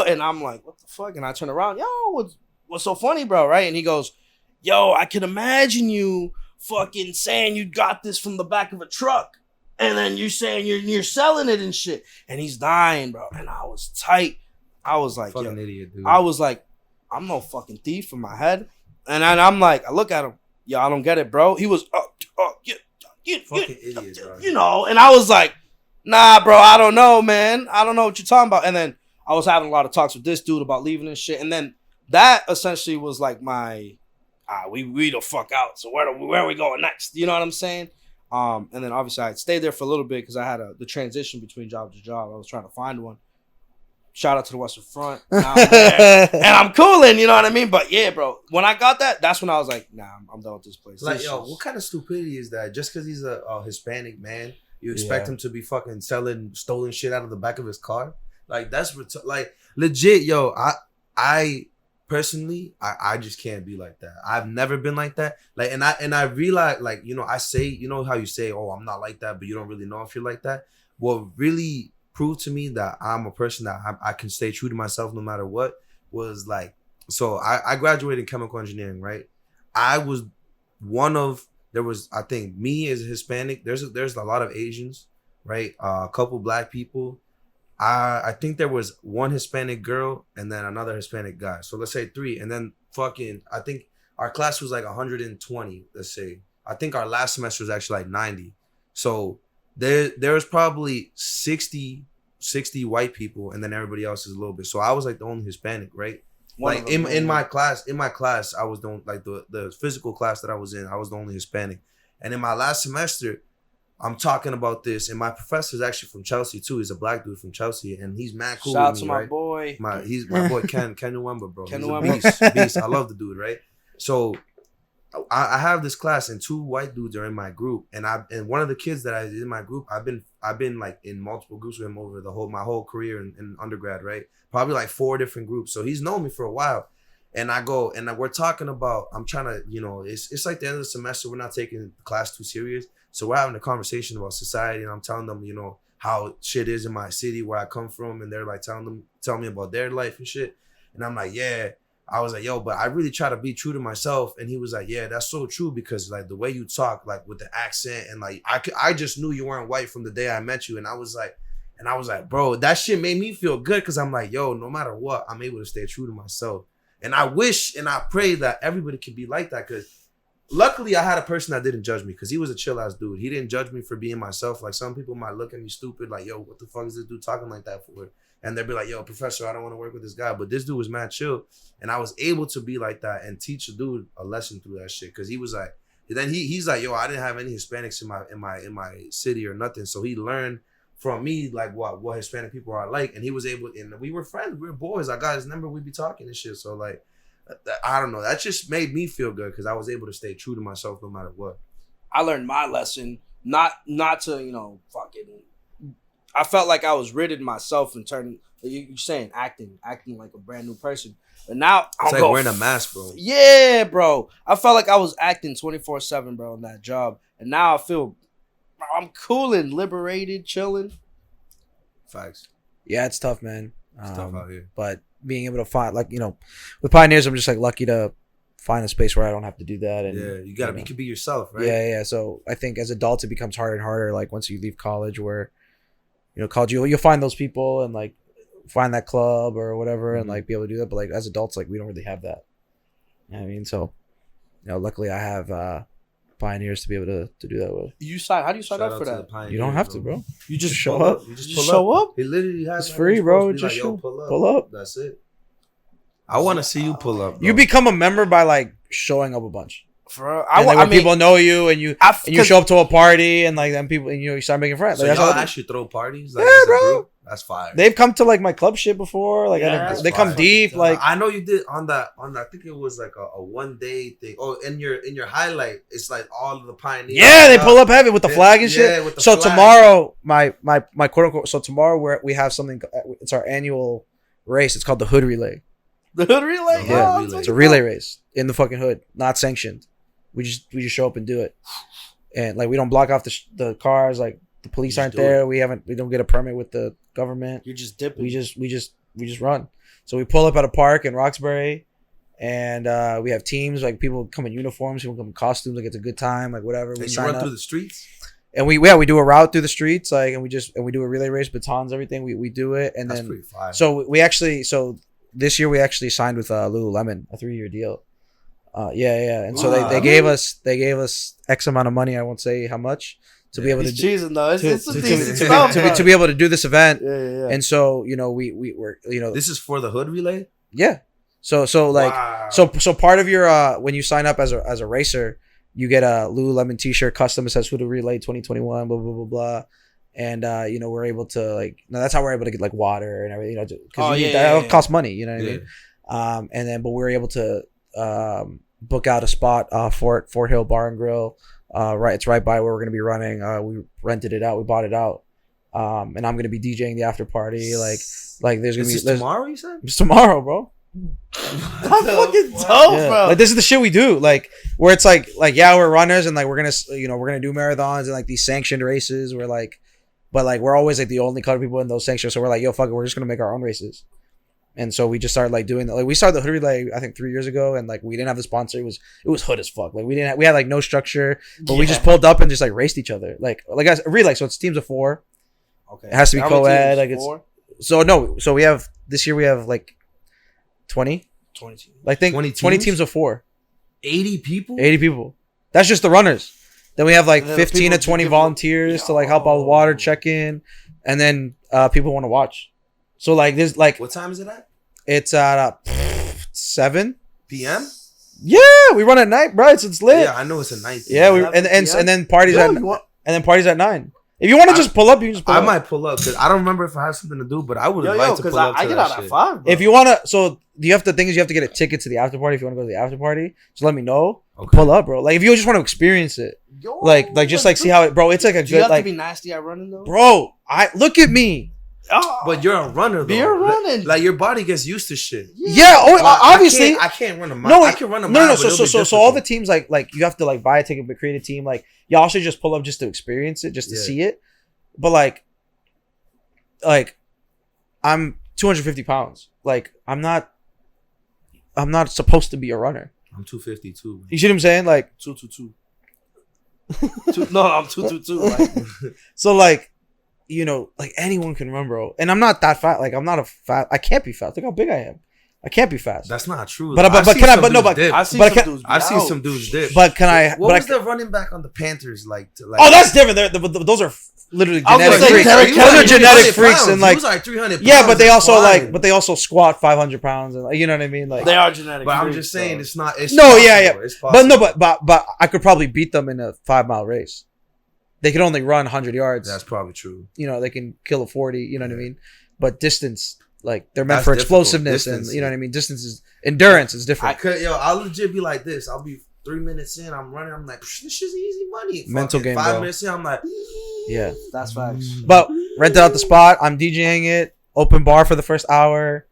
and I'm like, what the fuck? And I turn around, yo, what's so funny, bro? Right? And he goes, yo, I can imagine you fucking saying you got this from the back of a truck, and then you're saying you're selling it and shit, and he's dying, bro. And I was tight. I was like, fucking idiot, dude. I was like, I'm no fucking thief in my head. And then I'm like, I look at him, yo, I don't get it, bro. He was fucking idiot, bro. And I was like, nah, bro, I don't know, man. I don't know what you're talking about. And then I was having a lot of talks with this dude about leaving and shit. And then that essentially was like my, we the fuck out. So where are we going next? You know what I'm saying? And then obviously I stayed there for a little bit because I had the transition between job to job. I was trying to find one. Shout out to the Western Front. And I'm cooling, you know what I mean? But yeah, bro, when I got that, that's when I was like, nah, I'm done with this place. Like, yo, what kind of stupidity is that? Just because he's a Hispanic man, you expect him to be fucking selling stolen shit out of the back of his car? Like, that's like legit, yo. I personally, I just can't be like that. I've never been like that. Like, and I realize, like, I say, how you say, oh, I'm not like that, but you don't really know if you're like that. What really proved to me that I'm a person that I can stay true to myself no matter what was like, so I graduated in chemical engineering, right? I was I think me as a Hispanic, there's a lot of Asians, right? A couple black people. I think there was one Hispanic girl and then another Hispanic guy. So let's say 3. And then fucking, I think our class was like 120, let's say. I think our last semester was actually like 90. So there was probably 60 white people, and then everybody else is a little bit. So I was like the only Hispanic, right? Like in my class, I was the physical class that I was in, I was the only Hispanic. And in my last semester, I'm talking about this, and my professor is actually from Chelsea too. He's a black dude from Chelsea, and he's mad cool. Shout out with to me, my right? boy. He's my boy Ken Nwemba, bro. Ken He's a Nwemba. beast. I love the dude, right? So I have this class, and 2 white dudes are in my group, and one of the kids that I in my group, I've been like in multiple groups with him over my whole career in undergrad, right? Probably like 4 different groups. So he's known me for a while. And I go, and we're talking about, I'm trying to, it's like the end of the semester. We're not taking the class too serious. So we're having a conversation about society, and I'm telling them, how shit is in my city where I come from. And they're like telling me about their life and shit. And I'm like, yeah. I was like, yo, but I really try to be true to myself. And he was like, yeah, that's so true, because like the way you talk, like with the accent, and like I just knew you weren't white from the day I met you. And I was like, bro, that shit made me feel good, because I'm like, yo, no matter what, I'm able to stay true to myself. And I wish and I pray that everybody can be like that, because luckily I had a person that didn't judge me, because he was a chill ass dude. He didn't judge me for being myself. Like some people might look at me stupid, like, yo, what the fuck is this dude talking like that for? And they'll be like, yo, professor, I don't want to work with this guy. But this dude was mad chill. And I was able to be like that and teach a dude a lesson through that shit. Because he was like, then he's like, yo, I didn't have any Hispanics in my city or nothing. So he learned from me like what Hispanic people are like. And he was able, and we were friends. We were boys. I got his number. We'd be talking and shit. So like, I don't know. That just made me feel good, because I was able to stay true to myself no matter what. I learned my lesson, not to, fucking. I felt like I was ridding myself and turning. You're saying acting like a brand new person, but now it's like wearing a mask, bro. Yeah, bro. I felt like I was acting 24/7, bro, in that job, and now I feel I'm cool and liberated, chilling. Facts. Yeah, it's tough, man. It's tough out here, but being able to find, like, with Pioneers, I'm just like lucky to find a space where I don't have to do that. And yeah, you can be yourself, right? Yeah. So I think as adults, it becomes harder and harder. Like once you leave college, where college, you'll find those people and like find that club or whatever, and like be able to do that. But like as adults, like we don't really have that. You know what I mean? So luckily I have Pioneers to be able to do that with. How do you sign up for that? You don't have to, bro. You just show up. You just show up. It literally has. It's free, bro. Just like, pull up. That's it. I want to see you pull up. Bro. You become a member by like showing up a bunch. People know you, and you show up to a party, and like then people, and you start making friends. So like, y'all actually throw parties? Like, yeah, bro. That's fire. They've come to like my club shit before. Like they come deep. Like I know you did on that. I think it was like a 1 day thing. Oh, in your highlight, it's like all of the Pioneers. Yeah, they pull up heavy with the flag and shit. Yeah, with the so flag. Tomorrow, my quote unquote. So tomorrow we have something. It's our annual race. It's called the Hood Relay. The Hood Relay. Yeah, it's a relay race in the fucking hood, not sanctioned. We just show up and do it, and like we don't block off the cars. Like the police aren't there. We don't get a permit with the government. You're just dipping. We just run. So we pull up at a park in Roxbury, and we have teams. Like people come in uniforms, people come in costumes. Like it's a good time. Like whatever. And you run through the streets. And we do a route through the streets. Like and we do a relay race, batons, everything. We do it, and that's then pretty fire. So this year we actually signed with Lululemon, a 3-year deal. And so they gave us X amount of money. I won't say how much to be able to cheesing though. It's some decent stuff to be able to do this event. Yeah. And so we were this is for the Hood Relay. Yeah. So like so part of your when you sign up as a racer, you get a Lululemon t-shirt custom. It says Hood Relay 2021. Blah blah blah blah. And we're able to like that's how we're able to get like water and everything. Because that costs money. You know what I mean? And then but we're able to book out a spot Fort Hill Bar and Grill. It's right by where we're gonna be running. We rented it out. We bought it out. And I'm gonna be DJing the after party. Like there's gonna be tomorrow. You said it's tomorrow, bro. That's fucking dope, bro. Like this is the shit we do. Like where it's like we're runners and like we're gonna do marathons and like these sanctioned races. But we're always like the only color people in those sanctions. So we're like, yo, fuck it, we're just gonna make our own races. And so we just started like doing that. Like we started the Hood Relay I think 3 years ago, and like we didn't have the sponsor. It was hood as fuck. Like we had like no structure, but we just pulled up and just like raced each other. Like guys, relay. So it's teams of 4. Okay, it has to be co-ed. Like it's 4? So we have this year we have like 20 teams. I think 20 teams of 4. 80 people. 80 people. That's just the runners. Then we have like And then 15 to people 20 give volunteers to like help out with water, check in, and then people want to watch. So like there's like What time is it at? it's at 7 PM. Yeah, we run at night, bro. It's lit. Yeah, I know it's a night. Yeah, we and then parties at 9. If you want to just pull up, you can just pull up. I might pull up because I don't remember if I have something to do, but I would like to pull up. I get out at 5. Bro. If you wanna, so you have to think is you have to get a ticket to the after party if you want to go to the after party. Just let me know. Okay. Pull up, bro. Like if you just want to experience it, like just like see how it, bro. It's like a do you good have like, to be nasty at running though, bro. I look at me. Oh, But you're a runner, though. You're running. Like your body gets used to shit. Yeah, obviously. I can't run a mile. No, I can run a mile. no. but it'll be So all the difficult. teams like you have to like buy a ticket, but create a team. Like y'all should just pull up just to experience it, just to see it. But like I'm 250 pounds. Like I'm not supposed to be a runner. I'm 252. You see what I'm saying? Like 222. No, I'm 222. Like, so like. You know, like anyone can run, bro. And I'm not that fat. Like I'm not a fat. I can't be fast. Look how big I am. I can't be fast. That's not true. But I've seen some dudes dip. I've seen But some dudes. I've seen some dudes dip. But can I? What but was the running back on the Panthers like? Oh, that's different. Those are literally I was genetic gonna say, freaks. Derek Those are Kelly, genetic freaks, and he like was like 300 pounds. yeah, but they also flying. but they also squat 500 pounds, and like, you know what I mean? Like They are genetic. But I'm freaks, just saying, so. it's not. It's No, possible. yeah. It's but possible. no, but I could probably beat them in a 5-mile race. They can only run 100 yards. That's probably true. You know, they can kill a 40. You know what I mean? But distance, like they're meant That's for difficult. explosiveness, Distance, and you know what I mean. Distance is endurance is different. I'll legit be like this. I'll be 3 minutes in. I'm running. I'm like, this shit's easy money. Mental Fucking game, 5 bro. minutes in. I'm like, Yeah, That's facts. but rented out the spot. I'm DJing it. Open bar for the first hour.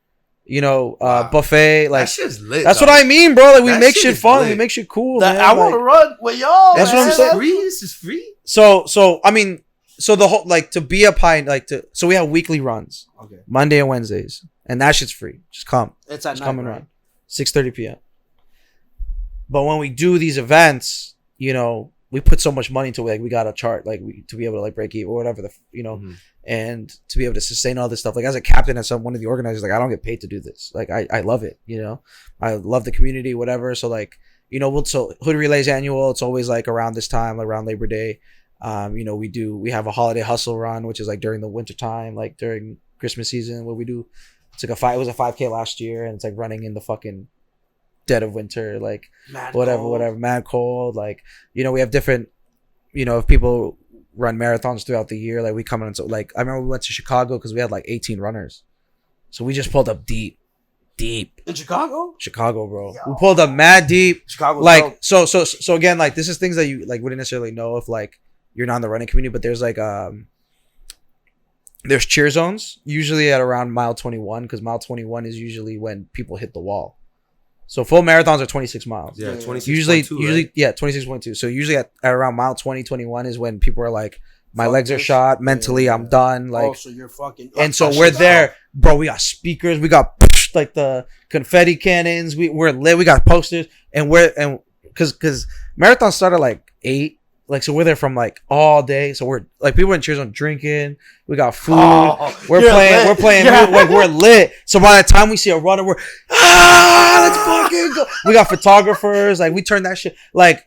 You know, Wow. buffet. Like that shit's lit. that's though. what I mean, bro. Like we That make shit shit is fun. lit. We make shit cool. That, man. I want to Like, run with y'all. That's what I'm man. saying. Free? This is free. So I mean, so the whole like to be a pint like to so we have weekly runs Okay. Monday and Wednesdays, and that shit's free. Just come. It's at Just night, come and right? run. 6:30 p.m. But when we do these events, you know, we put so much money into it. Like we got a chart, like to be able to like break even or whatever and to be able to sustain all this stuff. Like as a captain, as one of the organizers, like I don't get paid to do this. Like I love it. You know, I love the community, whatever. So like you know, so Hood Relays annual. It's always like around this time, like around Labor Day. You know, we have a holiday hustle run, which is like during the winter time, like during Christmas season, where we do. It's like it was a 5K last year, and it's like running in the fucking dead of winter, like Mad whatever, cold. mad cold. Like, you know, we have different, you know, if people run marathons throughout the year, like we come in. So like, I remember we went to Chicago because we had like 18 runners. So we just pulled up deep In Chicago? Chicago, bro. We pulled up mad deep. Chicago's Like, dope. so again, like this is things that you like wouldn't necessarily know if like you're not in the running community, but there's like, there's cheer zones usually at around mile 21 because mile 21 is usually when people hit the wall. So full marathons are 26 miles. Yeah, 26. Usually, right? yeah, 26.2. So usually at around mile 20, 21 is when people are like, my Fuck legs are this. shot. Mentally, Yeah. I'm done. Like, oh, so you're fucking. and so that we're shit's there, dope. bro. We got speakers. We got like the confetti cannons. We're lit. We got posters, and because marathons start at like 8. Like, so we're there from like all day. So we're like people in cheer zone drinking. We got food. We're you're playing. lit. We're playing. Yeah. Like we're lit. So by the time we see a runner, we're let's fucking go. We got photographers. Like we turn that shit. Like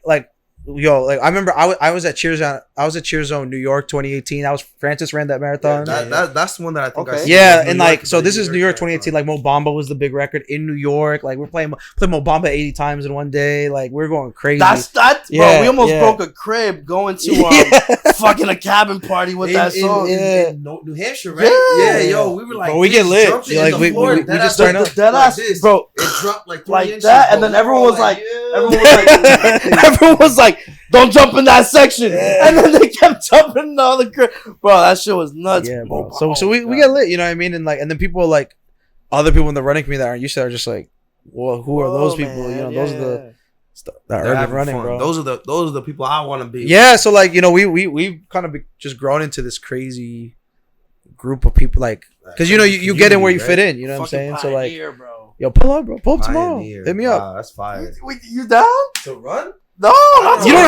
yo. Like I remember I was at Cheer Zone. I was at Cheer Zone New York 2018. That was Francis ran that marathon. That's the one that I think I Okay. see. Yeah, New and York, like so the this is New York 2018. marathon. Like Mo Bamba was the big record in New York. Like we're playing Mo Bamba 80 times in one day. Like we're going crazy. That's that, bro. Yeah, We almost yeah. broke a crib going to fucking a cabin party with that song. in New Hampshire, right? Yeah. Yeah, yo, we were like, Bro, we get lit. jumping Yeah, in like, the we floor, just dead ass turn like up. Dead like ass, this. bro. It dropped like 3 Like inches, that, bro. and then We were everyone all was like, yeah. everyone was like, "Don't jump in that section," and then they kept jumping in the other crib. Bro, that shit was nuts. Yeah, bro. Oh, So we get lit, you know what I mean? And like, and then people are like, other people in the running community that aren't used to it are just like, well, who are those people? You know, those are the that They're urban having running, fun. bro. Those are the people I want to be. Yeah, so like, you know, we've kind of just grown into this crazy group of people, like, because you know you get in where you fit in, you know what I'm saying? So like, yo, pull up, bro, pull up tomorrow, Pioneer. hit me up. Wow, that's fire. You down? To run? No, not You don't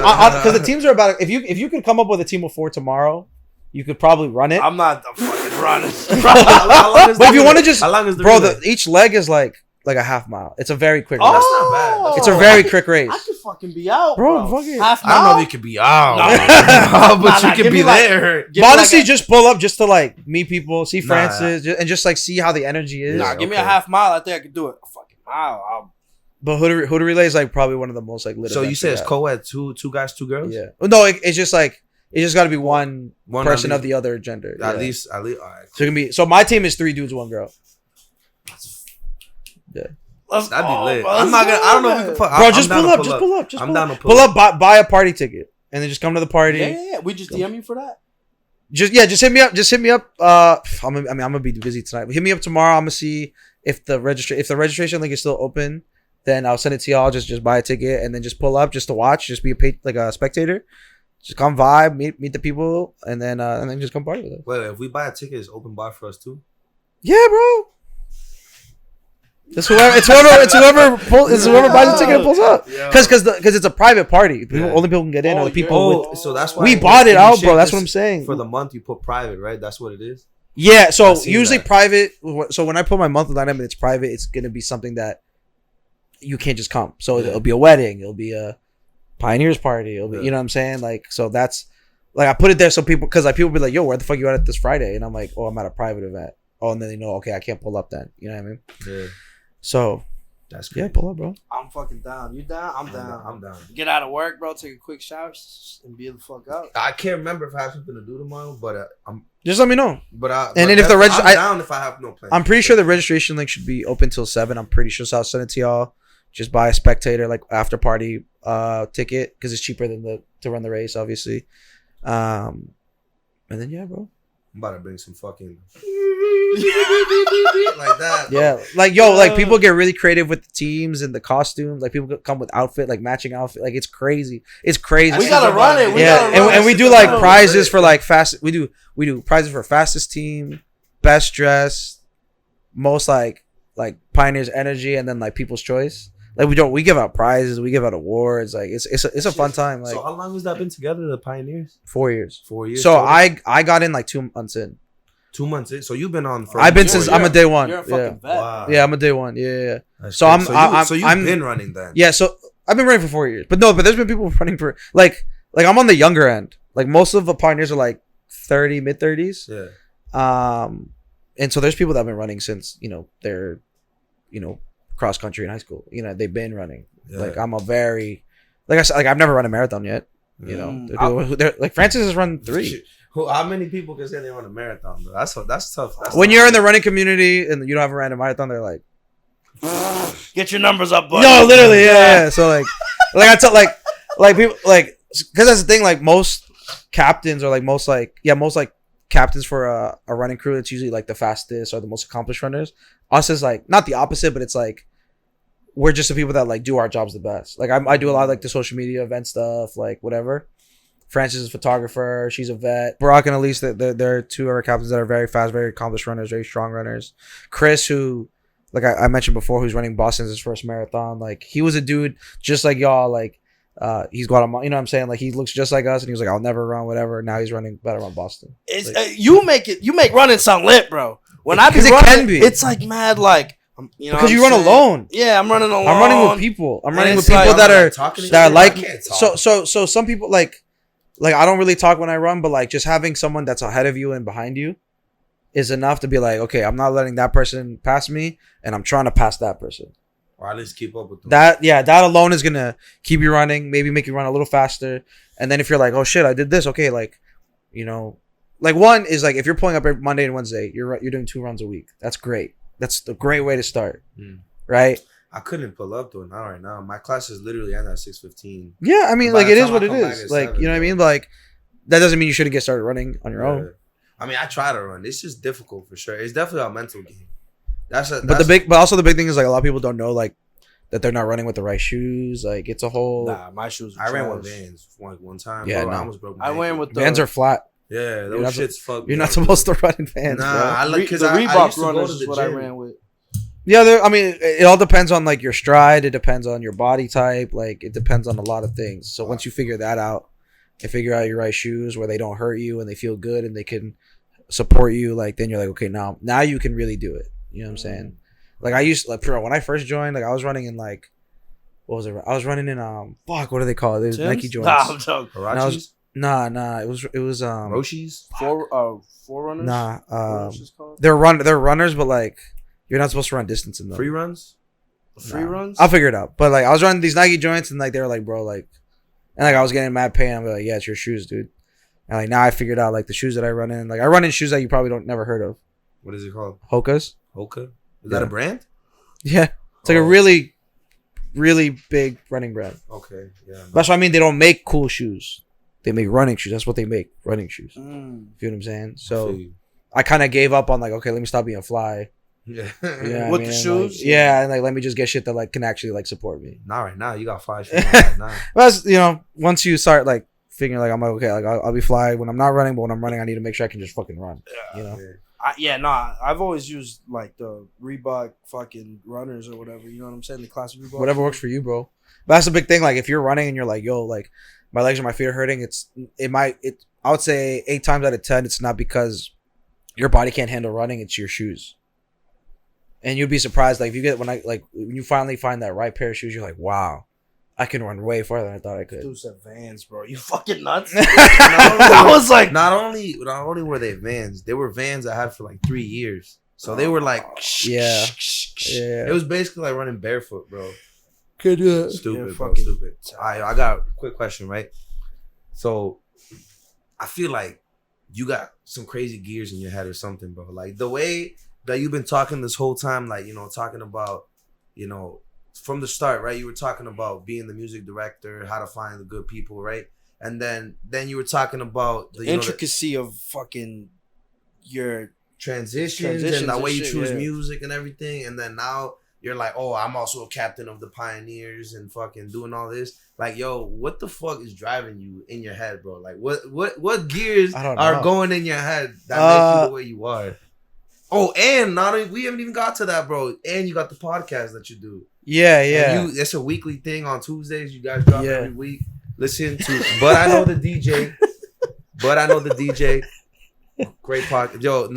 run. have because the teams are about. If you could come up with a team of 4 tomorrow, you could probably run it. I'm not the fucking runner. How long is But if the you want to relay? just, How long is the bro, relay? each leg is like like a half mile. It's a very quick Oh, race. that's not bad. It's a very quick race. I could fucking be out, Bro, bro. fuck it. Half I don't know if you could be out, but you could be there. Honestly, just pull up just to like meet people, see Francis, and just like see how the energy is. Nah, give me a half mile. I think I could do it. A fucking mile. But Hood Relay is like probably one of the most like lit. So you say it's co-ed, two guys, 2 girls? Yeah. No, it's just like it's just got to be one person of the other gender. At least. All right. So it can be. So my team is 3 dudes, 1 girl. Yeah. That'd be lit. I'm not gonna. I don't know if we can put. Bro, just pull up. Just pull up. I'm down to pull up. Buy a party ticket, and then just come to the party. Yeah. We just DM you for that. Just hit me up. Just hit me up. I'm gonna be busy tonight. Hit me up tomorrow. I'm gonna see if the registration link is still open. Then I'll send it to y'all. Just buy a ticket and then just pull up just to watch. Just be a spectator. Just come vibe, meet the people, and then just come party with us. Wait, if we buy a ticket, it's open bar for us too? Yeah, bro. It's whoever buys the ticket and pulls up. Because it's a private party. Only people can get in. Or the people. So that's why we bought it out, bro. That's what I'm saying. For the month, you put private, right? That's what it is. Yeah. So usually private. So when I put my monthly lineup and it's private, it's gonna be something that you can't just come. So it'll be a wedding. It'll be a Pioneers party. It'll be, you know what I'm saying? Like, so that's like I put it there so people, because like people be like, yo, where the fuck you at this Friday? And I'm like, oh, I'm at a private event. Oh, and then they know, okay, I can't pull up then. You know what I mean? Yeah. So that's crazy. Yeah, pull up, bro. I'm fucking down. You down? I'm down. I'm down. Get out of work, bro. Take a quick shower and be the fuck out. I can't remember if I have something to do tomorrow, but I'm just let me know. But then if the I'm down if I have no plans. I'm pretty sure the registration link should be open till 7. I'm pretty sure, so I'll send it to y'all. Just buy a spectator like after party ticket because it's cheaper than to run the race, obviously. And then yeah, bro. I'm about to bring some fucking like that. Yeah, like yo, like people get really creative with the teams and the costumes. Like people come with outfit, like matching outfit. Like it's crazy. It's crazy. We gotta run it. And we do like prizes for like fast. We do prizes for fastest team, best dress, most like Pioneers energy, and then like people's choice. Like we give out prizes, we give out awards. Like it's a fun time. Like, so how long has that been together, the Pioneers? 4 years. 4 years. So I got in like 2 months in. 2 months in. So you've been on. I've been since I'm a day one. You're a fucking vet. Wow. Yeah, I'm a day one. Yeah. So you've been running then. Yeah. So I've been running for 4 years, but there's been people running for like I'm on the younger end. Like most of the Pioneers are like 30, mid 30s. Yeah. And so there's people that have been running since they're cross country in high school. They've been running. Yeah. Like I'm a very, like I said, like I've never run a marathon yet. They're like Francis has run 3. How many people can say they run a marathon? Though? That's tough. When you're in the running community and you don't have a ran a marathon, they're like, get your numbers up, buddy. No, literally, yeah. So like I tell like people like because that's the thing. Like most captains or most captains for a running crew, it's usually like the fastest or the most accomplished runners. Us is like not the opposite, but it's like we're just the people that like do our jobs the best. Like I do a lot of like the social media event stuff, like whatever. Francis is a photographer. She's a vet. Brock and Elise, they're 2 other captains that are very fast, very accomplished runners, very strong runners. Chris, who like I mentioned before, who's running Boston's his first marathon. Like he was a dude just like y'all. Like he's Guatemala. You know what I'm saying? Like he looks just like us, and he was like, I'll never run whatever. Now he's running better on Boston. It's you make running sound lit, bro. When I be running, it can be. It's like mad, like because you run alone. Yeah, I'm running alone. I'm running with people. I'm running with people that are like so. Some people like I don't really talk when I run, but like just having someone that's ahead of you and behind you is enough to be like, okay, I'm not letting that person pass me, and I'm trying to pass that person. Or at least keep up with them. That alone is gonna keep you running, maybe make you run a little faster. And then if you're like, oh shit, I did this, okay, like, like one is like if you're pulling up every Monday and Wednesday, you're doing 2 runs a week. That's great. That's a great way to start, right? I couldn't pull up though, not right now. My class is literally end at 6:15. Yeah, I mean, like it is what it is. Like 7, you know what I mean? Like that doesn't mean you shouldn't get started running on your own. I mean, I try to run. It's just difficult for sure. It's definitely a mental game. But also the big thing is like a lot of people don't know like that they're not running with the right shoes. Like it's a whole. Nah, my shoes. I ran with Vans one time. Yeah, bro. no. I almost broke my ankle. Went with the Vans are flat. Yeah, those shits fuck. You're not supposed to run in Vans. Nah, bro. I like because the I used Reebok to go runners to is the what gym. I ran with. Yeah, I mean, it all depends on like your stride. It depends on your body type. Like it depends on a lot of things. So once you figure that out and figure out your right shoes where they don't hurt you and they feel good and they can support you, like then you're like, okay, now you can really do it. You know what I'm saying? Like I used like when I first joined, like I was running in like what was it? I was running in what do they call it? There's Nike joints. Nah, I'm joking. Harachis? Nah, it was Roshis? Forerunners? Nah, they're runners, but like you're not supposed to run distance in them. Free runs? Free runs? I'll figure it out. But like I was running these Nike joints and like they were like, bro, like, and like I was getting mad pain. I'm like, yeah, it's your shoes, dude. And like now I figured out like the shoes that I run in. Like I run in shoes that you probably never heard of. What is it called? Hoka's. Hoka? Is that a brand? Yeah, it's like a really, really big running brand. Okay, yeah. That's what I mean. They don't make cool shoes. They make running shoes. That's what they make, running shoes. You feel what I'm saying? So I kind of gave up on like, okay, let me stop being fly. Yeah. With the shoes? Like, yeah, and like let me just get shit that like can actually like support me. Not right now. You got 5 shoes right now. That's once you start like figuring like I'm like okay, like I'll be fly when I'm not running, but when I'm running, I need to make sure I can just fucking run. I've always used like the Reebok fucking runners or whatever. You know what I'm saying? The classic Reebok. Whatever works for you, bro. But that's the big thing. Like if you're running and you're like, yo, like my legs or my feet are hurting, I would say 8 times out of 10, it's not because your body can't handle running. It's your shoes. And you'd be surprised, like if you get when you finally find that right pair of shoes, you're like, wow, I can run way farther than I thought I could. Dude said Vans, bro. You fucking nuts. I was like, not only were they Vans, they were Vans I had for like 3 years. So they were like, yeah. It was basically like running barefoot, bro. Could do it. Stupid, bro. Stupid. I got a quick question, right? So I feel like you got some crazy gears in your head or something, bro. Like the way that you've been talking this whole time, like, talking about, from the start, right? You were talking about being the music director, how to find the good people, right? And then you were talking about the intricacy of fucking your transitions and the way you choose music and everything. And then now you're like, oh, I'm also a captain of the Pioneers and fucking doing all this. Like, yo, what the fuck is driving you in your head, bro? Like, what gears are going in your head that make you the way you are? Oh, and we haven't even got to that, bro. And you got the podcast that you do. Yeah. It's a weekly thing on Tuesdays. You guys drop every week. Listen to, but I know the DJ. Great podcast, yo.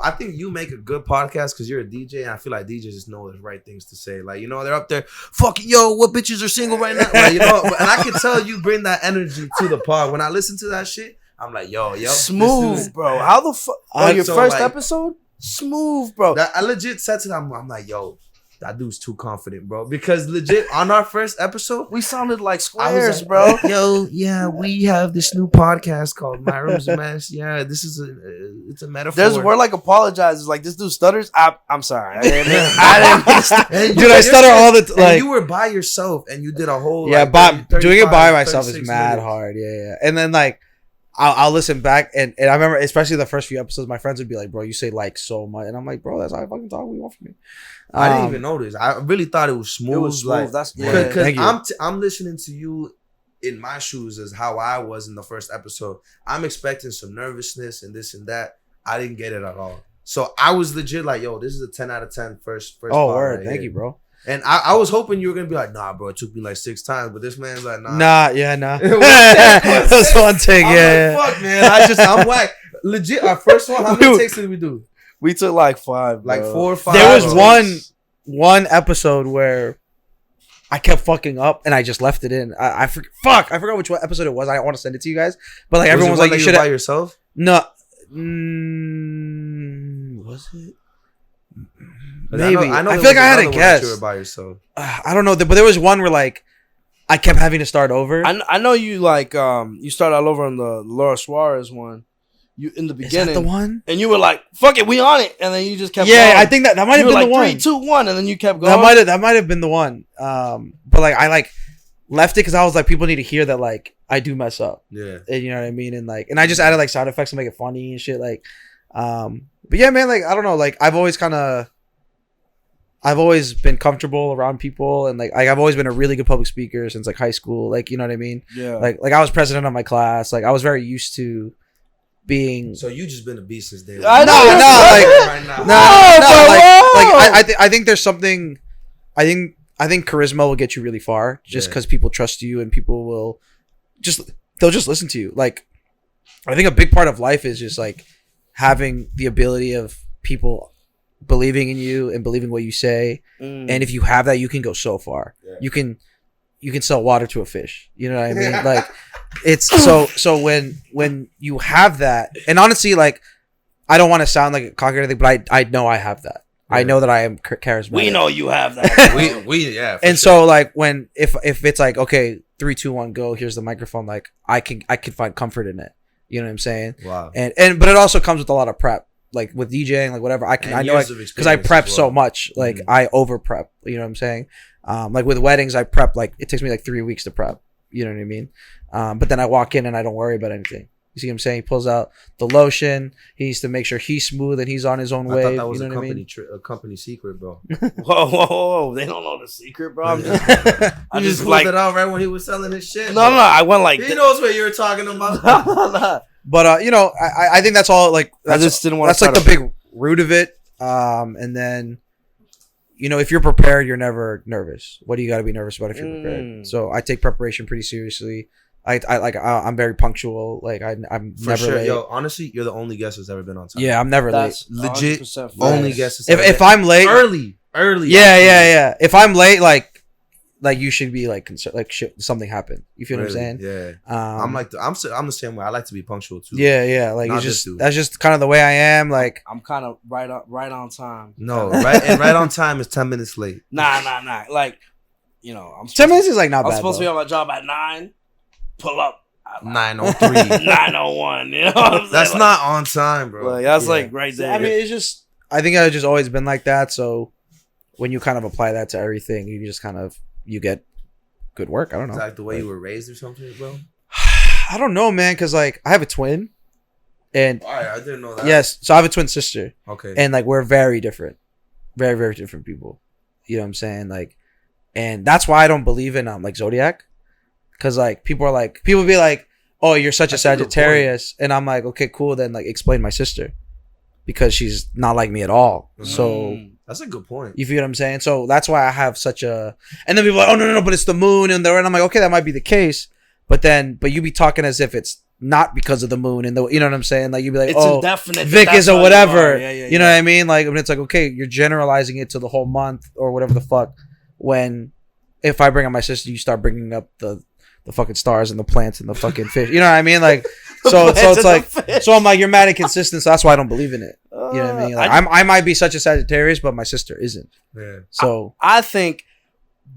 I think you make a good podcast because you're a DJ, and I feel like DJs just know the right things to say. Like, they're up there, fucking yo, what bitches are single right now? Like, and I can tell you bring that energy to the pod. When I listen to that shit, I'm like, yo, smooth, bro. How the fuck? On your first episode, smooth, bro. I legit said to them, I'm like, yo, that dude's too confident, bro. Because legit, on our first episode, we sounded like squares, bro. Yo, yeah, we have this new podcast called My Room's a Mess. Yeah, this is it's a metaphor. We're like apologizes. Like, this dude stutters. I'm sorry. I didn't dude, I stutter all the time. Like, you were by yourself and you did a whole doing it by myself is mad hard. Yeah. And then like I'll listen back and I remember especially the first few episodes, my friends would be like, bro, you say like so much, and I'm like, bro, that's how I fucking talk. What you want from me? I didn't even notice. I really thought it was smooth. It was smooth. Like, because I'm listening to you in my shoes as how I was in the first episode. I'm expecting some nervousness and this and that. I didn't get it at all. So I was legit like, yo, this is a 10 out of 10 first. Oh, word. Right. Thank you, bro. And I was hoping you were gonna be like, nah, bro, it took me like 6 times, but this man's like, nah. Nah. That's one take, yeah. Like, fuck, man, I'm whack. Legit, our first one, how many takes did we do? We took like 5, bro. Like 4 or 5. There was one episode where I kept fucking up and I just left it in. I forgot which episode it was. I want to send it to you guys, but like everyone was like, you should by yourself. No, was it? Maybe. I feel like I had a guess. You were by yourself. I don't know, but there was one where like I kept having to start over. I know you like you started all over on the Laura Suarez one. You in the beginning, is that the one? And you were like, "Fuck it, we on it," and then you just kept. Yeah, going. I think that might have been like, the one. 3, 2, 1, and then you kept going. That might have been the one. But like I like left it because I was like, people need to hear that like I do mess up. Yeah, and you know what I mean, and like, and I just added like sound effects to make it funny and shit. Like, but yeah, man, like I don't know, like I've always been comfortable around people, and like I've always been a really good public speaker since like high school. Like, you know what I mean? Yeah. Like I was president of my class. Like I was very used to being. So you just been a beast since day one. I think there's something. I think charisma will get you really far just because people trust you and people will they'll just listen to you. Like, I think a big part of life is just like having the ability of people believing in you and believing what you say. And if you have that, you can go so far. Yeah. You can sell water to a fish. You know what I mean? Like, it's so when you have that, and honestly, like, I don't want to sound like a cocky or anything, but I know I have that. Yeah. I know that I am charismatic. We know you have that. yeah. And sure. So like when if it's like, okay, 3, 2, 1, go. Here's the microphone. Like I can find comfort in it. You know what I'm saying? Wow. And but it also comes with a lot of prep. Like with DJing, like whatever. I know because I prep so much. Like I over prep. You know what I'm saying? Like with weddings, I prep like it takes me like 3 weeks to prep. You know what I mean? But then I walk in and I don't worry about anything. You see what I'm saying? He pulls out the lotion. He needs to make sure he's smooth and he's on his own way. I thought that was you know a company secret, bro. Whoa. They don't know the secret, bro. I just pulled it out right when he was selling his shit. No, I went like... He knows what you were talking about. But, you know, I think that's all, like... I just didn't want to... That's, like, the big root of it. And then, you know, if you're prepared, you're never nervous. What do you got to be nervous about if you're prepared? So I take preparation pretty seriously. I'm very punctual. Like I'm for never sure. late. Yo, honestly, you're the only guest that's ever been on time. Yeah, I'm never late. Legit, only guest. If I'm late, early. Yeah. If I'm late, like you should be like concerned. Like shit, something happened. You feel what I'm saying? Yeah. I'm the same way. I like to be punctual too. Yeah. Like that's just kind of the way I am. Like I'm kind of right on time. No, right on time is 10 minutes late. Nah. Like, you know, 10 minutes is like not bad. I'm supposed to be on my job at 9. Pull up 9:03, 9:01. You know what I'm saying? That's not on time, bro. Like, that's like right there. I mean, it's just I think I've just always been like that. So when you kind of apply that to everything, you just kind of you get good work. I don't know. Is that like the way you were raised or something, bro? I don't know, man. Because like I have a twin, and all right, I didn't know that. Yes, so I have a twin sister. Okay, and like we're very different, very very different people. You know what I'm saying? Like, and that's why I don't believe in like zodiac. Because like people be like, oh, you're such a Sagittarius, and I'm like, okay, cool, then like explain my sister, because she's not like me at all. So that's a good point. You feel what I'm saying? So that's why I have such a, and then people are like, oh no, but it's the moon, and I'm like, okay, that might be the case, but you be talking as if it's not because of the moon, and you know what I'm saying? Like you be like, it's indefinite. Vic is a whatever. You know what I mean? Like when it's like, okay, you're generalizing it to the whole month or whatever the fuck. When if I bring up my sister, you start bringing up the fucking stars and the plants and the fucking fish. You know what I mean? Like, so it's like, so I'm like, you're mad inconsistent. So that's why I don't believe in it. You know what I mean? Like, I might be such a Sagittarius, but my sister isn't. Yeah. So I think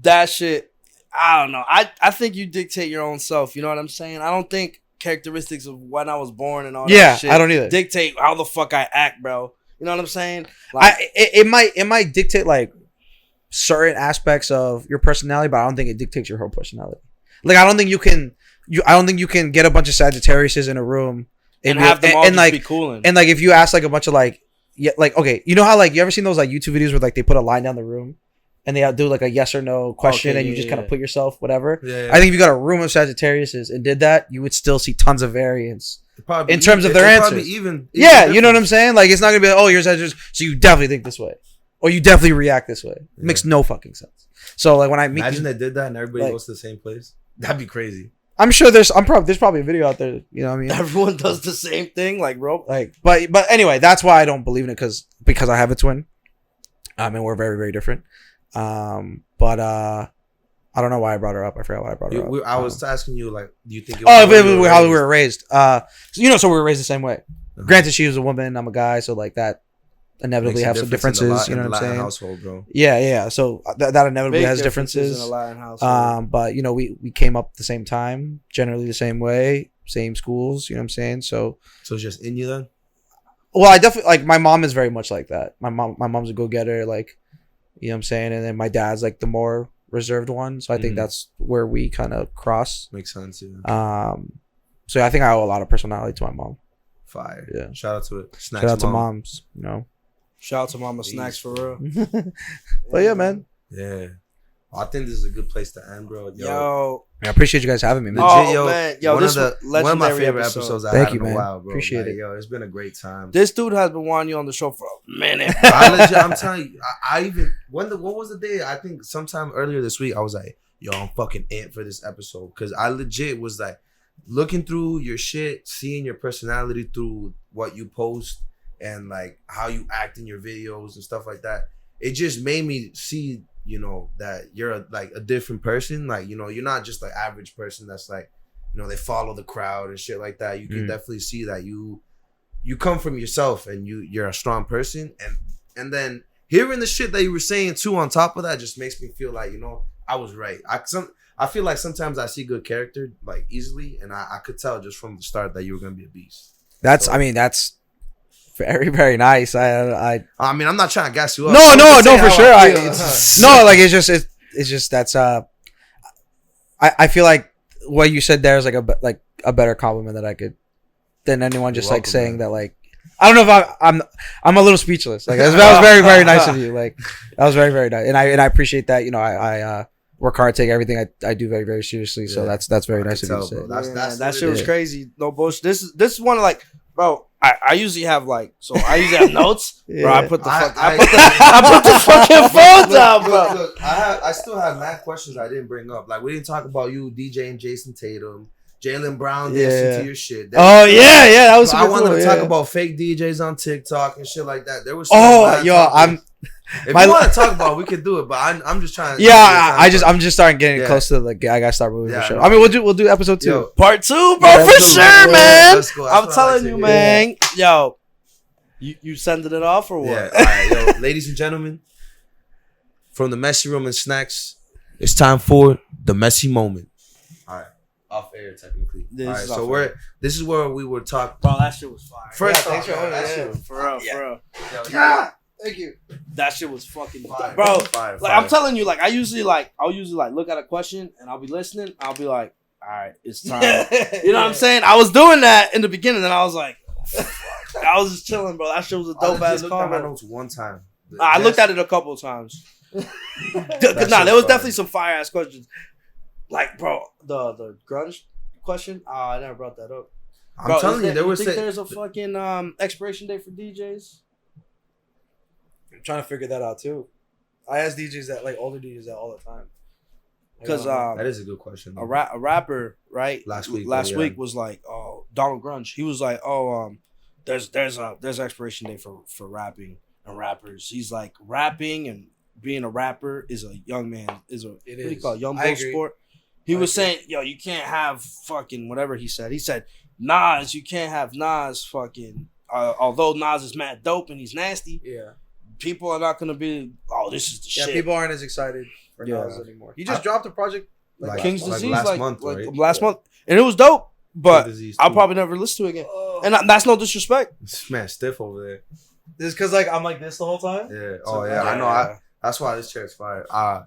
that shit, I don't know. I think you dictate your own self. You know what I'm saying? I don't think characteristics of when I was born and all that shit. I don't either. Dictate how the fuck I act, bro. You know what I'm saying? Like, it might dictate like certain aspects of your personality, but I don't think it dictates your whole personality. Like I don't think you can get a bunch of Sagittariuses in a room and have them all just like, be coolin'. And like if you ask like a bunch of like okay, you know how like you ever seen those like YouTube videos where like they put a line down the room and they do like a yes or no question and you just kind of put yourself whatever. Yeah. I think if you got a room of Sagittariuses and did that, you would still see tons of variance in terms of their answers. Even you know what I'm saying? Like it's not gonna be like, oh, you're Sagittarius, so you definitely think this way. Or you definitely react this way. It makes no fucking sense. So like when I meet imagine they did that and everybody goes to the same place. That'd be crazy. I'm sure there's probably a video out there. You know what I mean? Everyone does the same thing, like bro. Like, but anyway, that's why I don't believe in it because I have a twin. And we're very very different. But I don't know why I brought her up. I forgot why I brought her up. I was asking you like, do you think? How we were raised? So we were raised the same way. Granted, she was a woman. I'm a guy, so like that. Inevitably have some differences, you know what I'm saying? Household, bro. Yeah. So that inevitably has differences. In a Latin household. But you know, we came up the same time, generally the same way, same schools. You know what I'm saying? So it's just in you then. Well, I definitely like my mom is very much like that. My mom's a go getter, like you know what I'm saying, and then my dad's like the more reserved one. So I think that's where we kind of cross. Makes sense. Yeah. So I think I owe a lot of personality to my mom. Fire. Yeah. Shout out to it. Shout out to moms. You know. Shout out to Mama Snax for real. But yeah, man. Yeah. I think this is a good place to end, bro. Yo. I appreciate you guys having me, man. Man. Yo, one of my favorite episodes I've had in a while, bro. Appreciate it. Yo, it's been a great time. This dude has been wanting you on the show for a minute. I'm telling you, I even what was the day? I think sometime earlier this week, I was like, yo, I'm fucking amped for this episode. Cause I legit was like looking through your shit, seeing your personality through what you post. and like how you act in your videos and stuff like that. It just made me see, you know, that you're a different person. Like, you know, you're not just like average person that's like, you know, they follow the crowd and shit like that. You can definitely see that you come from yourself and you're a strong person. And then hearing the shit that you were saying too on top of that just makes me feel like, you know, I was right. I feel like sometimes I see good character like easily, and I could tell just from the start that you were gonna be a beast. That's very, very nice. I mean, I'm not trying to gas you up. No, for sure. It's just that's I feel like what you said there is like a better compliment that I could than anyone just like saying that like I don't know if I'm a little speechless. Like that was very, very nice of you. Like that was very, very nice, and I appreciate that. You know, I work hard, take everything I do very, very seriously. So that's very nice of you to say. That shit was crazy. No bullshit. This is one of like, bro. I usually have like, so I usually have notes, bro. I put the fucking phone down, bro. Look, I still have mad questions I didn't bring up. Like we didn't talk about you DJing Jason Tatum, Jaylen Brown dancing to your shit. That was. I wanted to talk about fake DJs on TikTok and shit like that. There was. If you want to talk about it, we could do it, but I'm just trying to. Yeah, I'm just starting getting close to like I gotta start moving the show. No, I mean, we'll do episode 2, part 2, bro, for sure, man. I'm telling you, man. Yo, you sending it off or what? Yeah. All right, yo, ladies and gentlemen, from the messy room and Snax, it's time for the messy moment. All right, off air technically. All right, so this is where we would talk. Bro, that shit was fire. First off, that shit was for real. Thank you. That shit was fucking fire, bro. Fire. I'm telling you, like I'll usually look at a question and I'll be listening. I'll be like, all right, it's time. You know what I'm saying? I was doing that in the beginning, and I was like, I was just chilling, bro. That shit was a dope ass looked at my notes one time. I looked at it a couple of times. There was definitely some fire ass questions. Like, bro, the grunge question. I never brought that up. I'm telling you, there's a fucking expiration date for DJs? I'm trying to figure that out too. I ask DJs that, like older DJs, that all the time. Because that is a good question. A rapper, right? Last week was like, oh, Donald Grunge. He was like, oh, there's expiration date for rapping and rappers. He's like, rapping and being a rapper is a young man what do you call it? Young boy sport. He was saying, yo, you can't have fucking whatever he said. He said, Nas, you can't have Nas fucking. Although Nas is mad dope and he's nasty. Yeah. People are not gonna be, oh, this is the shit. Yeah, people aren't as excited for Nas anymore. He just dropped a project like King's Disease last month, right? And it was dope, but I'll probably never listen to it again. And that's no disrespect. This man stiff over there. This because like I'm like this the whole time. Yeah. Oh yeah, I know. That's why this chair's fire. I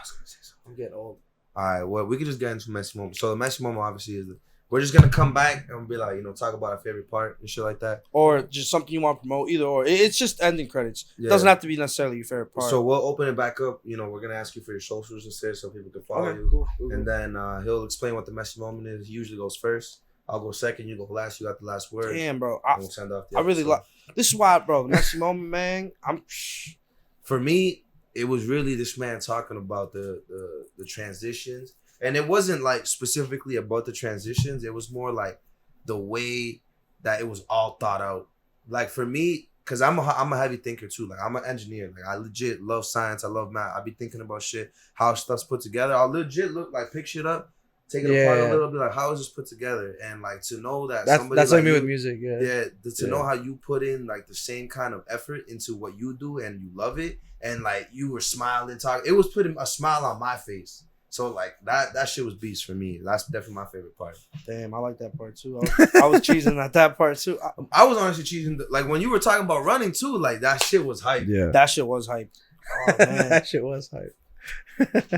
was gonna say something. I'm getting old. All right. Well, we could just get into messy moment. So the messy moment obviously is we're just gonna come back and be like, you know, talk about our favorite part and shit like that, or just something you want to promote. Either or, it's just ending credits. It doesn't have to be necessarily your favorite part. So we'll open it back up. You know, we're gonna ask you for your socials and shit so people can follow you. Cool. And then he'll explain what the messy moment is. He usually goes first. I'll go second. You go last. You got the last word. Damn, bro. We'll send off I really like. This is why, bro. The messy moment, man. For me, it was really this man talking about the transitions. And it wasn't like specifically about the transitions. It was more like the way that it was all thought out. Like for me, because I'm a heavy thinker too. Like I'm an engineer. Like I legit love science. I love math. I be thinking about shit, how stuff's put together. I'll legit pick shit up, take it apart a little bit. Like how is this put together? And like to know that's like me with music. Know how you put in like the same kind of effort into what you do and you love it. And like you were smiling, talking. It was putting a smile on my face. So like that shit was beast for me. That's definitely my favorite part. Damn, I like that part too. I was cheesing at that part too. I was honestly cheesing. Like when you were talking about running too, like that shit was hype. Yeah, that shit was hype. Oh man, that shit was hype.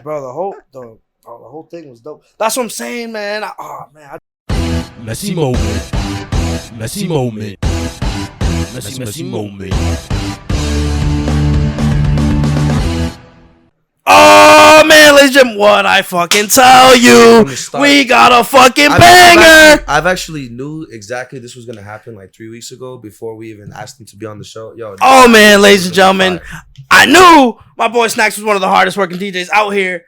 Bro, the whole thing was dope. That's what I'm saying, man. Messy moment. Messy moment. Messy moment. Oh man, ladies and gentlemen, what I fucking tell you, we got a fucking banger. I've actually knew exactly this was gonna happen like 3 weeks ago before we even asked him to be on the show. Oh man, ladies and gentlemen, I knew my boy Snax was one of the hardest working DJs out here.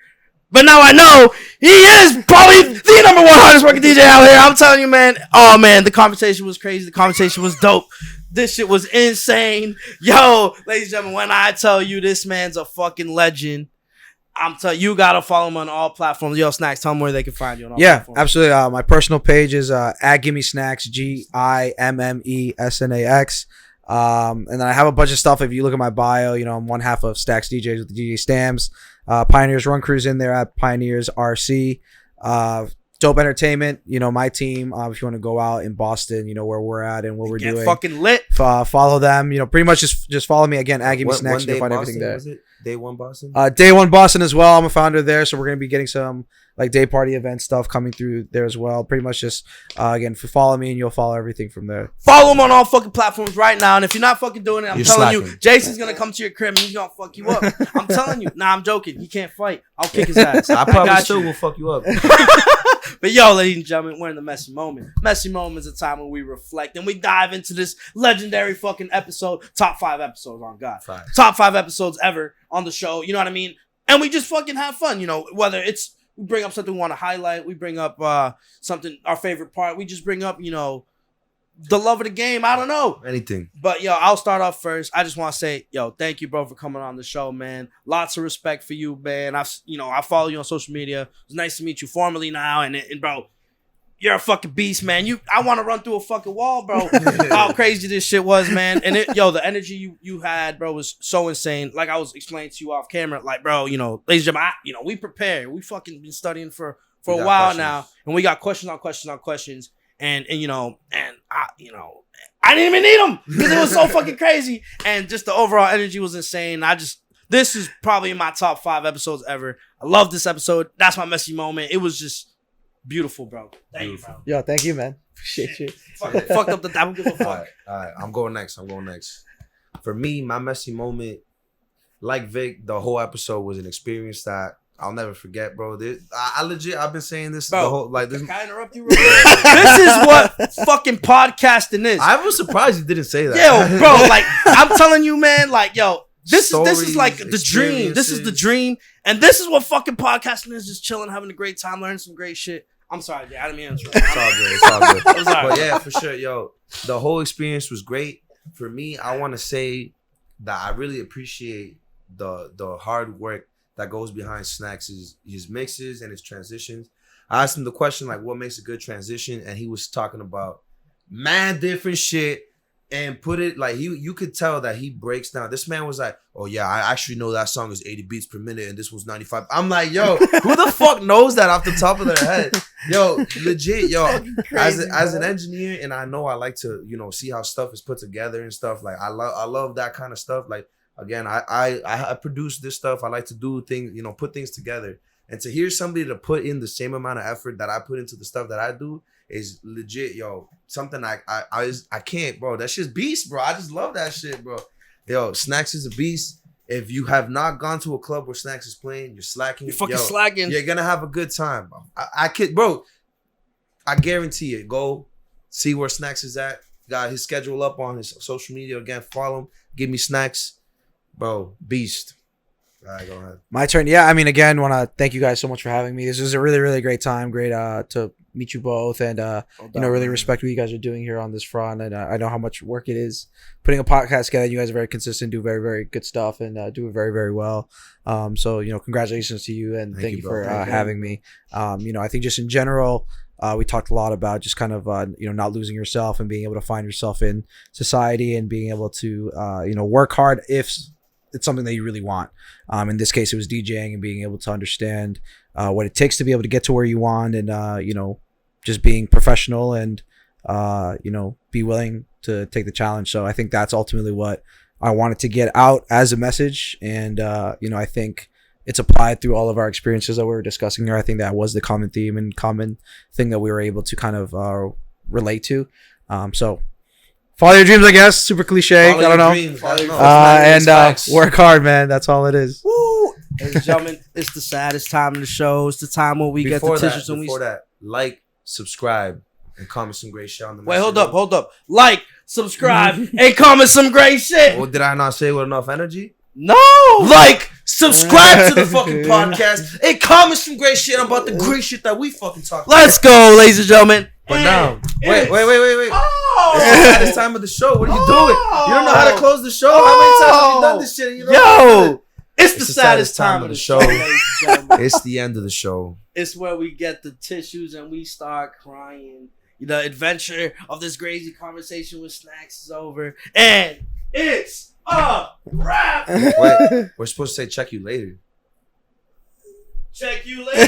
But now I know he is probably the number one hardest working DJ out here. I'm telling you, man. Oh, man, the conversation was crazy. The conversation was dope. This shit was insane. Yo, ladies and gentlemen, when I tell you this man's a fucking legend, I'm telling you, gotta follow him on all platforms. Yo, Snax, tell them where they can find you on all platforms. Yeah, absolutely. My personal page is at Gimme Snax, GIMMESNAX. And then I have a bunch of stuff. If you look at my bio, you know, I'm one half of Stax DJs with the DJ Stamps. Pioneers Run Crews in there at Pioneers RC. Dope Entertainment, you know, my team. If you want to go out in Boston, you know where we're at and what we're doing. Fucking lit. Follow them. You know, pretty much just follow me again. Gimme Snax. You'll find everything there. Was it Day One Boston? Day One Boston as well. I'm a founder there, so we're gonna be getting some like day party event stuff coming through there as well. Pretty much just again, follow me and you'll follow everything from there. Follow him on all fucking platforms right now. And if you're not fucking doing it, I'm telling you, Jason's gonna come to your crib and he's gonna fuck you up. I'm telling you. Nah, I'm joking. He can't fight. I'll kick his ass. I probably still will fuck you up. But yo, ladies and gentlemen, we're in the messy moment. Messy moment is a time when we reflect and we dive into this legendary fucking episode. Top 5 episodes on God. Top 5 episodes ever on the show. You know what I mean? And we just fucking have fun. You know, whether it's we bring up something we want to highlight, we bring up something, our favorite part. We just bring up, you know, the love of the game. I don't know. Anything. But yo, I'll start off first. I just want to say, yo, thank you, bro, for coming on the show, man. Lots of respect for you, man. I follow you on social media. It's nice to meet you formally now, and bro, you're a fucking beast, man. I want to run through a fucking wall, bro. How crazy this shit was, man. And the energy you had, bro, was so insane. Like I was explaining to you off camera, like, bro, you know, ladies and gentlemen, we prepared. We fucking been studying for a while questions. Now, and we got questions on questions on questions. And I didn't even need them because it was so fucking crazy. And just the overall energy was insane. This is probably my top 5 episodes ever. I love this episode. That's my messy moment. It was just beautiful, bro. Thank you, bro. Yo, thank you, man. Appreciate you. Fucked up the I don't give a fuck. All right. I'm going next. For me, my messy moment, like Vic, the whole episode was an experience that I'll never forget, bro. I've been saying this bro, the whole like this. Can I interrupt you? Real quick? This is what fucking podcasting is. I was surprised you didn't say that. Yo, bro, like I'm telling you, man, like yo, this is like the dream. This is the dream, and this is what fucking podcasting is: just chilling, having a great time, learning some great shit. I'm sorry, dude. I didn't mean to interrupt. It's all good. I'm sorry. But yeah, for sure, yo, the whole experience was great. For me, I want to say that I really appreciate the hard work that goes behind Snax, his mixes and his transitions. I asked him the question, like, what makes a good transition? And he was talking about mad different shit and put it, like, you could tell that he breaks down. This man was like, oh, yeah, I actually know that song is 80 beats per minute and this was 95. I'm like, yo, who the fuck knows that off the top of their head? Yo, legit, yo, crazy, as an engineer, and I know I like to, you know, see how stuff is put together and stuff. Like, I love that kind of stuff. Like, again, I produce this stuff. I like to do things, you know, put things together. And to hear somebody to put in the same amount of effort that I put into the stuff that I do is legit, yo. Something I can't, bro. That shit's beast, bro. I just love that shit, bro. Yo, Snax is a beast. If you have not gone to a club where Snax is playing, you're slacking. You're fucking slacking. You're gonna have a good time, bro. I guarantee it. Go see where Snax is at. Got his schedule up on his social media. Again, follow him. Give me Snax. Bro, beast. All right, go ahead. My turn. Yeah, I mean, again, want to thank you guys so much for having me. This was a really, really great time. Great to meet you both, and really respect what you guys are doing here on this front. And I know how much work it is putting a podcast together. You guys are very consistent, do very, very good stuff, and do it very, very well. So congratulations to you, and thank you for having me. I think just in general, we talked a lot about just kind of not losing yourself and being able to find yourself in society and being able to work hard if it's something that you really want. In this case, it was DJing and being able to understand what it takes to be able to get to where you want, and just being professional and be willing to take the challenge. So I think that's ultimately what I wanted to get out as a message, and I think it's applied through all of our experiences that we were discussing here. I think that was the common theme and common thing that we were able to kind of relate to. So follow your dreams, I guess. Super cliche. I don't know. Work hard, man. That's all it is. Woo! Ladies and gentlemen, it's the saddest time of the show. It's the time when we get the tissues and Before that, like, subscribe, and comment some great shit on the Wait, hold up. Like, subscribe, and comment some great shit. Well, did I not say with enough energy? No. Like, subscribe to the fucking podcast. It comments some great shit about the great shit that we fucking talk about. Let's go, ladies and gentlemen. But now, wait. Oh. It's the saddest time of the show. What are you doing? You don't know how to close the show? How many times have you done this shit? And you don't know how to do it? It's the saddest time of the show, ladies and gentlemen. It's the end of the show. It's where we get the tissues and we start crying. The adventure of this crazy conversation with Snax is over. And it's a wrap. Wait, we're supposed to say check you later. Check you later.